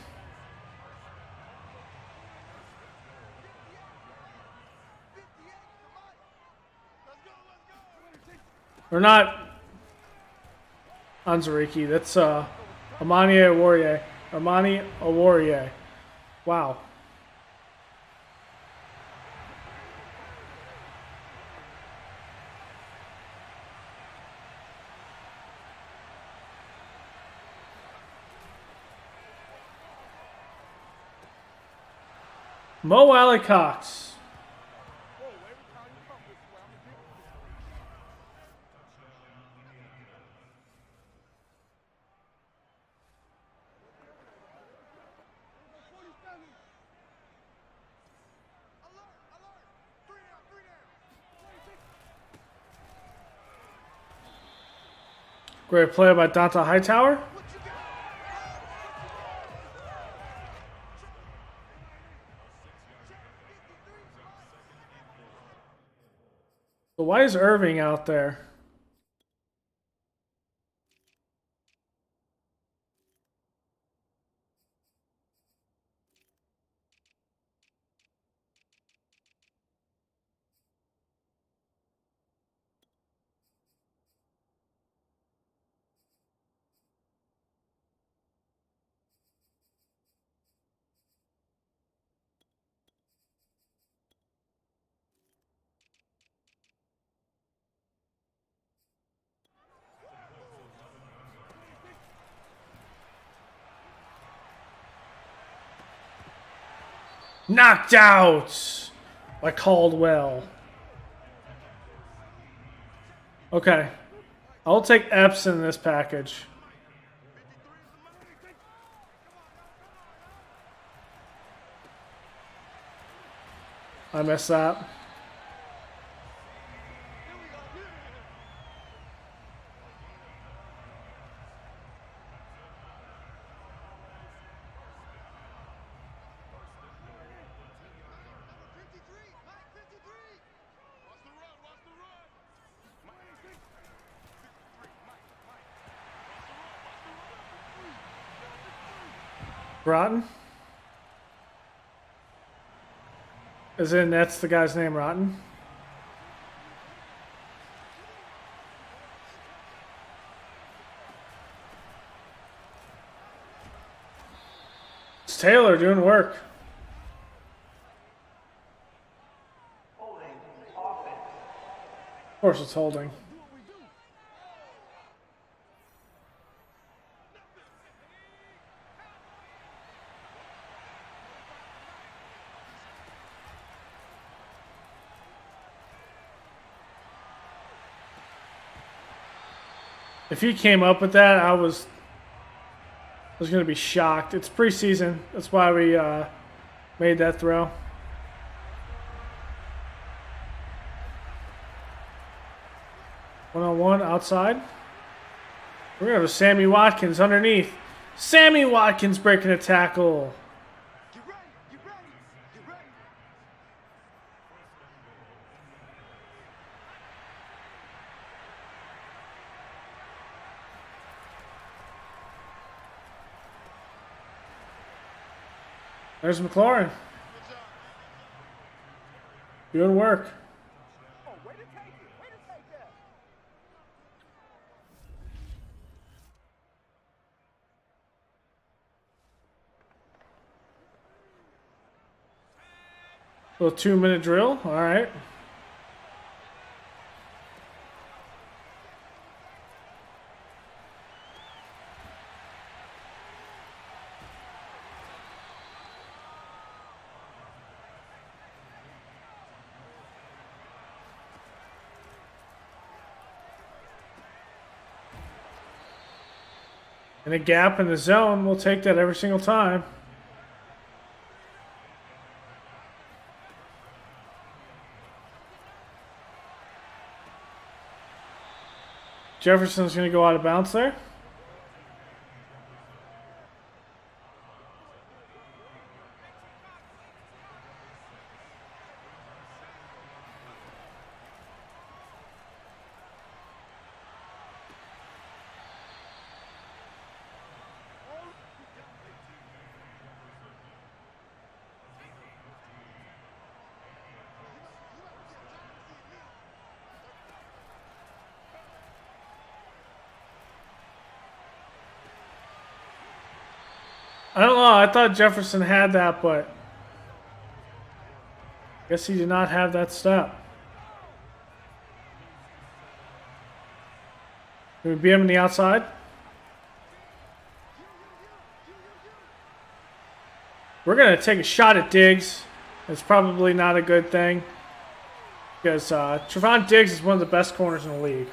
S1: Or not Onzariki. That's Amani Warrior. Amani Warrior. Wow. Mo Alley Cox. Great play by Dante Hightower. So why is Irving out there? Knocked out by Caldwell. Okay. I'll take Epps in this package. I missed that. Rotten? As in, that's the guy's name, Rotten? It's Taylor doing work. Of course it's holding. If he came up with that, I was going to be shocked. It's preseason. That's why we made that throw. One-on-one outside. We're going to have Sammy Watkins underneath. Sammy Watkins breaking a tackle. There's McLaurin. Doing work. Little 2-minute drill. All right. And a gap in the zone, we'll take that every single time. Jefferson's going to go out of bounds there. I don't know. I thought Jefferson had that, but I guess he did not have that step. Can we beat him on the outside? We're going to take a shot at Diggs. It's probably not a good thing because Trevon Diggs is one of the best corners in the league.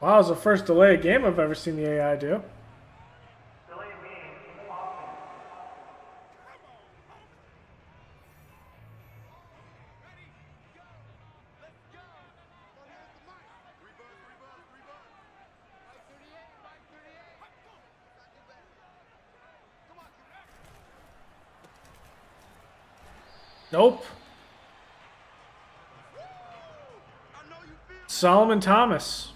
S1: Wow, it's the first delay of game I've ever seen the AI do. Nope. Solomon Thomas.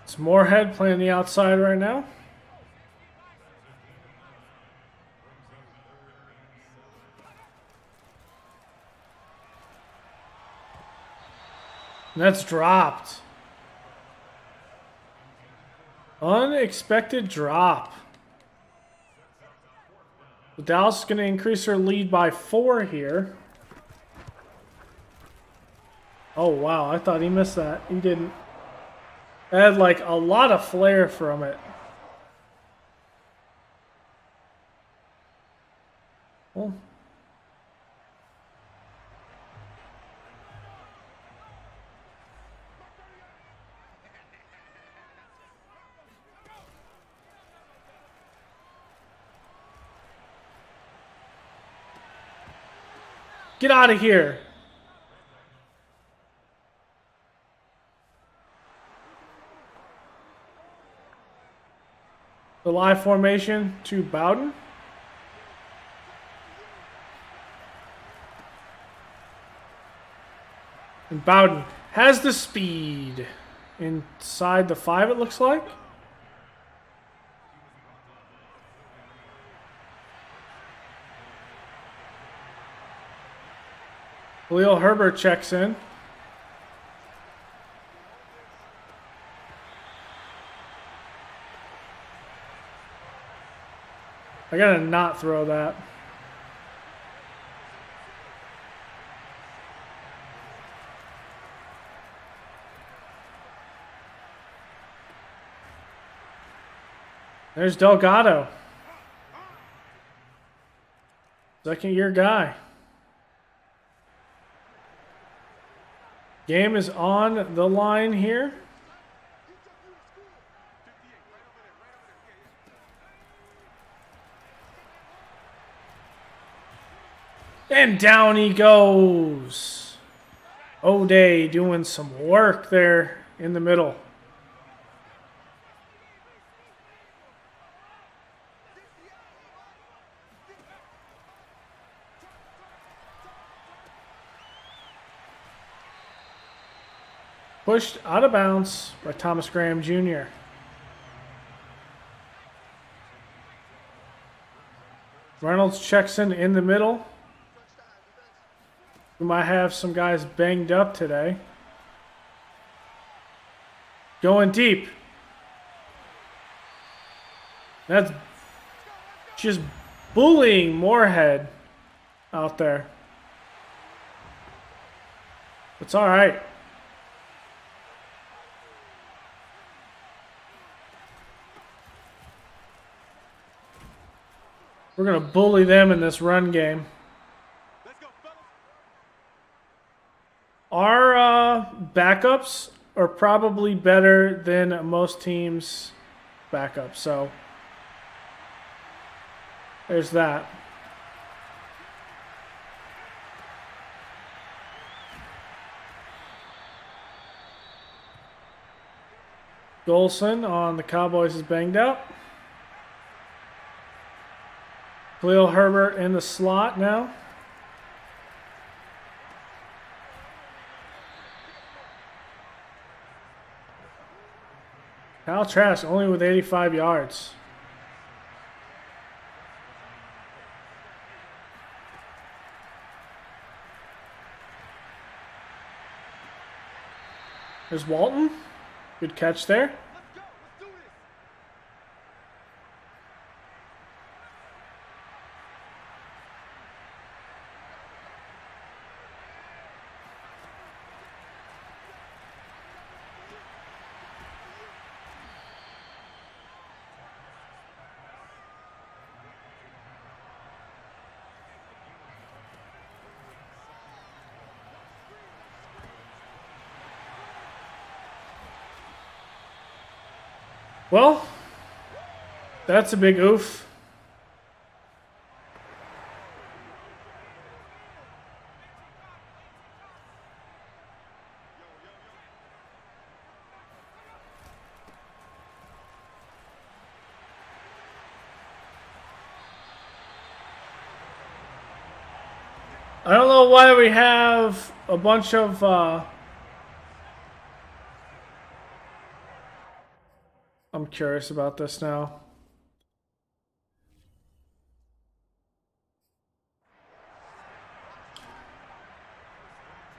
S1: It's Moorhead playing the outside right now. And that's dropped. Unexpected drop. Dallas is going to increase their lead by 4 here. Oh, wow. I thought he missed that. He didn't. It had like a lot of flair from it. Well. Get out of here. The live formation to Bowden. And Bowden has the speed. Inside the 5, it looks like. Khalil Herbert checks in. I gotta not throw that. There's Delgado. Second year guy. Game is on the line here. And down he goes. O'Day doing some work there in the middle. Pushed out of bounds by Thomas Graham Jr. Reynolds checks in the middle. We might have some guys banged up today. Going deep. That's just bullying Moorhead out there. It's all right. We're going to bully them in this run game. Our backups are probably better than most teams' backups. So there's that. Golson on the Cowboys is banged up. Khalil Herbert in the slot now. Kyle Trask only with 85 yards. There's Walton. Good catch there. Well, that's a big oof. I don't know why we have a bunch of I'm curious about this now.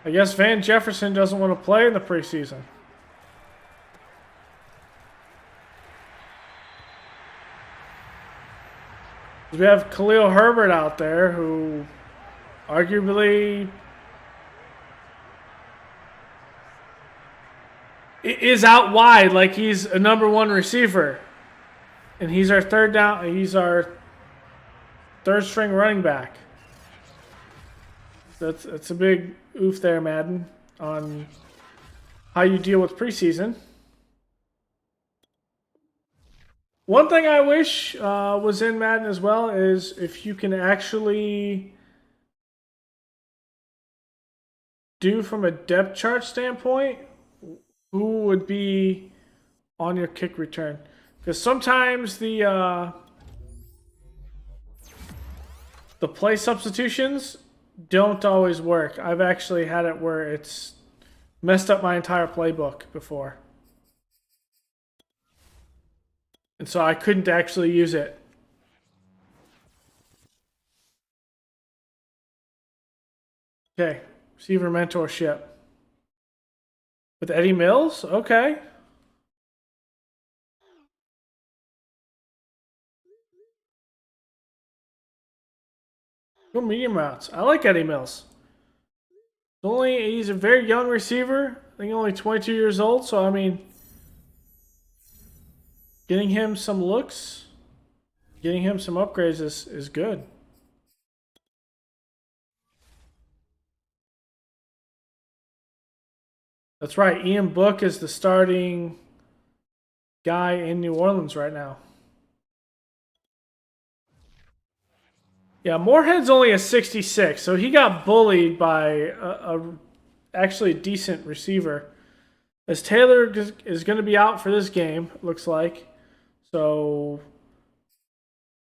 S1: I guess Van Jefferson doesn't want to play in the preseason. We have Khalil Herbert out there who arguably is out wide like he's a number one receiver. And he's our he's our third string running back. That's a big oof there, Madden, on how you deal with preseason. One thing I wish was in Madden as well is if you can actually do from a depth chart standpoint who would be on your kick return. Because sometimes the play substitutions don't always work. I've actually had it where it's messed up my entire playbook before. And so I couldn't actually use it. Okay, receiver mentorship. With Eddie Mills? Okay. Go medium routes. I like Eddie Mills. He's a very young receiver. I think only 22 years old. So, I mean, getting him some looks, getting him some upgrades is good. That's right. Ian Book is the starting guy in New Orleans right now. Yeah, Moorhead's only a 66, so he got bullied by a actually decent receiver. As Taylor is going to be out for this game, it looks like. So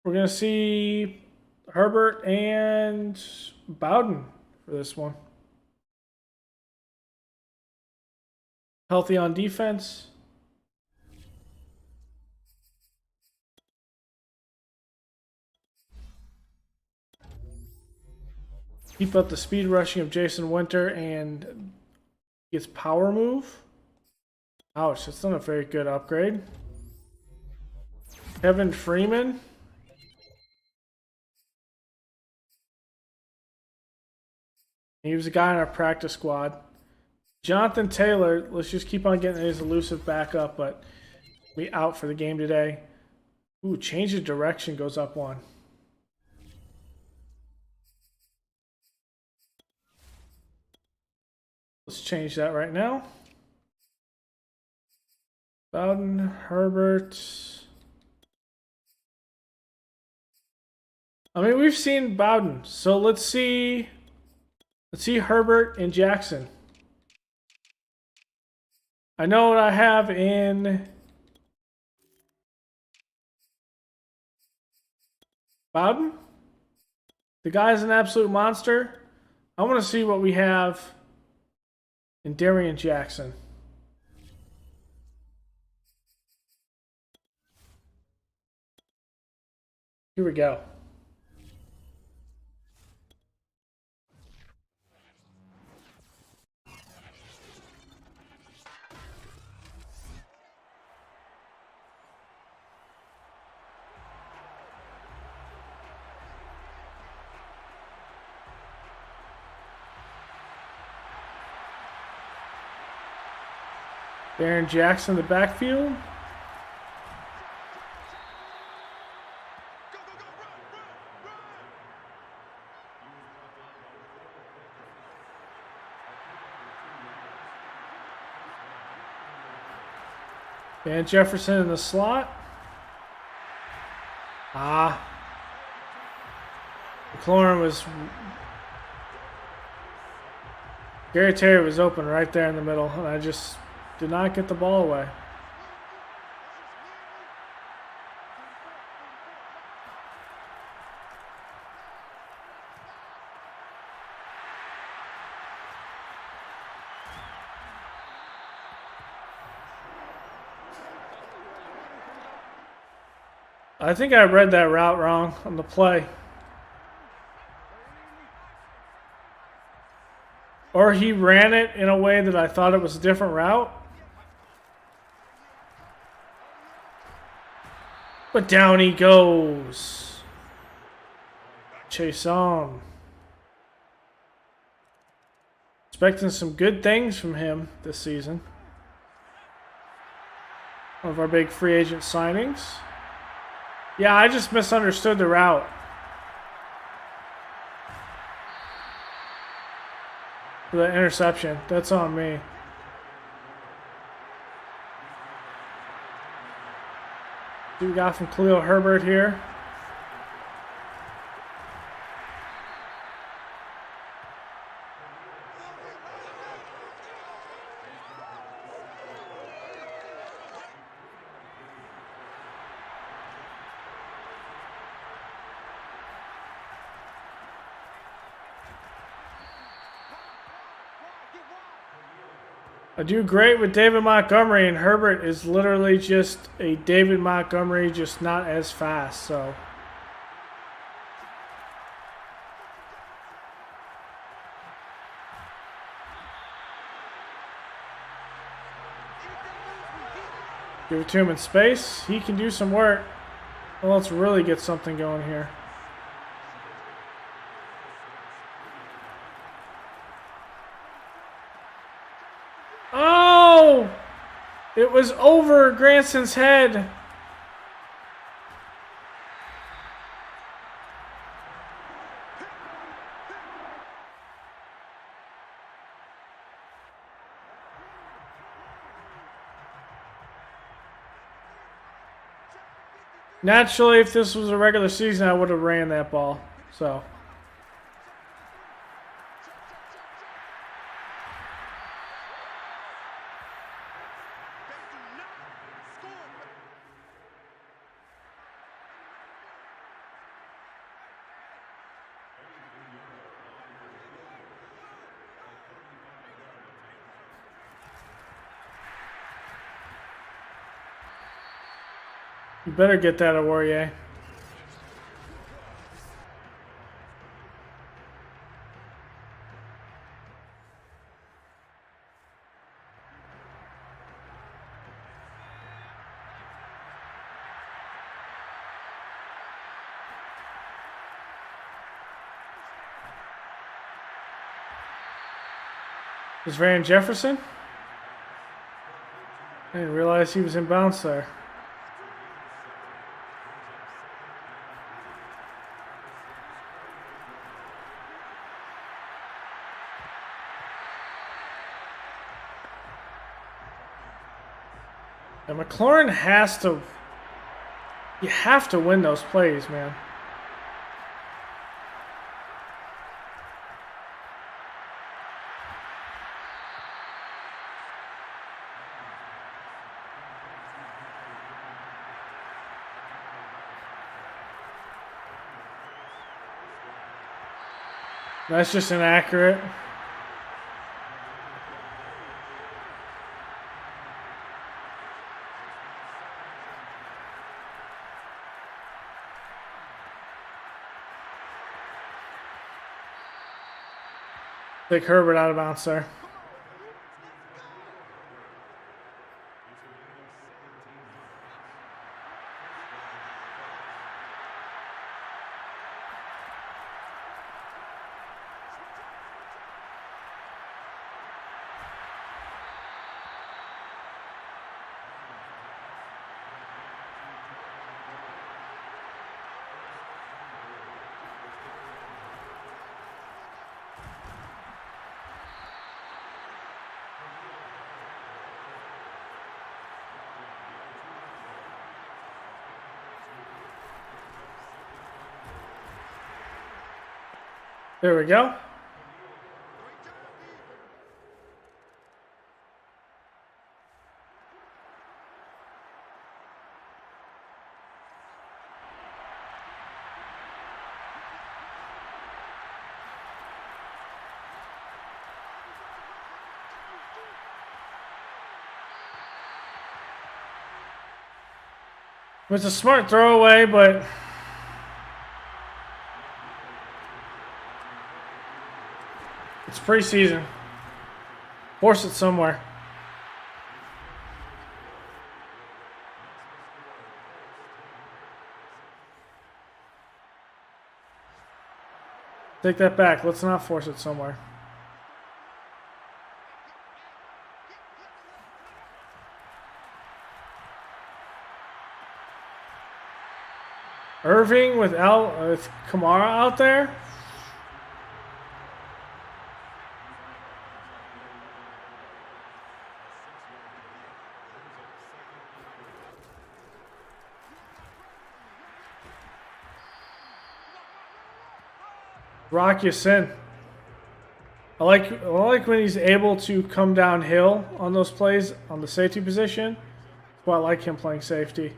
S1: we're going to see Herbert and Bowden for this one. Healthy on defense. Keep up the speed rushing of Jason Winter and gets power move. Ouch, that's not a very good upgrade. Kevin Freeman. He was a guy in our practice squad. Jonathan Taylor, let's just keep on getting his elusive backup, but we out for the game today. Ooh, change of direction goes up one. Let's change that right now. Bowden, Herbert. I mean, we've seen Bowden, so let's see Herbert and Jackson. I know what I have in Bowden. The guy's an absolute monster. I want to see what we have in Darren Jackson. Here we go. Darren Jackson, the backfield. Van Jefferson in the slot. McLaurin was... Gary Terry was open right there in the middle, and I just did not get the ball away. I think I read that route wrong on the play. Or he ran it in a way that I thought it was a different route. But down he goes. Chase on. Expecting some good things from him this season. One of our big free agent signings. Yeah, I just misunderstood the route. For the interception. That's on me. What we got from Khalil Herbert here? I do great with David Montgomery, and Herbert is literally just a David Montgomery, just not as fast, so. Give it to him in space. He can do some work. Well, let's really get something going here. Oh! It was over Granson's head. Naturally, if this was a regular season, I would have ran that ball. So. You better get that, Awarrior. Is Van Jefferson? I didn't realize he was in bounds there. And McLaurin has to... You have to win those plays, man. That's just inaccurate. Take Herbert out of bounds there. There we go. It was a smart throwaway, but it's preseason. Force it somewhere. Take that back. Let's not force it somewhere. Irving with Kamara out there. Adkisson. I like when he's able to come downhill on those plays on the safety position. That's why I like him playing safety.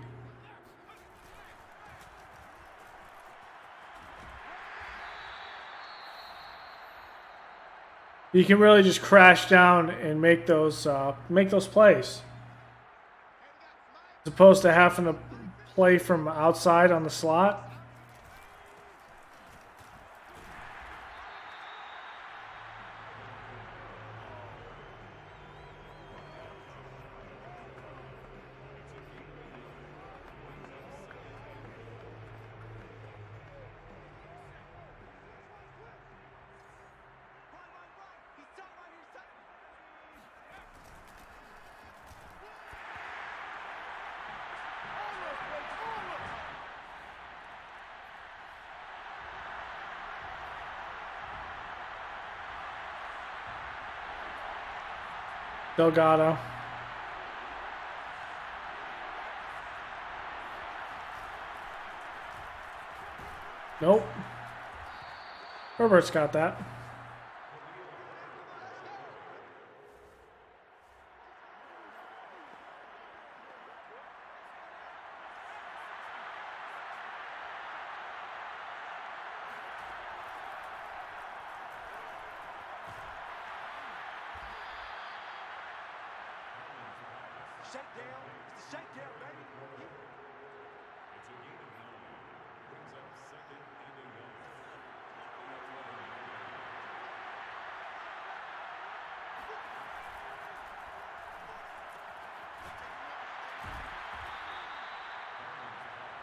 S1: You can really just crash down and make those plays, as opposed to having to play from outside on the slot. Delgado. Nope. Herbert's got that.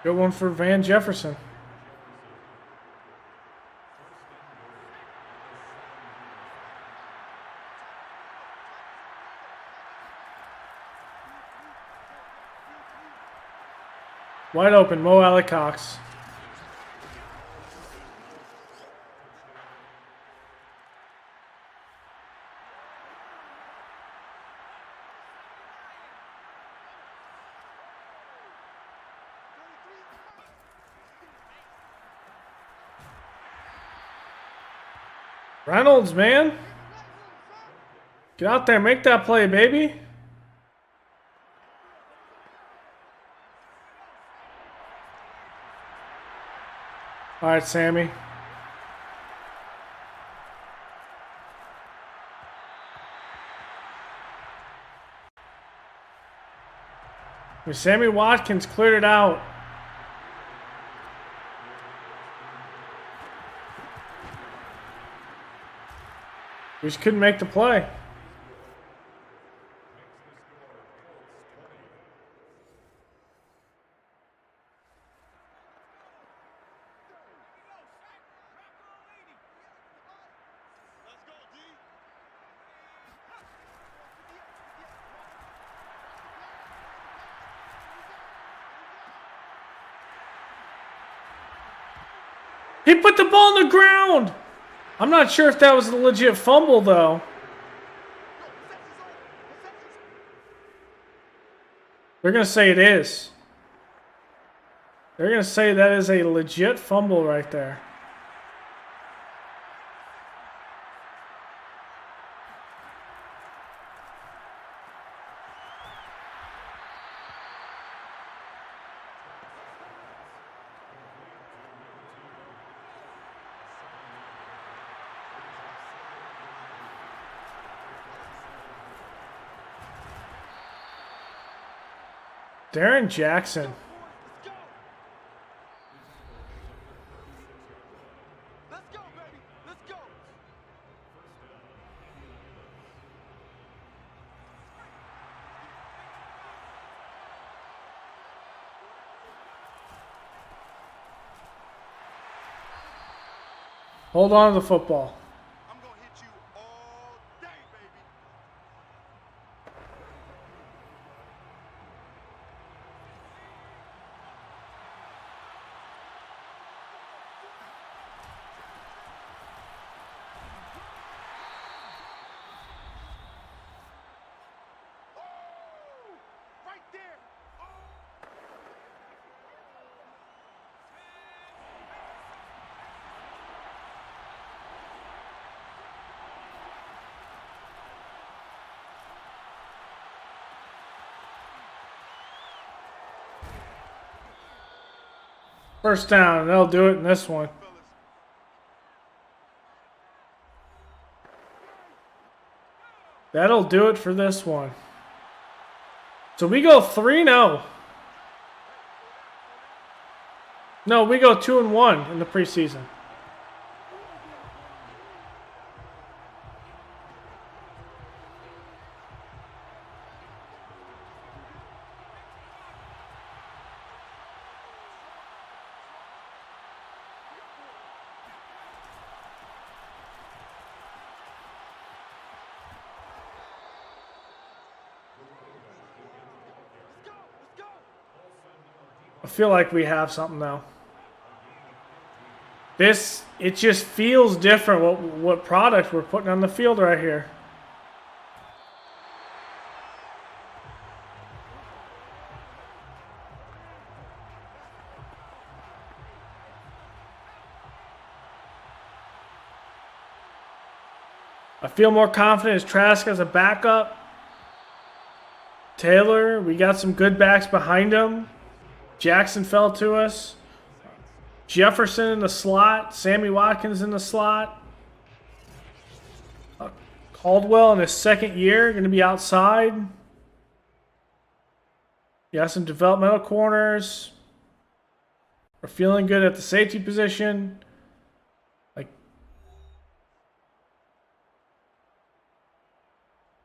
S1: Good one for Van Jefferson. Wide open, Mo Alley Cox. Reynolds, man. Get out there, make that play, baby. All right, Sammy. Sammy Watkins cleared it out. We just couldn't make the play. He put the ball on the ground. I'm not sure if that was a legit fumble, though. They're going to say it is. They're going to say that is a legit fumble right there. Darren Jackson.
S3: Let's go, baby. Let's go.
S1: Hold on to the football.
S3: I'm gonna hit you all day, baby. Oh, right there.
S1: First down. They'll do it in this one. That'll do it for this one. So we go 3-0. No, we go 2-1 in the preseason. I feel like we have something now. It just feels different what product we're putting on the field right here. I feel more confident as Trask as a backup. Taylor, we got some good backs behind him. Jackson fell to us. Jefferson in the slot. Sammy Watkins in the slot. Caldwell in his second year, going to be outside. You got some developmental corners. We're feeling good at the safety position.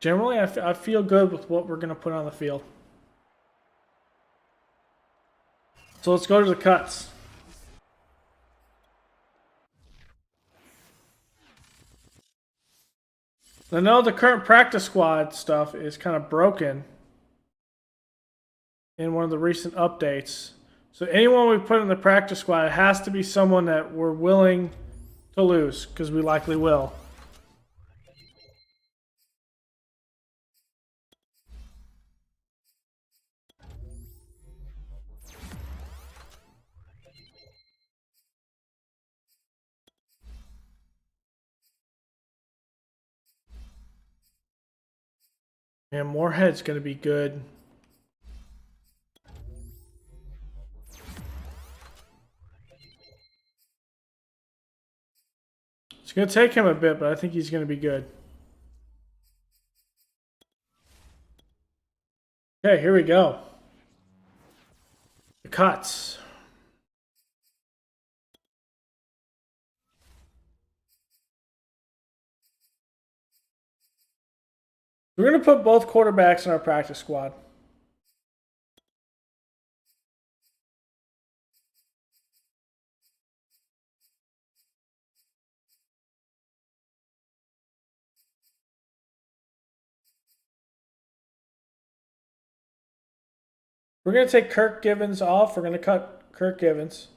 S1: Generally, I feel good with what we're going to put on the field. So let's go to the cuts. I know the current practice squad stuff is kind of broken in one of the recent updates. So anyone we put in the practice squad, it has to be someone that we're willing to lose, because we likely will. And Moorhead's going to be good. It's going to take him a bit, but I think he's going to be good. Okay, here we go. The cuts. We're going to put both quarterbacks in our practice squad. We're going to take Kirk Givens off. We're going to cut Kirk Givens.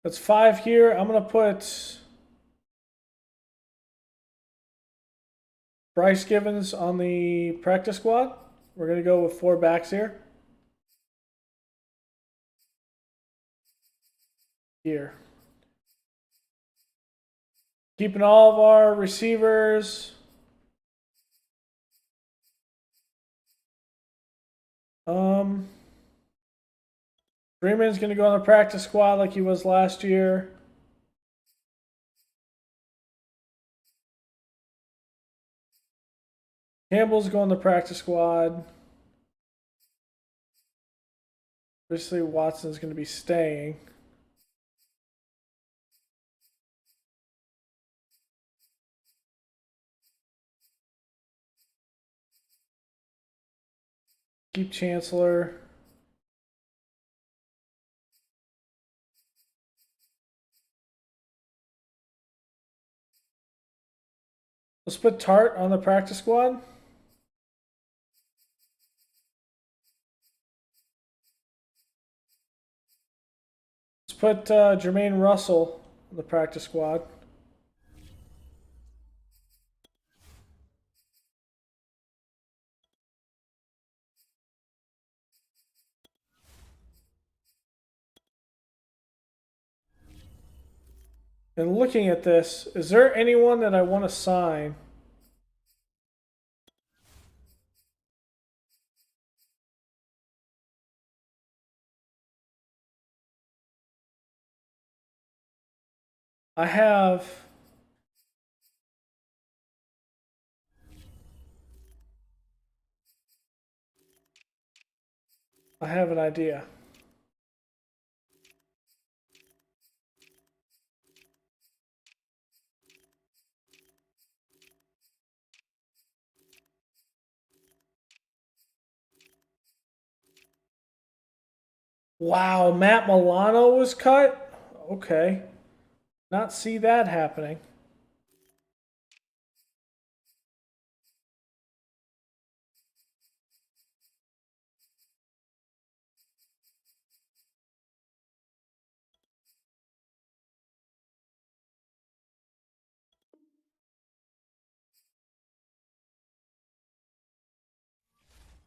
S1: That's 5 here. I'm going to put Bryce Givens on the practice squad. We're going to go with 4 backs here. Keeping all of our receivers. Freeman's going to go on the practice squad like he was last year. Campbell's going to practice squad. Obviously, Watson's going to be staying. Keep Chancellor. Let's put Tart on the practice squad. Let's put Jermaine Russell on the practice squad. And looking at this, is there anyone that I want to sign? I have an idea. Wow, Matt Milano was cut? Okay. Not see that happening.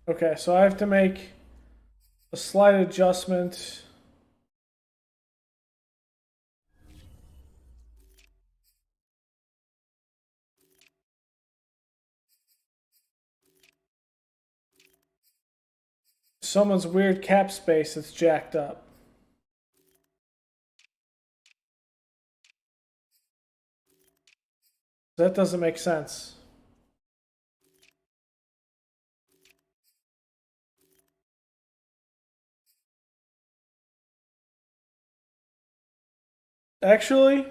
S1: Okay, so I have to make a slight adjustment. Someone's weird cap space that's jacked up. That doesn't make sense. Actually,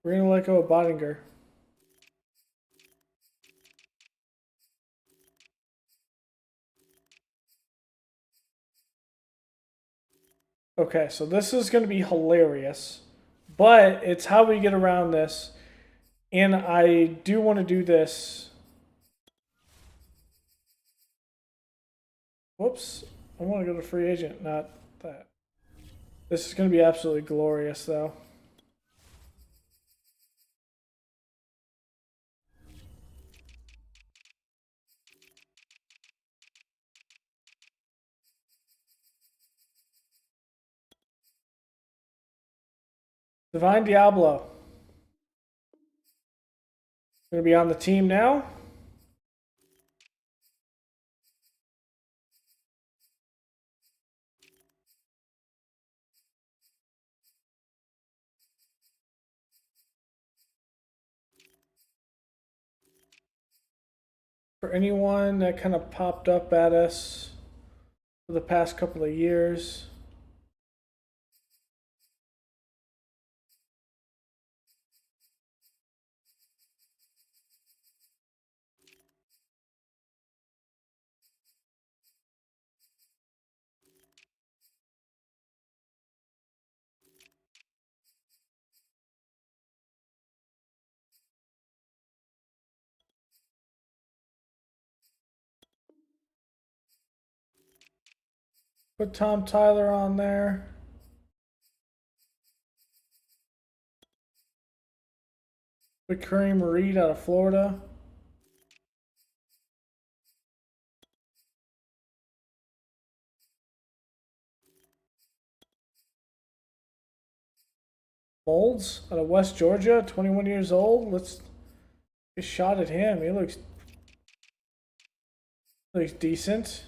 S1: we're gonna let go of Bottinger. Okay, so this is gonna be hilarious, but it's how we get around this. And I do want to do this. Whoops. I want to go to free agent, not that. This is going to be absolutely glorious, though. Divine Diablo. Going to be on the team now. For anyone that kind of popped up at us for the past couple of years. Put Tom Tyler on there. Put Kareem Reed out of Florida. Molds out of West Georgia, 21 years old. Let's get a shot at him. He looks decent.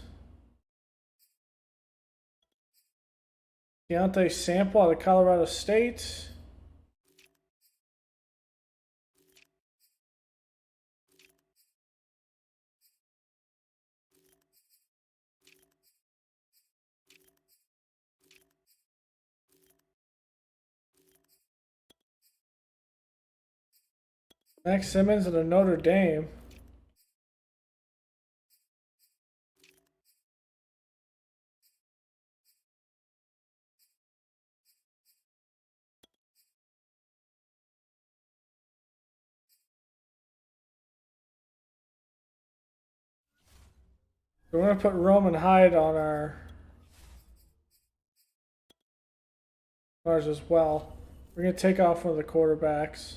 S1: Deontay Sample out of Colorado State. Max Simmons out of Notre Dame. We're going to put Roman Hyde on ours as well. We're going to take off one of the quarterbacks.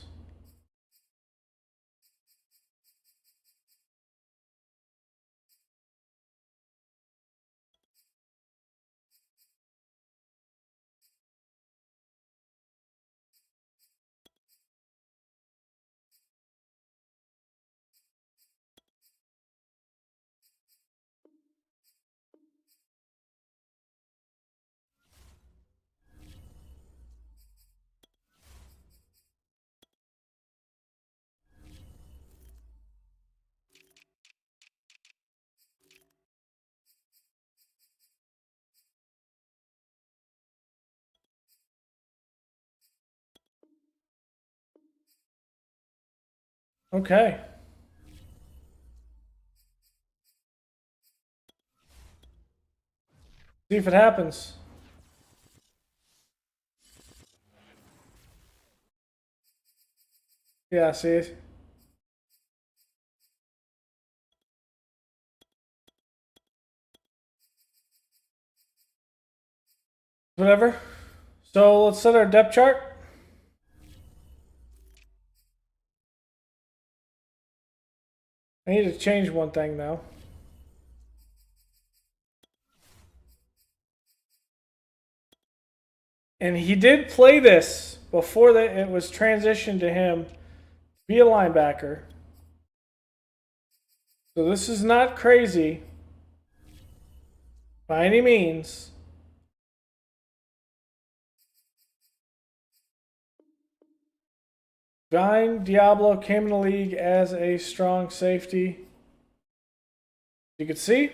S1: Okay. See if it happens. Yeah, see? Whatever. So let's set our depth chart. I need to change one thing though. And he did play this before that it was transitioned to him to be a linebacker. So this is not crazy by any means. Vine Diablo came in the league as a strong safety. You can see.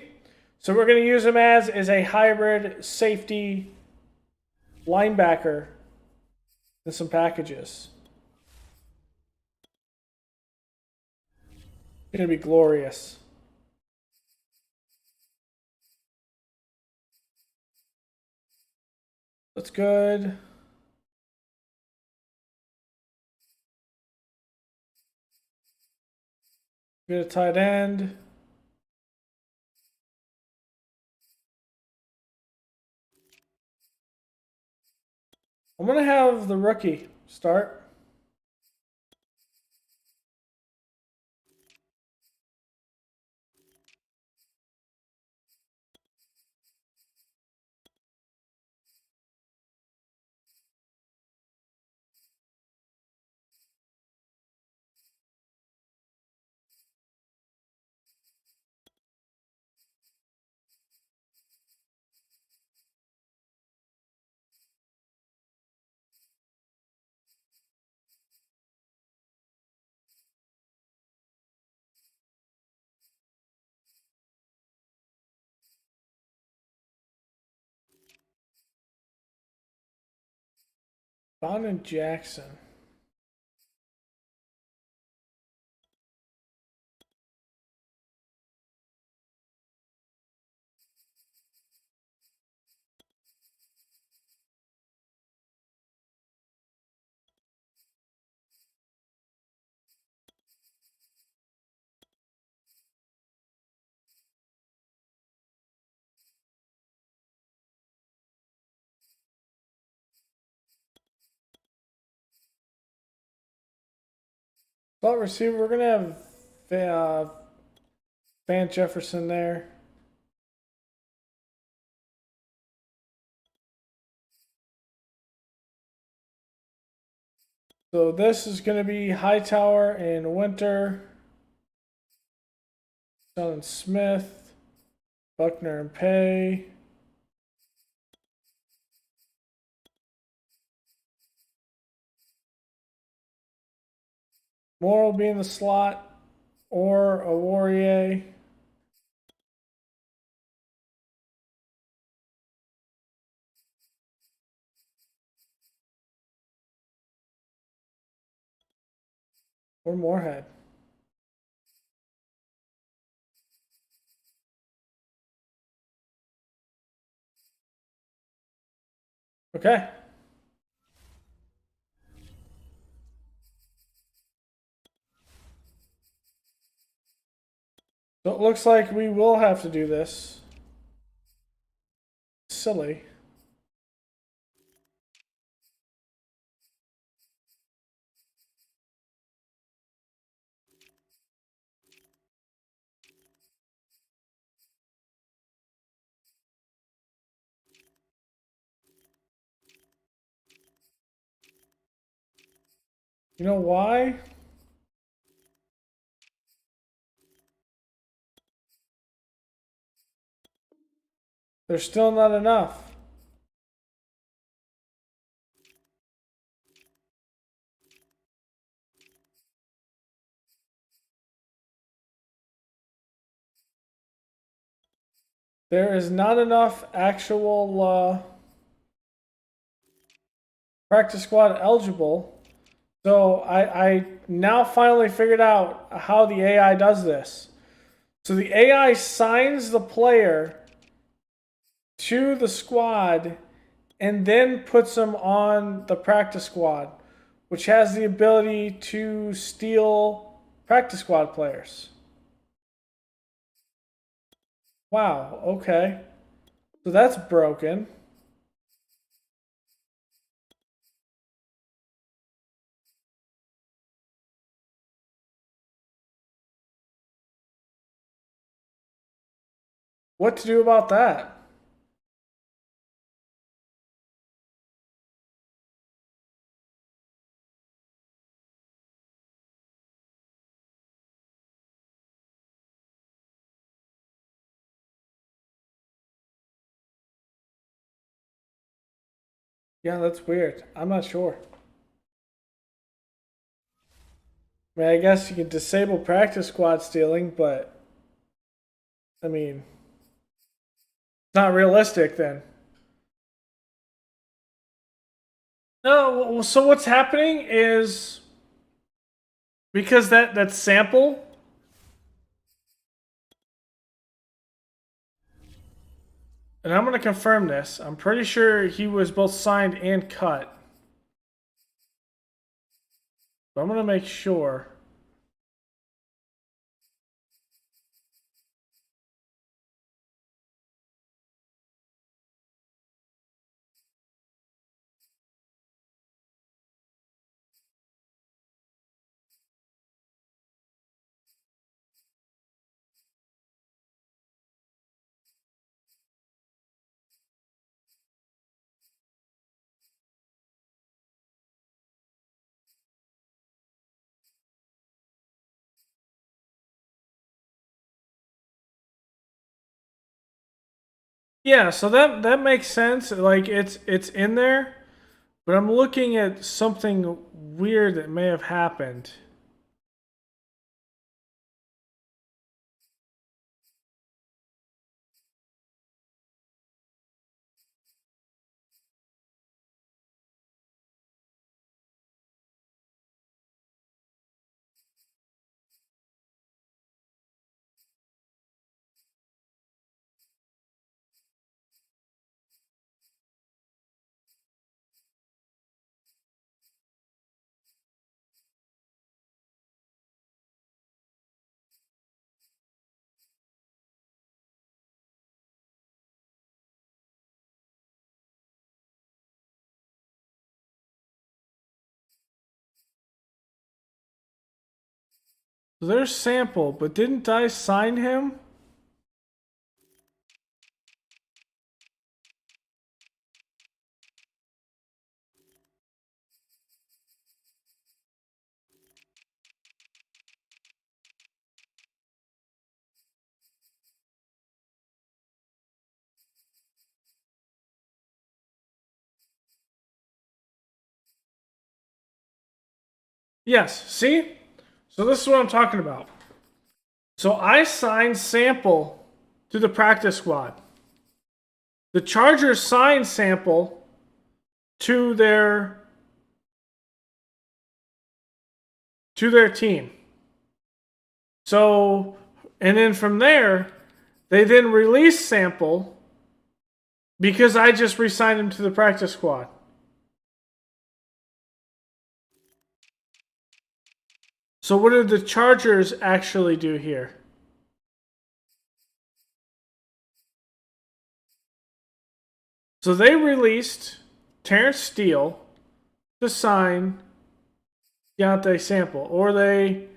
S1: So we're going to use him as is a hybrid safety linebacker in some packages. It's going to be glorious. That's good. Get a tight end. I'm going to have the rookie start. Darren Jackson. Slot receiver, we're going to have Van Jefferson there. So this is going to be Hightower and Winter, Sun and Smith, Buckner and Pay. Moore will be in the slot, or a Warrior. Or Moorhead. Okay. So it looks like we will have to do this. Silly. You know why? There's still not enough. There is not enough actual practice squad eligible. So I now finally figured out how the AI does this. So the AI signs the player to the squad and then puts them on the practice squad, which has the ability to steal practice squad players. Wow, okay. So that's broken. What to do about that? Yeah, that's weird. I'm not sure. I mean, I guess you can disable practice squad stealing, but I mean, not realistic then. No, so what's happening is because that sample, and I'm going to confirm this. I'm pretty sure he was both signed and cut. But I'm going to make sure. Yeah, so that makes sense. Like it's in there, but I'm looking at something weird that may have happened. So there's sample, but didn't I sign him? Yes, see? So this is what I'm talking about. So I signed Sample to the practice squad. The Chargers signed Sample to their team. So, and then from there, they then released Sample because I just re-signed him to the practice squad. So what did the Chargers actually do here? So they released Terrence Steele to sign Deontay Sample, or they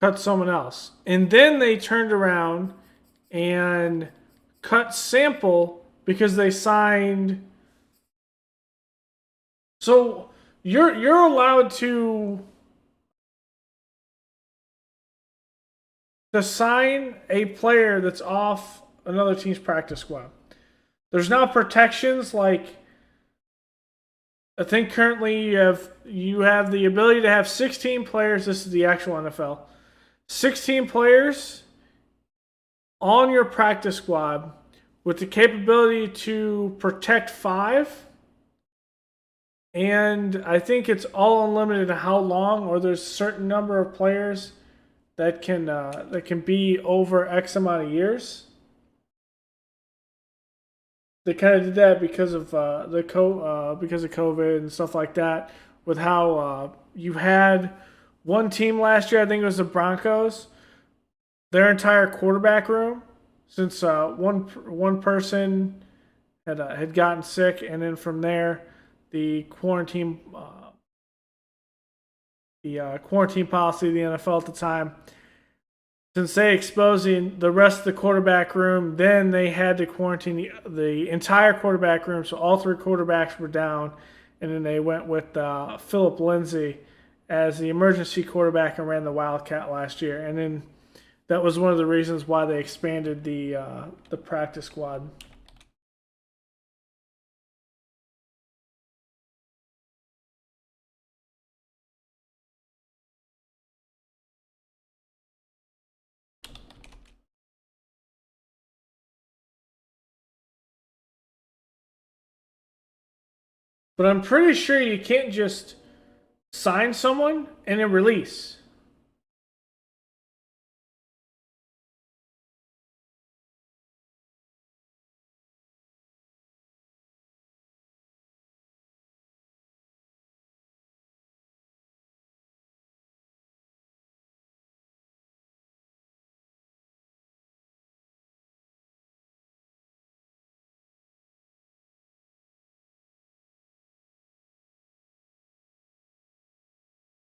S1: cut someone else. And then they turned around and cut Sample because they signed. So you're allowed to sign a player that's off another team's practice squad. There's now protections like I think currently you have the ability to have 16 players. This is the actual NFL. 16 players on your practice squad with the capability to protect 5. And I think it's all unlimited to how long, or there's a certain number of players that can be over X amount of years. They kind of did that because of because of COVID and stuff like that. With how you had one team last year, I think it was the Broncos, their entire quarterback room, since one person had gotten sick, and then from there, the quarantine quarantine policy of the NFL at the time. Since they exposing the rest of the quarterback room, then they had to quarantine the entire quarterback room. So all 3 quarterbacks were down, and then they went with Philip Lindsay as the emergency quarterback and ran the Wildcat last year. And then that was one of the reasons why they expanded the practice squad. But I'm pretty sure you can't just sign someone and then release.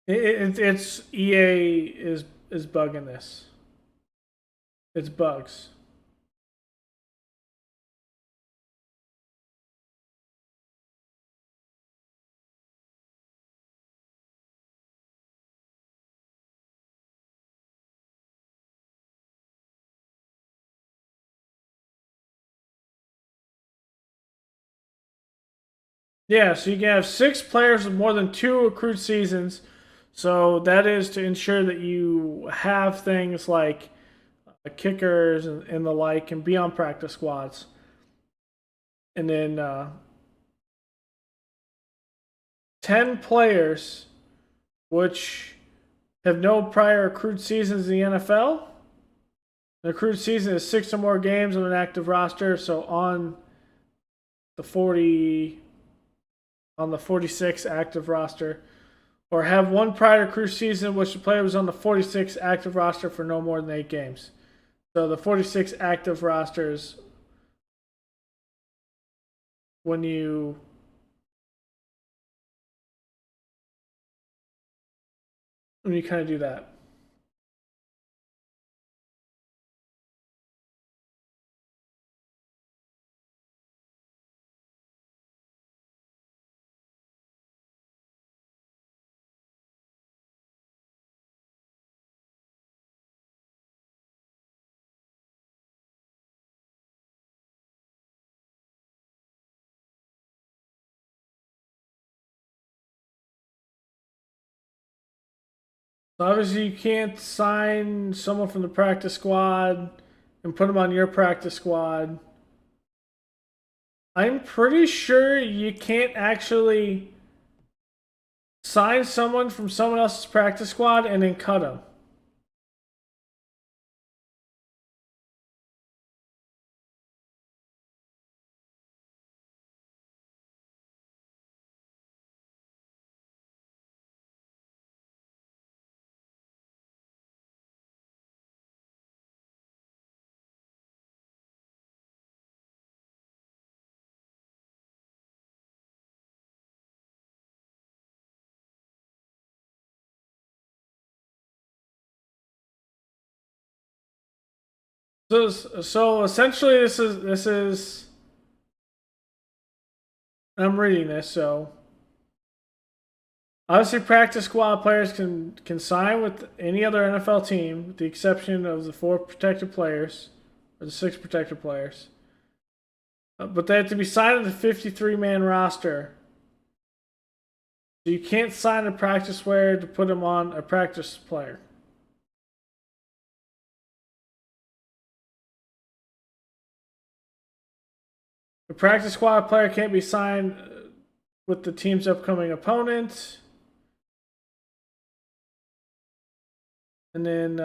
S1: It's EA is bugging this. It's bugs. Yeah, so you can have 6 players with more than 2 accrued seasons. So that is to ensure that you have things like kickers and the like can be on practice squads. And then 10 players which have no prior accrued seasons in the NFL. The accrued season is 6 or more games on an active roster. So the 40 on the 46 active roster, or have one prior accrued season which the player was on the 46 active roster for no more than 8 games. So the 46 active rosters, when you kind of do that. So obviously you can't sign someone from the practice squad and put them on your practice squad. I'm pretty sure you can't actually sign someone from someone else's practice squad and then cut them. So essentially this is I'm reading this. So obviously practice squad players can sign with any other NFL team with the exception of the 4 protected players or the 6 protected players. But they have to be signed on the 53-man roster. So you can't sign a practice player to put him on a practice player. The practice squad player can't be signed with the team's upcoming opponent. And then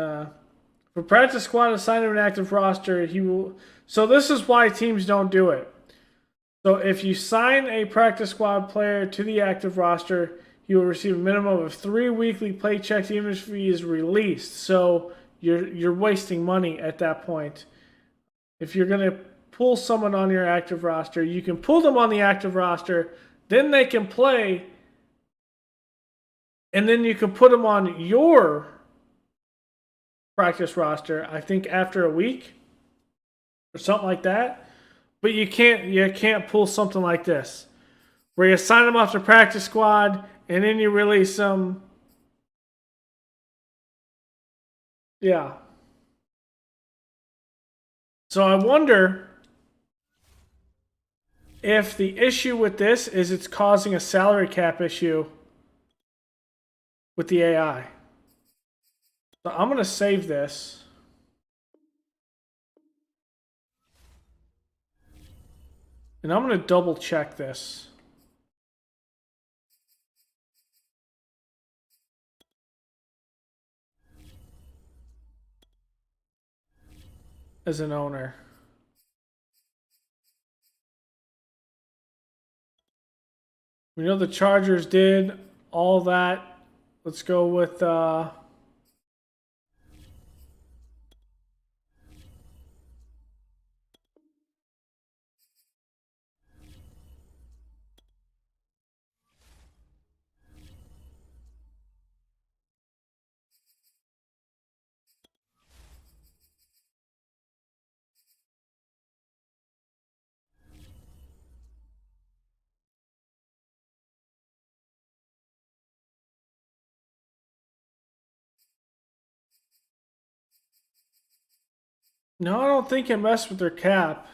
S1: for practice squad assigned to an active roster, he will. So this is why teams don't do it. So if you sign a practice squad player to the active roster, he will receive a minimum of 3 weekly paychecks even if he is released. So you're wasting money at that point. If you're going to pull someone on your active roster, you can pull them on the active roster, then they can play, and then you can put them on your practice roster, I think after a week or something like that. But you can't pull something like this where you sign them off the practice squad and then you release them. Yeah. So I wonder if the issue with this is it's causing a salary cap issue with the AI. So I'm going to save this. And I'm going to double check this. As an owner. We know the Chargers did all that. Let's go with no, I don't think it messed with their cap.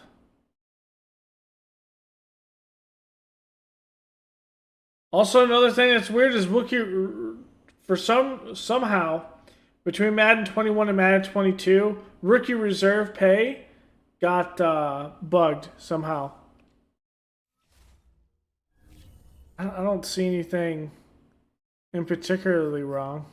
S1: Also, another thing that's weird is rookie for somehow between Madden 21 and Madden 22, rookie reserve pay got bugged somehow. I don't see anything in particularly wrong.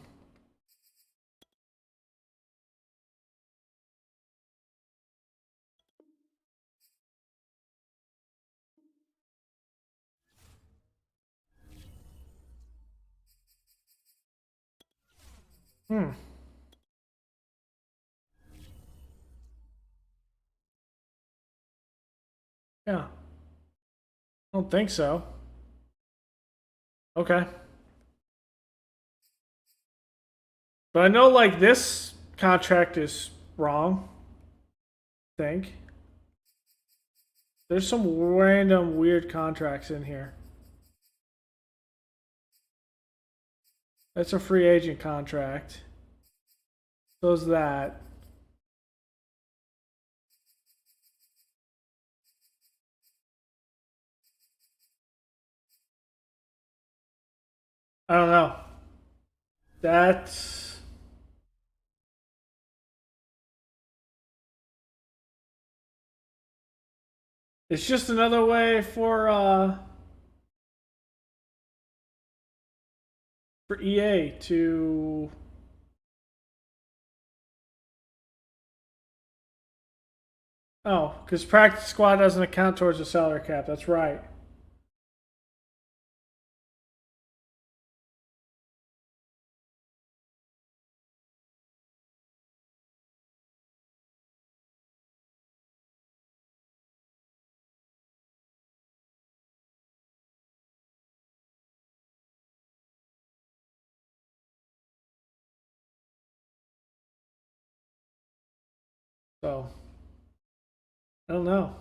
S1: Yeah. I don't think so. Okay. But I know like this contract is wrong. I think. There's some random weird contracts in here. That's a free agent contract. So's that. I don't know. That's It's just another way for EA to because practice squad doesn't account towards the salary cap. That's right. So, I don't know.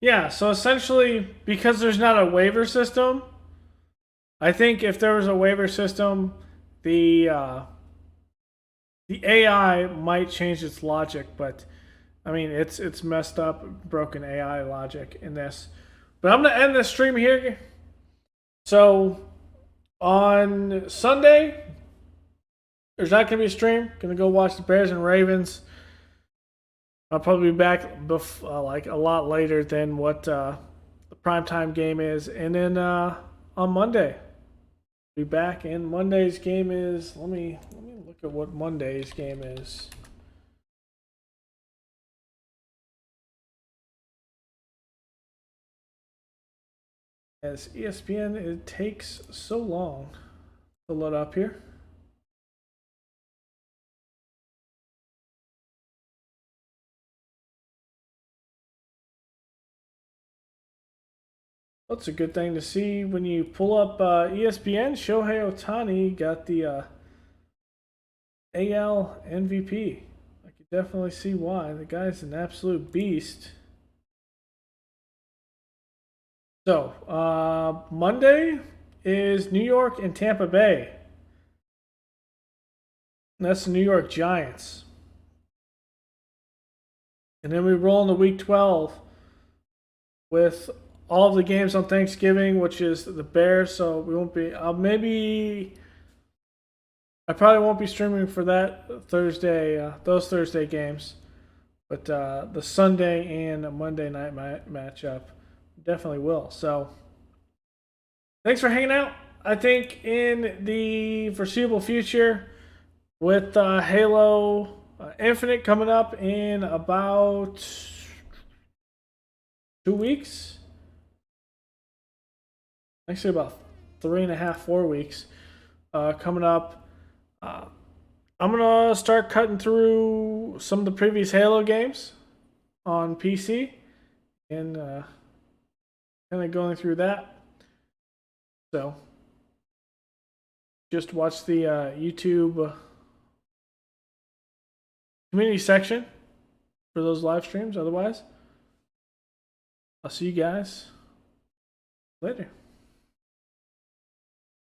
S1: Yeah, so essentially, because there's not a waiver system, I think if there was a waiver system, the AI might change its logic, but I mean it's messed up, broken AI logic in this. But I'm gonna end this stream here. So on Sunday, there's not gonna be a stream. Gonna go watch the Bears and Ravens. I'll probably be back like a lot later than what the primetime game is, and then on Monday, be back. And Monday's game is let me look at what Monday's game is. As ESPN, it takes so long to load up here. That's a good thing to see when you pull up ESPN. Shohei Ohtani got the AL MVP. I could definitely see why. The guy's an absolute beast. So, Monday is New York and Tampa Bay. And that's the New York Giants. And then we roll into week 12 with all of the games on Thanksgiving, which is the Bears. So we won't be, I probably won't be streaming for that Thursday, those Thursday games. But the Sunday and Monday night matchup definitely will. So thanks for hanging out. I think in the foreseeable future, with Halo Infinite coming up in about 2 weeks. Actually, about 3.5, 4 weeks coming up. I'm gonna start cutting through some of the previous Halo games on PC and kind of going through that. So just watch the YouTube community section for those live streams. Otherwise, I'll see you guys later.